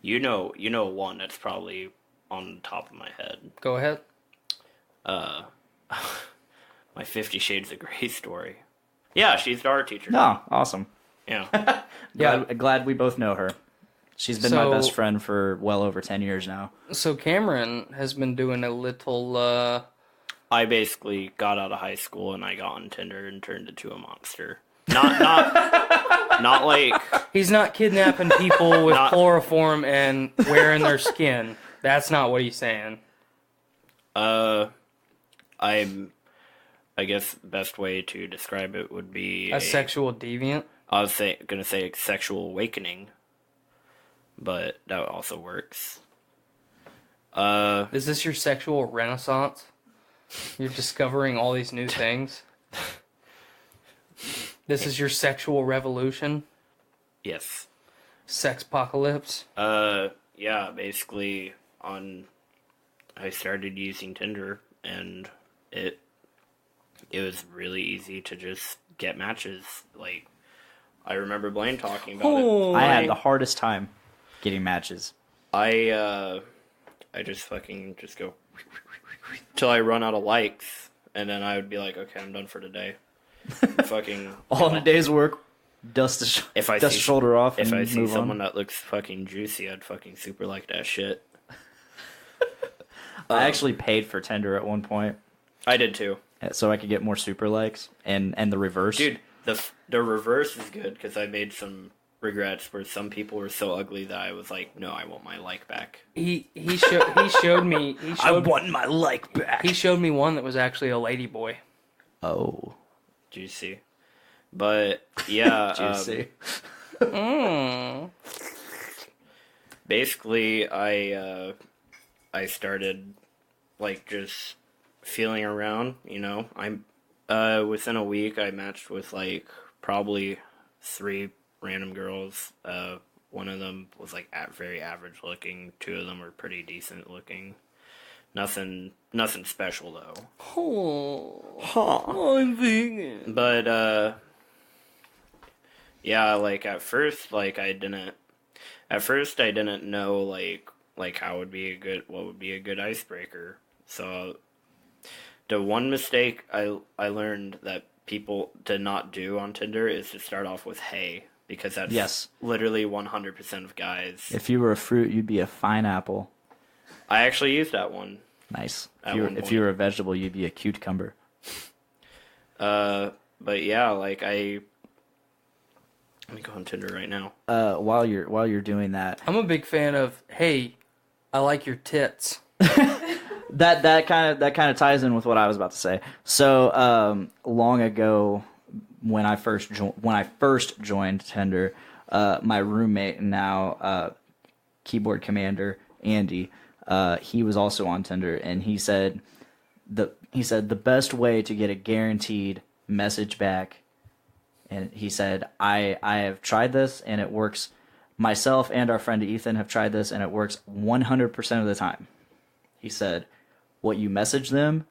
You know one that's probably on the top of my head. Go ahead. My 50 Shades of Grey story. Yeah, she's the art teacher. Oh, awesome. Yeah. Glad we both know her. She's been my best friend for well over 10 years now. So Cameron has been doing a little... I basically got out of high school and I got on Tinder and turned into a monster. Not like... He's not kidnapping people with chloroform and wearing their skin. That's not what he's saying. I guess the best way to describe it would be... A sexual deviant? I was going to say sexual awakening, but that also works. Is this your sexual renaissance? You're discovering all these new things? This is your sexual revolution? Yes. Sexpocalypse? Yeah, basically I started using Tinder, and it was really easy to just get matches. Like, I remember Blaine talking about it. I had the hardest time getting matches. I just go till I run out of likes, and then I would be like, okay, I'm done for today. Fucking all in a day's work, dust the shoulder off. If and I see move someone on. that looks fucking juicy, I'd fucking super like that shit. I actually paid for Tinder at one point. I did too. So I could get more super likes, and the reverse. Dude, the reverse is good, because I made some regrets where some people were so ugly that I was like, no, I want my like back. He showed me. I want my like back. He showed me one that was actually a lady boy. Oh, juicy. But yeah, juicy. Basically, I started like just feeling around. I'm within a week I matched with like probably 3 random girls. One of them was like very average looking. 2 of them were pretty decent looking. Nothing special though. I'm vegan. But yeah, like at first I didn't know like what would be a good icebreaker. So the one mistake I learned that people did not do on Tinder is to start off with hey, because that's literally 100% of guys. If you were a fruit, you'd be a pineapple. I actually used that one. Nice. If you were a vegetable, you'd be a cucumber. But yeah, like let me go on Tinder right now. While you're doing that, I'm a big fan of hey, I like your tits. that kind of ties in with what I was about to say. So long ago, when I first joined Tinder, my roommate and now keyboard commander Andy, he was also on Tinder, and he said the best way to get a guaranteed message back, and he said I have tried this and it works. Myself and our friend Ethan have tried this and it works 100% of the time. He said, what you message them,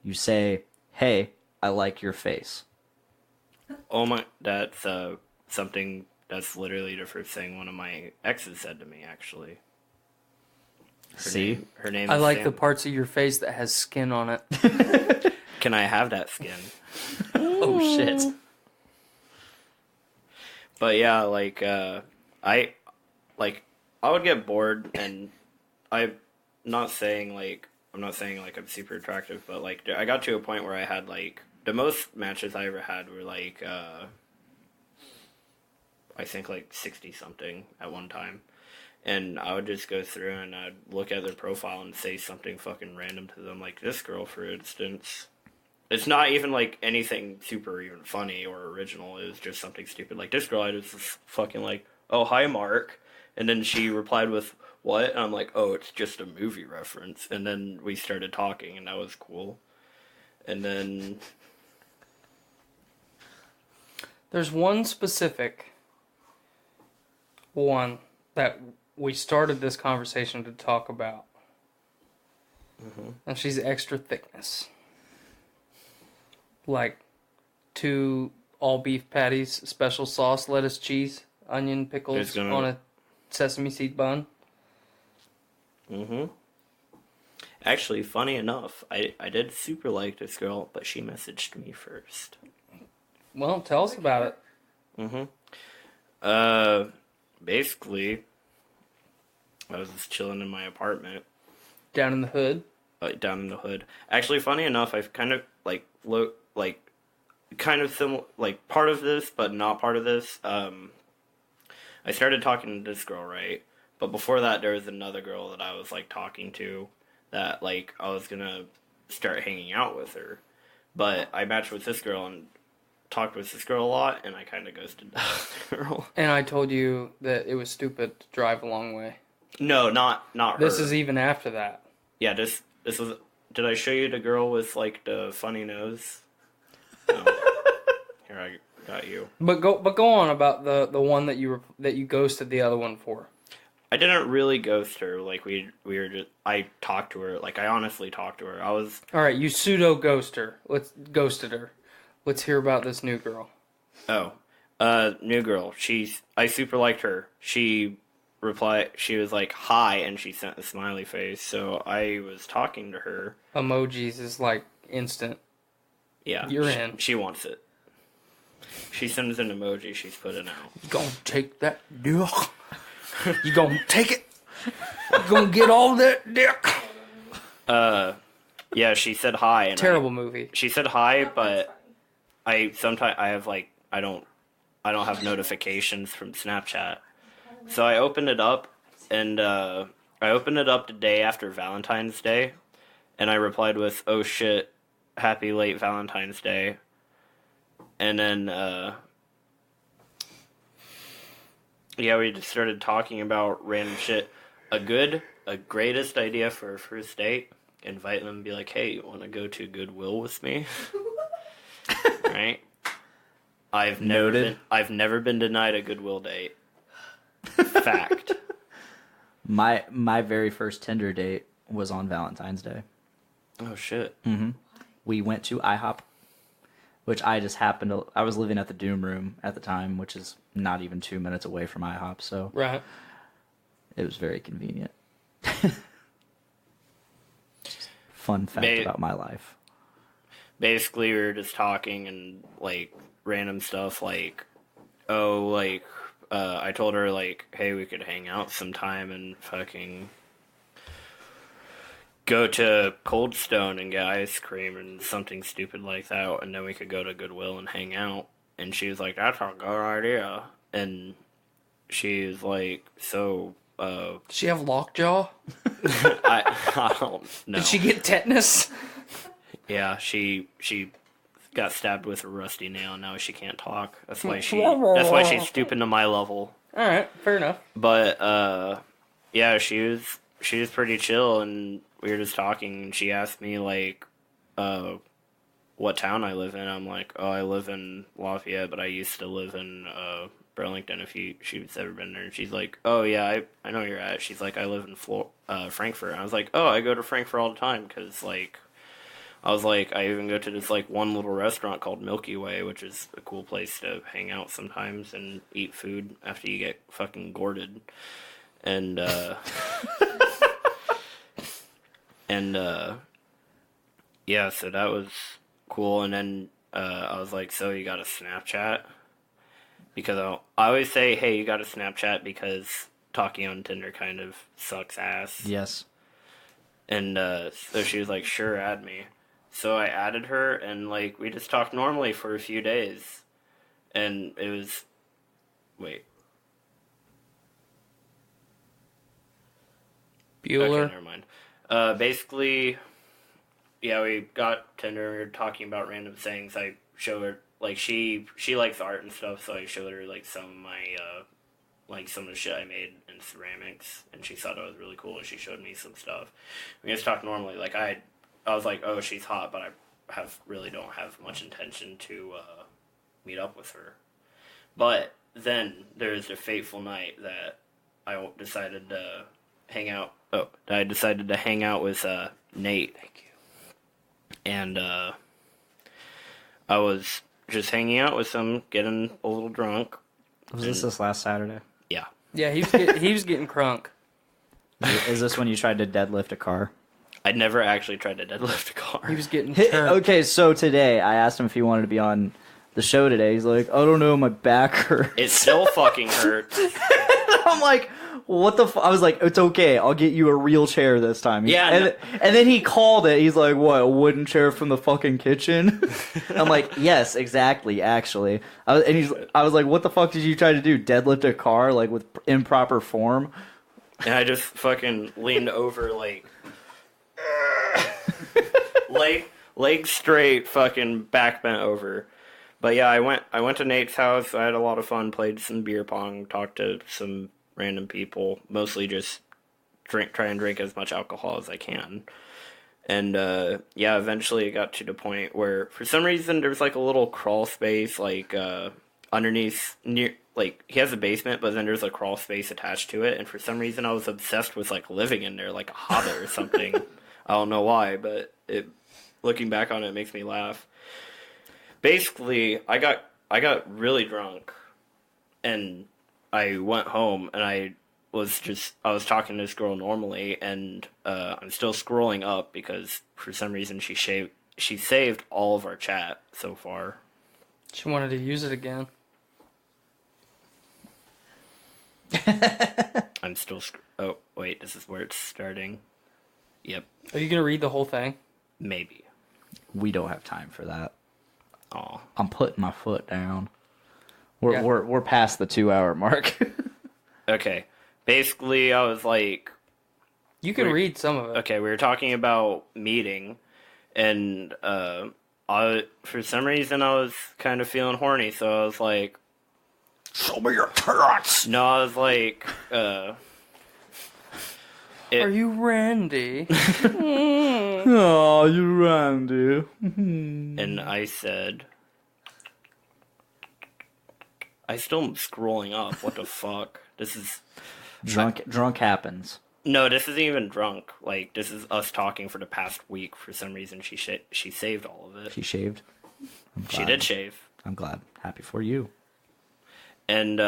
you say, "Hey, I like your face." Oh my, that's something that's literally the first thing one of my exes said to me, actually. Her name I is like Sam. the parts of your face that has skin on it. Can I have that skin? Oh shit. But yeah, like I would get bored, and I'm not saying like I'm super attractive, but like I got to a point where I had like the most matches I ever had were like I think like 60 something at one time. And I would just go through and I'd look at their profile and say something fucking random to them. Like this girl, for instance. It's not even like anything super even funny or original. It was just something stupid. Like this girl, I just was fucking like, "Oh, hi, Mark." And then she replied with, "What?" And I'm like, "Oh, it's just a movie reference." And then we started talking, and that was cool. And then There's one specific one that we started this conversation to talk about. And she's extra thickness. Like 2 all beef patties, special sauce, lettuce, cheese, onion, pickles on a sesame seed bun. Actually, funny enough, I did super like this girl, but she messaged me first. Well, tell us about it. Basically, I was just chilling in my apartment. Down in the hood? Down in the hood. Actually, funny enough, I've kind of, kind of similar, like, part of this, but not part of this. I started talking to this girl, right? But before that, there was another girl that I was, like, talking to that, like, I was gonna start hanging out with her. But I matched with this girl and talked with this girl a lot, and I kind of ghosted that girl. And I told you that it was stupid to drive a long way. No, not her. This is even after that. Yeah, this was... Did I show you the girl with, like, the funny nose? No. Here, I got you. But go on about the one that you ghosted the other one for. I didn't really ghost her. Like, we were just... I talked to her. Like, I honestly talked to her. I was... Alright, you pseudo-ghosted her. Let's hear about this new girl. Oh. New girl. I super liked her. She replied... She was like, "Hi," and she sent a smiley face. So I was talking to her. Emojis is like instant. Yeah. You're in. She wants it. She sends an emoji. She's putting out. You gonna take that dick? You gonna take it? You gonna get all that dick? Yeah, she said hi. And Terrible movie. She said hi, but I have like I don't have notifications from Snapchat. So I opened it up, and I opened it up the day after Valentine's Day, and I replied with, "Oh shit, happy late Valentine's Day." And then yeah, we just started talking about random shit. A greatest idea for a first date: invite them and be like, "Hey, you want to go to Goodwill with me?" Right? I've never been denied a Goodwill date. Fact. My very first Tinder date was on Valentine's Day. Oh shit. We went to IHOP, which I just happened to... I was living at the Doom Room at the time, which is not even 2 minutes away from IHOP, so... Right. It was very convenient. Fun fact about my life. Basically, we were just talking and, like, random stuff, like, oh, like, I told her, like, hey, we could hang out sometime and fucking go to Cold Stone and get ice cream and something stupid like that, and then we could go to Goodwill and hang out. And she was like, "That's a good idea." And she was like, "So, Does she have lockjaw? I don't know." Did she get tetanus? Yeah, she got stabbed with a rusty nail. Now she can't talk. That's why she's stooping to my level. All right, fair enough. But yeah, she was pretty chill, and we were just talking. And she asked me like, what town I live in. I'm like, oh, I live in Lafayette, but I used to live in Burlington. If she's ever been there, and she's like, oh yeah, I know where you're at. She's like, I live in Frankfurt. And I was like, oh, I go to Frankfurt all the time because like, I was like, I even go to this like one little restaurant called Milky Way, which is a cool place to hang out sometimes and eat food after you get fucking gourded. And yeah, so that was cool. And then I was like, so you got a Snapchat? Because I always say, hey, you got a Snapchat, because talking on Tinder kind of sucks ass. Yes. And so she was like, sure, add me. So I added her, and like we just talked normally for a few days. And it was... Wait. Bueller? Okay, never mind. Basically... Yeah, we got Tinder, we were talking about random things. I showed her, like, she likes art and stuff, so I showed her, like, some of my, some of the shit I made in ceramics, and she thought it was really cool, and she showed me some stuff. We just talked normally, like, I was like, oh, she's hot, but I really don't have much intention to, meet up with her. But then, there's a fateful night that I decided to hang out, with, Nate. Thank you. And I was just hanging out with him, getting a little drunk. Was this last Saturday? Yeah. Yeah, he was getting crunk. Is this when you tried to deadlift a car? I never actually tried to deadlift a car. He was getting turned. Okay, so today, I asked him if he wanted to be on the show today. He's like, I don't know, my back hurts. It still fucking hurts. I'm like... What the I was like, it's okay, I'll get you a real chair this time. Yeah. And then he called it. He's like, what, a wooden chair from the fucking kitchen? I'm like, yes, exactly, actually. I was like, what the fuck did you try to do? Deadlift a car, like, with improper form? And I just fucking leaned over, like... leg straight, fucking back bent over. But yeah, I went to Nate's house. I had a lot of fun, played some beer pong, talked to some random people, mostly just try and drink as much alcohol as I can. And yeah, eventually it got to the point where for some reason there was like a little crawl space like underneath, near, like he has a basement, but then there's a crawl space attached to it, and for some reason I was obsessed with like living in there like a hobbit or something. I don't know why, but looking back on it makes me laugh. Basically, I got really drunk, and I went home, and I was talking to this girl normally, and I'm still scrolling up because for some reason she saved all of our chat so far. She wanted to use it again. I'm still... Oh, wait, this is where it's starting. Yep. Are you going to read the whole thing? Maybe. We don't have time for that. Aw. I'm putting my foot down. We're past the 2-hour mark. Okay. Basically, I was like... You can read some of it. Okay, we were talking about meeting, and for some reason I was kind of feeling horny, so I was like... Show me your carrots! No, I was like... Are you Randy? Oh, you Randy. And I said... I still am scrolling up. What the fuck? This is... Drunk happens. No, this isn't even drunk. Like, this is us talking for the past week. For some reason, she saved all of it. She shaved? She did shave. I'm glad. Happy for you. And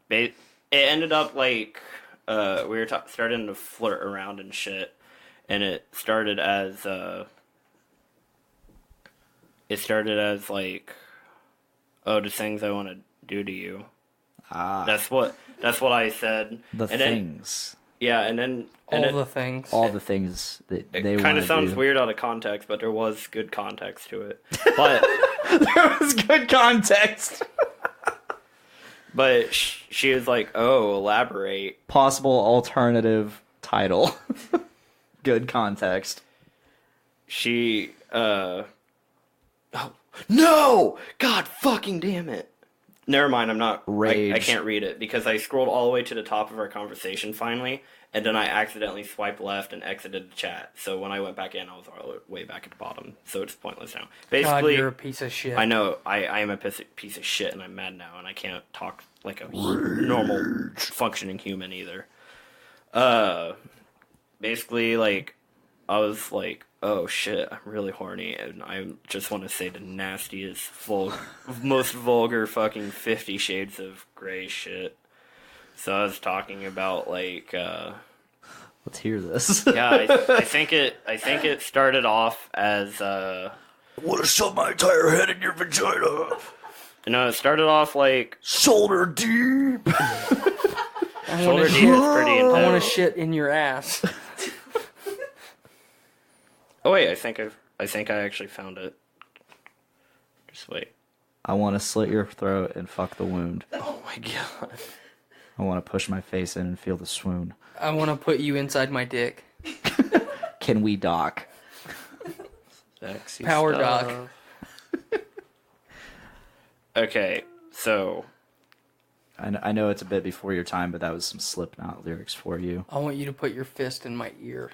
it ended up like we were starting to flirt around and shit. And it started as like, oh, the things I want to do to you. Ah. That's what I said. The things. Yeah, and then... All the things that they want to do. It kind of sounds weird out of context, but there was good context to it. But there was good context. But she was like, oh, elaborate. Possible alternative title. Good context. She, No! God fucking damn it. Never mind, I'm not... Rage. I can't read it, because I scrolled all the way to the top of our conversation finally, and then I accidentally swiped left and exited the chat. So when I went back in, I was all the way back at the bottom. So it's pointless now. Basically, God, you're a piece of shit. I know, I am a piece of shit, and I'm mad now, and I can't talk like a normal, functioning human either. Basically, like, I was like, oh shit, I'm really horny, and I just want to say the nastiest, most vulgar fucking 50 Shades of Grey shit. So I was talking about, like, let's hear this. Yeah, I think it started off as, I want to shove my entire head in your vagina. No, it started off like shoulder deep. Shoulder deep is pretty intense. I want to shit in your ass. Oh wait, I think I actually found it. Just wait. I want to slit your throat and fuck the wound. Oh my god. I want to push my face in and feel the swoon. I want to put you inside my dick. Can we dock? Sexy Power stuff. dock. Okay, so I know it's a bit before your time, but that was some Slipknot lyrics for you. I want you to put your fist in my ear.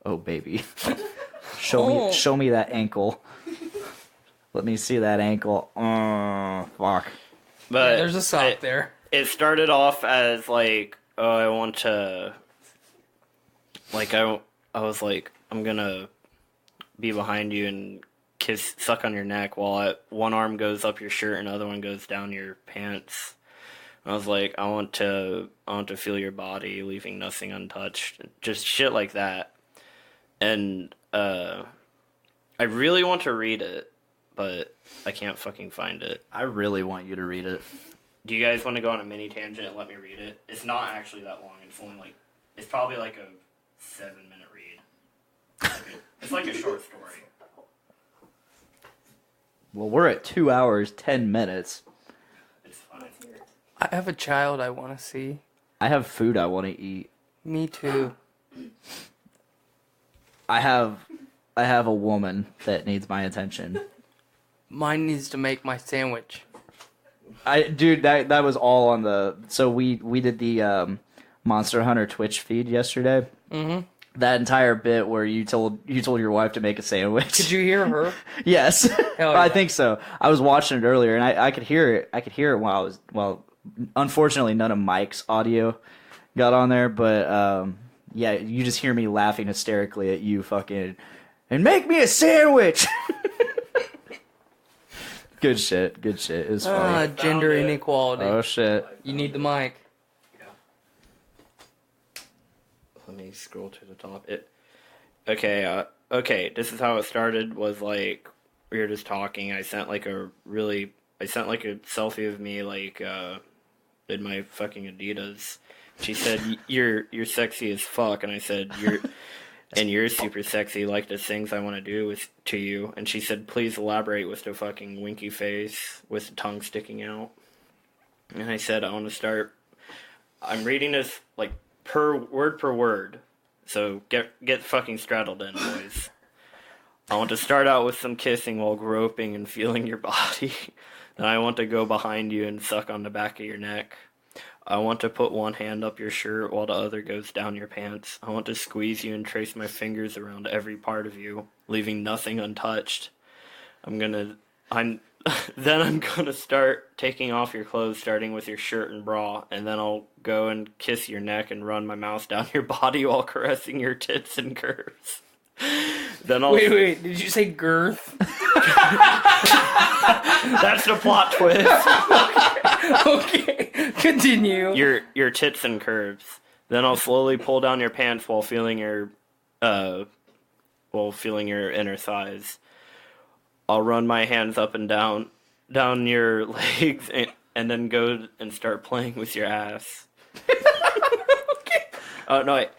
Oh baby, show me that ankle. Let me see that ankle. Fuck. But yeah, there's a sock there. It started off as like, oh, I want to, like, I was like, I'm gonna be behind you and suck on your neck while one arm goes up your shirt and the other one goes down your pants. I was like, I want to feel your body, leaving nothing untouched. Just shit like that. And I really want to read it, but I can't fucking find it. I really want you to read it. Do you guys want to go on a mini tangent and let me read it? It's not actually that long. It's probably like a 7-minute read. It's like a short story. Well, we're at 2 hours, 10 minutes. It's fine. I have a child I want to see. I have food I want to eat. Me too. I have a woman that needs my attention. Mine needs to make my sandwich. Dude, that was all on the... So we did the Monster Hunter Twitch feed yesterday. Mm-hmm. That entire bit where you told your wife to make a sandwich. Did you hear her? Yes. Hell yeah. I think so. I was watching it earlier, and I could hear it. I could hear it while unfortunately none of Mike's audio got on there, but yeah, you just hear me laughing hysterically at you fucking, and make me a sandwich. Good shit. It was funny. Gender inequality. Oh shit. You need the mic. Let me scroll to the top. Okay, this is how it started, was like, we were just talking, I sent like a selfie of me, like, in my fucking Adidas. She said, you're sexy as fuck, and I said, you're super sexy, like the things I want to do to you, and she said, please elaborate, with the fucking winky face, with the tongue sticking out, and I said, I'm reading this, like, per word, so get fucking straddled in, boys. I want to start out with some kissing while groping and feeling your body. Then I want to go behind you and suck on the back of your neck. I want to put one hand up your shirt while the other goes down your pants. I want to squeeze you and trace my fingers around every part of you, leaving nothing untouched. Then I'm gonna start taking off your clothes, starting with your shirt and bra, and then I'll go and kiss your neck and run my mouth down your body while caressing your tits and curves. Then I'll... Wait, did you say girth? That's the plot twist. Okay, continue. Your tits and curves. Then I'll slowly pull down your pants while feeling your inner thighs. I'll run my hands up and down your legs and then go and start playing with your ass. Okay. Oh, no, wait.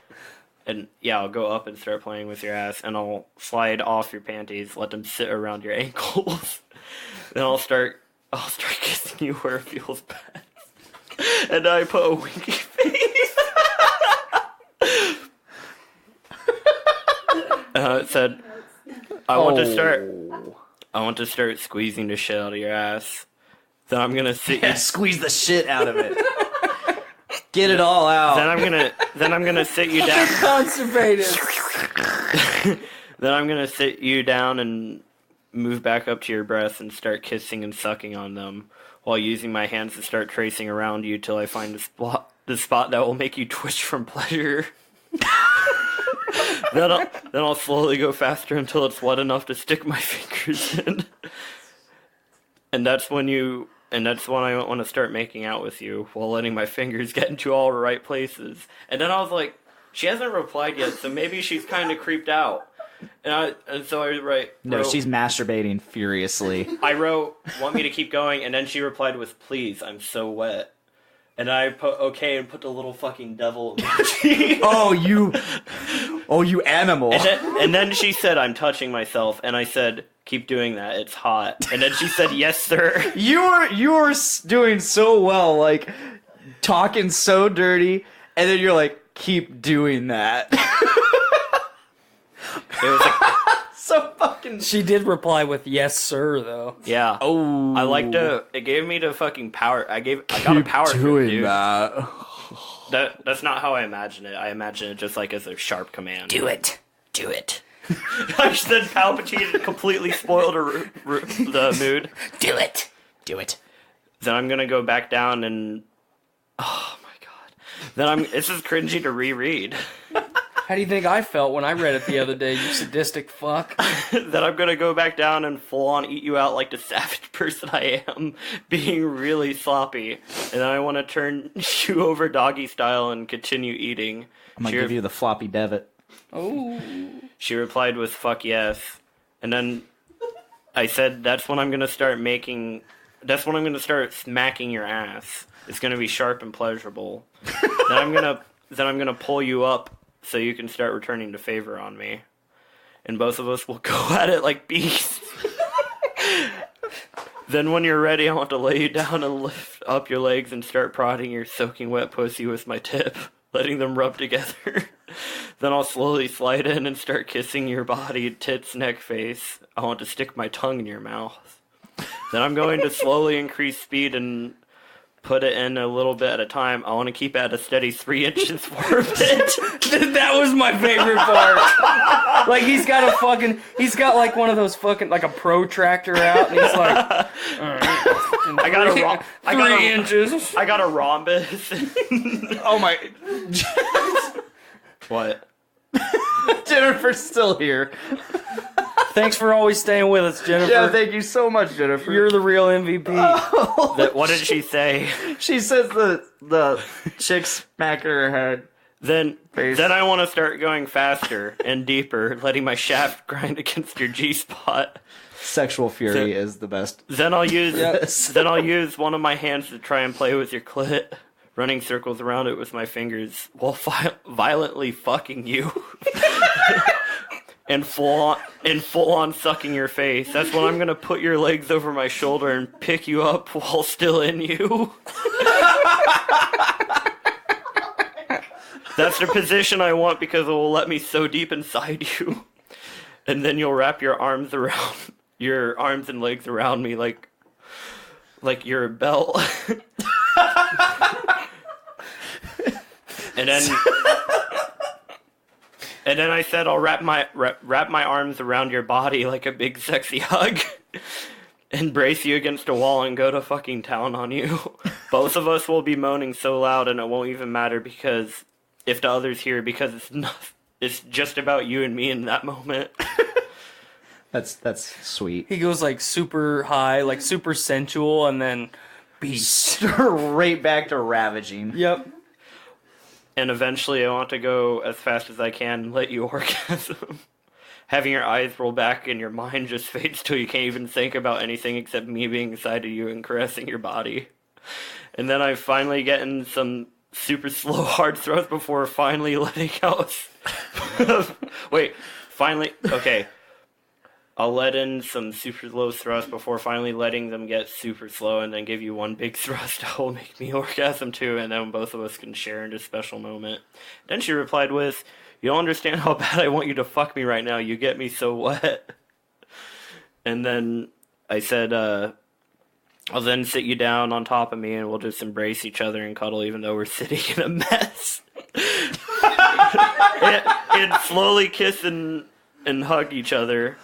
And yeah, I'll go up and start playing with your ass, and I'll slide off your panties, let them sit around your ankles. Then I'll start kissing you where it feels best. And I put a winky face. It said, I want to I want to start squeezing the shit out of your ass. Then I'm gonna sit you. Squeeze the shit out of it. Get it all out. Then I'm gonna sit you down. Constipated. Then I'm gonna sit you down and move back up to your breasts and start kissing and sucking on them, while using my hands to start tracing around you till I find the spot that will make you twitch from pleasure. then I'll slowly go faster until it's wet enough to stick my fingers in. And that's when I want to start making out with you, while letting my fingers get into all the right places. And then I was like, she hasn't replied yet, so maybe she's kind of creeped out. And so I wrote... No, she's masturbating furiously. I wrote, want me to keep going, and then she replied with, please, I'm so wet. And I put okay and put the little fucking devil emoji. Oh, you animal. And then she said, I'm touching myself, and I said, keep doing that, it's hot. And then she said, yes, sir. You were doing so well, like, talking so dirty, and then you're like, keep doing that. It was like, so fucking... She did reply with yes, sir, though. Yeah. Oh. I like to... It gave me the fucking power. I got a power trip, dude. That's not how I imagine it. I imagine it just like as a sharp command. Do it. Do it. I said Palpatine completely spoiled the mood. Do it. Do it. Then I'm gonna go back down and... Oh my god. This is cringy to reread. How do you think I felt when I read it the other day, you sadistic fuck? Then I'm gonna go back down and full on eat you out like the savage person I am, being really sloppy. And then I want to turn you over doggy style and continue eating. I'm gonna give you the floppy devitt. Oh. She replied with fuck yes. And then I said, that's when I'm gonna start smacking your ass. It's gonna be sharp and pleasurable. then I'm gonna pull you up so you can start returning the favor on me. And both of us will go at it like beasts. Then when you're ready, I want to lay you down and lift up your legs and start prodding your soaking wet pussy with my tip, letting them rub together. Then I'll slowly slide in and start kissing your body, tits, neck, face. I want to stick my tongue in your mouth. Then I'm going to slowly increase speed and put it in a little bit at a time. I want to keep it at a steady 3 inches for a bit. That was my favorite part. Like, he's got like one of those fucking, like a protractor out, and he's like, I got 3 inches. I got a rhombus. Oh my... What? Jennifer's still here. Thanks for always staying with us, Jennifer. Yeah, thank you so much, Jennifer. You're the real MVP. Oh. What did she say? She says the chick smacked her head. Then I want to start going faster and deeper, letting my shaft grind against your G-spot. Sexual fury is the best. Then I'll use one of my hands to try and play with your clit, running circles around it with my fingers while violently fucking you. And full on sucking your face. That's when I'm gonna put your legs over my shoulder and pick you up while still in you. That's the position I want because it will let me so deep inside you. And then you'll wrap your arms and legs around me like you're a belt. And then I said I'll wrap my arms around your body like a big sexy hug and brace you against a wall and go to fucking town on you. Both of us will be moaning so loud and it won't even matter because if the others hear, because it's just about you and me in that moment. That's sweet. He goes like super high, like super sensual, and then beast. Straight back to ravaging. Yep. And eventually I want to go as fast as I can and let you orgasm. Having your eyes roll back and your mind just fades till you can't even think about anything except me being inside of you and caressing your body. And then I finally get in some super slow hard throws before finally letting out... Okay. I'll let in some super slow thrusts before finally letting them get super slow and then give you one big thrust that will make me orgasm too, and then both of us can share in this special moment. Then she replied with, you don't understand how bad I want you to fuck me right now. You get me so wet. And then I said, I'll then sit you down on top of me and we'll just embrace each other and cuddle even though we're sitting in a mess. and slowly kiss and hug each other.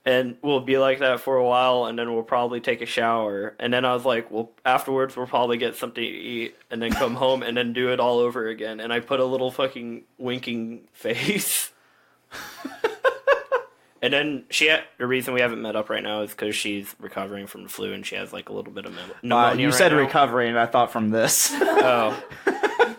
And we'll be like that for a while, and then we'll probably take a shower. And then I was like, well, afterwards we'll probably get something to eat, and then come home, and then do it all over again. And I put a little fucking winking face. And then the reason we haven't met up right now is because she's recovering from the flu, and she has like a little bit of pneumonia. You right said now. recovering, and I thought from this. Oh,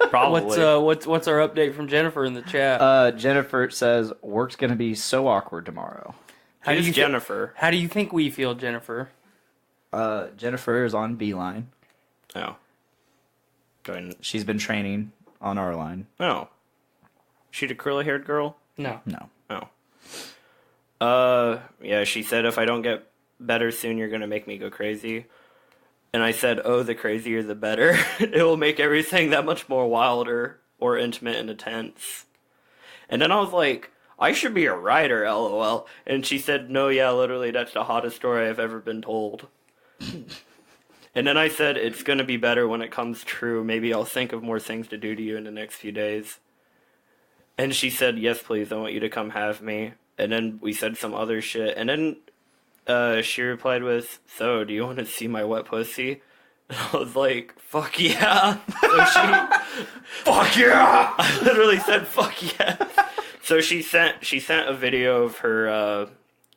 probably. What's our update from Jennifer in the chat? Jennifer says, work's going to be so awkward tomorrow. How do you Jennifer? How do you think we feel, Jennifer? Jennifer is on Beeline. Oh. Go ahead. She's been training on our line. Oh. She the curly-haired girl? No. Oh. Yeah, she said if I don't get better soon, you're going to make me go crazy. And I said, oh, the crazier the better. It will make everything that much more wilder or intimate and intense. And then I was like, I should be a writer, LOL. And she said, no, yeah, literally, that's the hottest story I've ever been told. And then I said, it's going to be better when it comes true. Maybe I'll think of more things to do to you in the next few days. And she said, yes, please, I want you to come have me. And then we said some other shit. And then she replied with, so, do you want to see my wet pussy? And I was like, fuck yeah. So fuck yeah! I literally said, fuck yeah. So she sent a video of her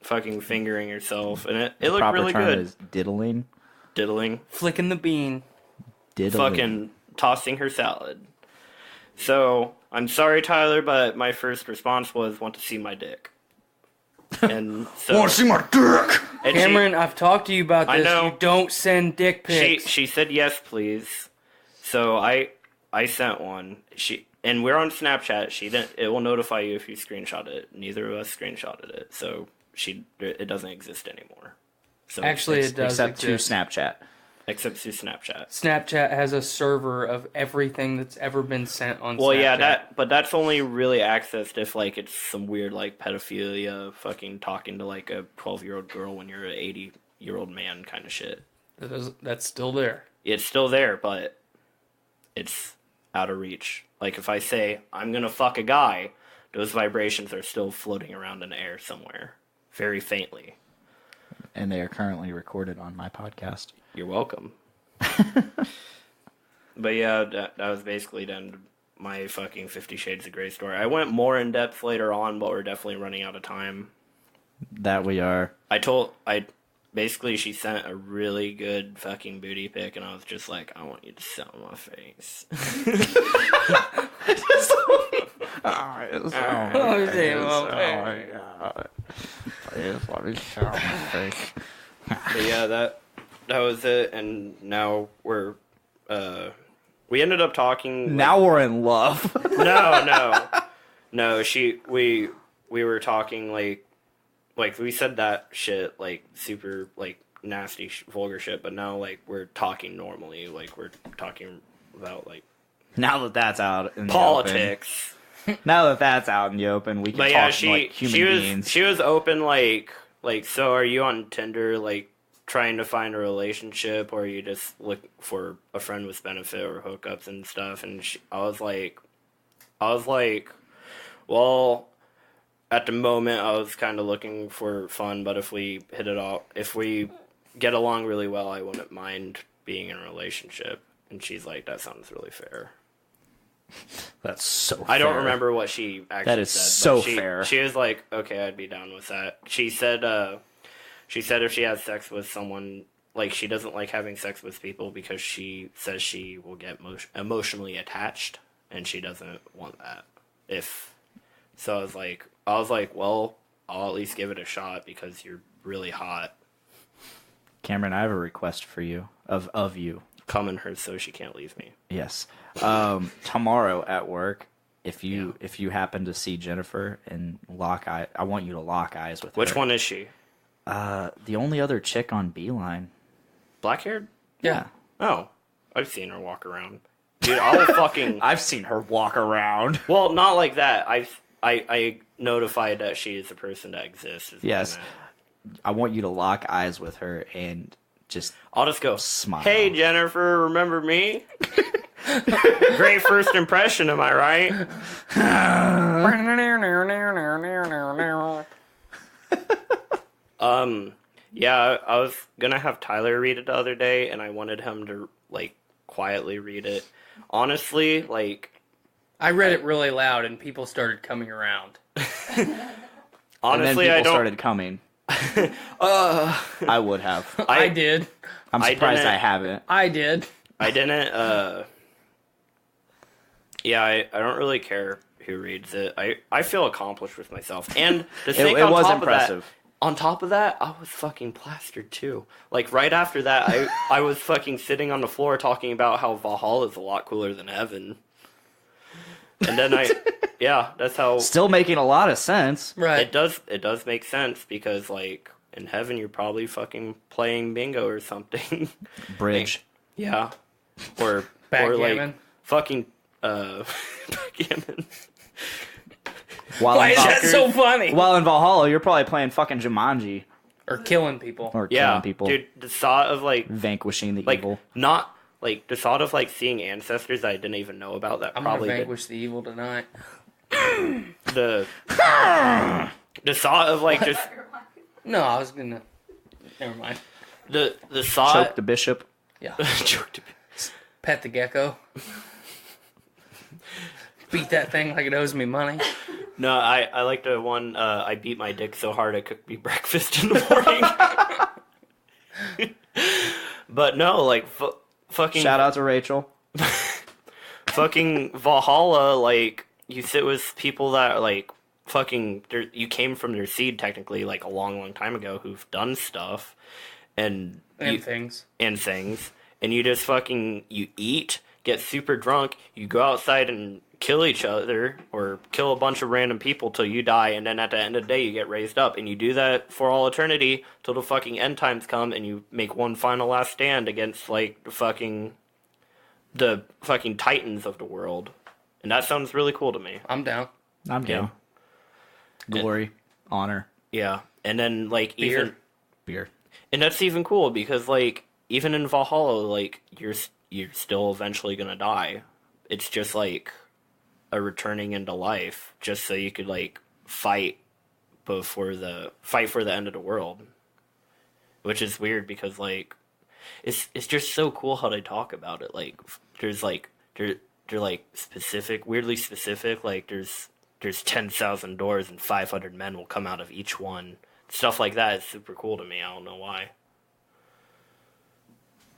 fucking fingering herself, and it looked really good. The proper term is diddling. Diddling. Flicking the bean. Diddling. Fucking tossing her salad. So, I'm sorry, Tyler, but my first response was, want to see my dick. And so... Want to see my dick! Cameron, I've talked to you about this. I know. You don't send dick pics. She said yes, please. So, I sent one. And we're on Snapchat. It will notify you if you screenshot it. Neither of us screenshotted it, so it doesn't exist anymore. So Actually, it does except exist. to Snapchat. Except to Snapchat. Snapchat has a server of everything that's ever been sent on. Well, Snapchat. yeah, but that's only really accessed if like it's some weird like pedophilia, fucking talking to like a 12-year-old girl when you're an 80-year-old man kind of shit. That's still there. It's still there, but it's out of reach. Like, if I say, I'm gonna fuck a guy, those vibrations are still floating around in the air somewhere. Very faintly. And they are currently recorded on my podcast. You're welcome. But yeah, that was basically then my fucking 50 Shades of Grey story. I went more in depth later on, but we're definitely running out of time. That we are. Basically, she sent a really good fucking booty pic, and I was just like, I want you to sit on my face. But yeah, that was it, and now we ended up talking. Now we're in love. No. We were talking like we said that shit like super like nasty vulgar shit, but now like we're talking normally, like we're talking about like now that that's out in politics. The open, now that that's out in the open, we can talk like human beings. She was open like so. Are you on Tinder like trying to find a relationship, or are you just look for a friend with benefit or hookups and stuff? And I was like, well. At the moment, I was kind of looking for fun, but if we hit it off, if we get along really well, I wouldn't mind being in a relationship. And she's like, that sounds really fair. That's so fair. I don't remember what she actually said. That is so fair. She was like, okay, I'd be down with that. She said if she has sex with someone, like, she doesn't like having sex with people because she says she will get emotionally attached, and she doesn't want that. So I was like, well, I'll at least give it a shot because you're really hot. Cameron, I have a request for you, of you. Come in her so she can't leave me. Yes. Tomorrow at work, if you happen to see Jennifer and lock eye, I want you to lock eyes with her. Which one is she? The only other chick on Beeline. Black-haired? Yeah. Oh, I've seen her walk around. Dude, I'll fucking... I've seen her walk around. Well, not like that. I notified that she is a person that exists. Yes. I want you to lock eyes with her and just I'll just go, smile. Hey, Jennifer, remember me? Great first impression, am I right? Yeah, I was gonna have Tyler read it the other day, and I wanted him to, like, quietly read it. Honestly, like... I read it really loud, and people started coming around. Honestly, I don't... started coming. I would have. I did. I'm surprised I haven't. I did. I didn't, Yeah, I don't really care who reads it. I feel accomplished with myself. And the thing it was impressive. On top of that, I was fucking plastered too. Like, right after that, I was fucking sitting on the floor talking about how Valhalla is a lot cooler than Heaven. And then yeah, that's how... Still making a lot of sense. Right. It does make sense because, like, in Heaven, you're probably fucking playing bingo or something. Bridge. Yeah. Or Backgammon. like, fucking, backgammon. Why is that so funny? While in Valhalla, you're probably playing fucking Jumanji. Or killing people. Or killing people. Dude, the thought of, like... Vanquishing the like, evil. Not... Like, the thought of, like, seeing ancestors that I didn't even know about that I'm probably... gonna vanquish the evil tonight. The thought of, like, just... No, I was gonna... Never mind. The thought... Choke the bishop. Yeah. Choke the bishop. Pet the gecko. Beat that thing like it owes me money. No, I like the one, I beat my dick so hard I cooked me breakfast in the morning. But no, like, fucking... Shout out to Rachel. Fucking Valhalla, like, you sit with people that, like, fucking... You came from their seed, technically, like, a long, long time ago, who've done stuff. And things. And things. And you just fucking... You eat, get super drunk, you go outside and kill each other, or kill a bunch of random people till you die, and then at the end of the day you get raised up, and you do that for all eternity till the fucking end times come, and you make one final last stand against, like, the fucking titans of the world. And that sounds really cool to me. I'm down. I'm down. Glory. Honor. Yeah. And then, like, Beer. And that's even cool, because, like, even in Valhalla, like, you're still eventually gonna die. It's just, like... a returning into life, just so you could, like, fight for the end of the world, which is weird because, like, it's just so cool how they talk about it. Like, there's like they're like weirdly specific. Like, there's 10,000 doors and 500 men will come out of each one. Stuff like that is super cool to me. I don't know why.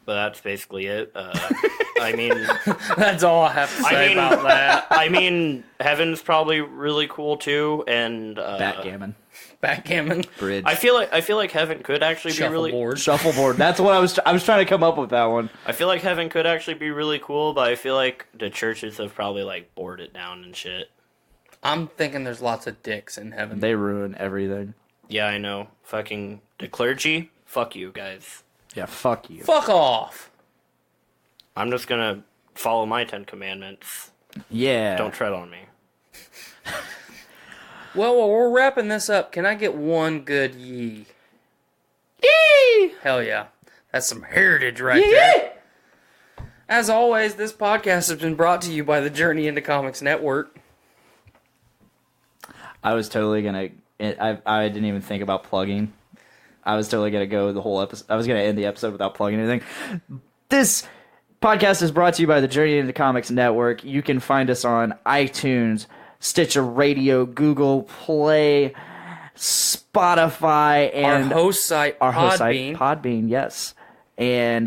But that's basically it. I mean... That's all I have to say about that. I mean, Heaven's probably really cool, too, and... Backgammon. Bridge. I feel like Heaven could actually be really... Shuffleboard. That's what I was trying to come up with that one. I feel like Heaven could actually be really cool, but I feel like the churches have probably, like, bored it down and shit. I'm thinking there's lots of dicks in Heaven. They ruin everything. Yeah, I know. Fucking... The clergy? Fuck you, guys. Yeah, fuck you. Fuck off. I'm just gonna follow my 10 commandments. Yeah. Don't tread on me. Well, while we're wrapping this up, can I get one good yee? Yee! Hell yeah. That's some heritage right there. As always, this podcast has been brought to you by the Journey into Comics Network. I was totally gonna... I didn't even think about plugging. I was totally going to go the whole episode. I was going to end the episode without plugging anything. This podcast is brought to you by the Journey into Comics Network. You can find us on iTunes, Stitcher Radio, Google Play, Spotify, and our host site, Podbean, yes. And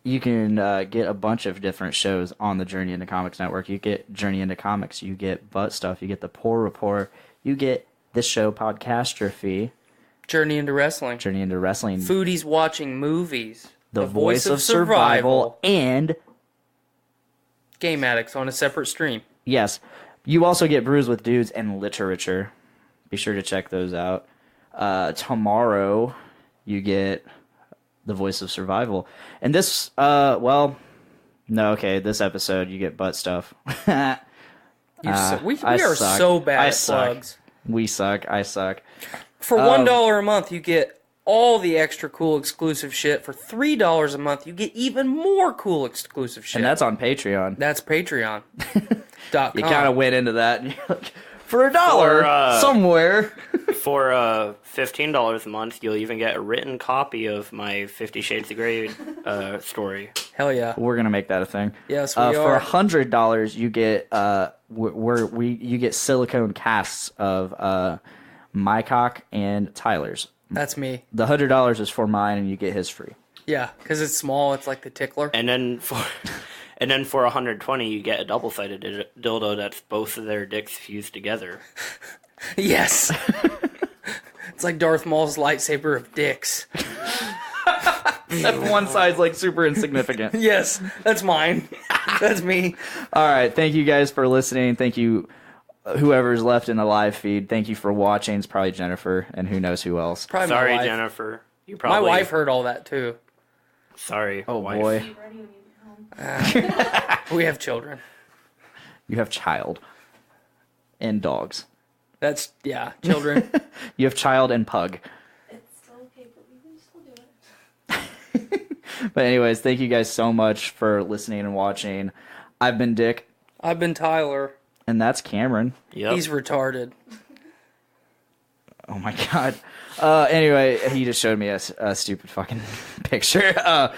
you can get a bunch of different shows on the Journey into Comics Network. You get Journey into Comics, you get Butt Stuff, you get the Poor Report, you get this show, Podcastrophe. Journey into Wrestling. Foodies watching movies. The Voice of Survival. And Game Addicts on a separate stream. Yes. You also get Brews with Dudes and Literature. Be sure to check those out. Tomorrow, you get The Voice of Survival. And this, this episode, you get Butt Stuff. We are so bad at plugs. We suck. I suck. For $1 a month, you get all the extra cool exclusive shit. For $3 a month, you get even more cool exclusive shit. And that's on Patreon. That's Patreon.com. You kind of went into that. And you're like, for $1 somewhere. For $15 a month, you'll even get a written copy of my 50 Shades of Grey story. Hell yeah. We're going to make that a thing. Yes, we For are. $100, you get you get silicone casts of my cock and Tyler's. That's me. The $100 is for mine, and you get his free. Yeah, because it's small. It's like the tickler. And then for $120, you get a double-sided dildo that's both of their dicks fused together. Yes. It's like Darth Maul's lightsaber of dicks. Except one side's like super insignificant. Yes, that's mine. That's me. All right, thank you guys for listening. Thank you, whoever's left in the live feed. Thank you for watching. It's probably Jennifer, and who knows who else. Probably Sorry, my wife. Jennifer. You probably... My wife heard all that too. Sorry. Oh wife. boy. We have children. You have child and dogs. That's, yeah, children. You have child and pug. It's still okay, but we can still do it. But anyways, thank you guys so much for listening and watching. I've been Dick. I've been Tyler. And that's Cameron. Yep. He's retarded. Oh my god. Anyway, he just showed me a stupid fucking picture.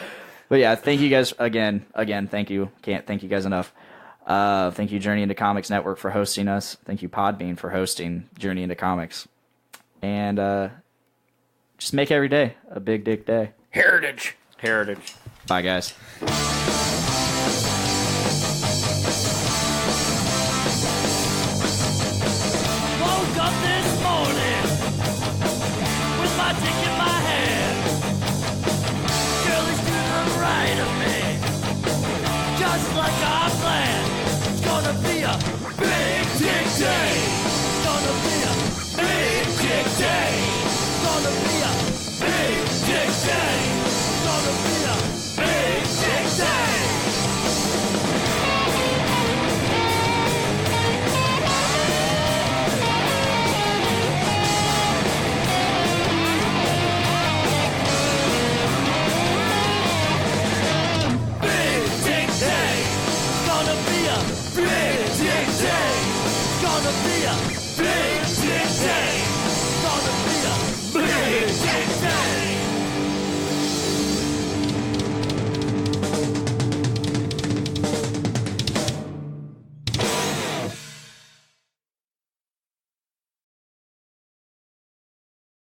But yeah, thank you guys again. Thank you. Can't thank you guys enough. Thank you, Journey into Comics Network, for hosting us. Thank you, Podbean, for hosting Journey into Comics. And just make every day a big dick day. Heritage. Bye, guys. Woke up this morning with my dick in my hand. Girl is to the right of me, just like I planned. It's gonna be a big dick day. It's gonna be a big dick day. It's gonna be a big dick day. It's gonna be a big dick day. Big dick day. It's gonna be a big dick day. It's gonna be a big dick day. It's gonna be a big dick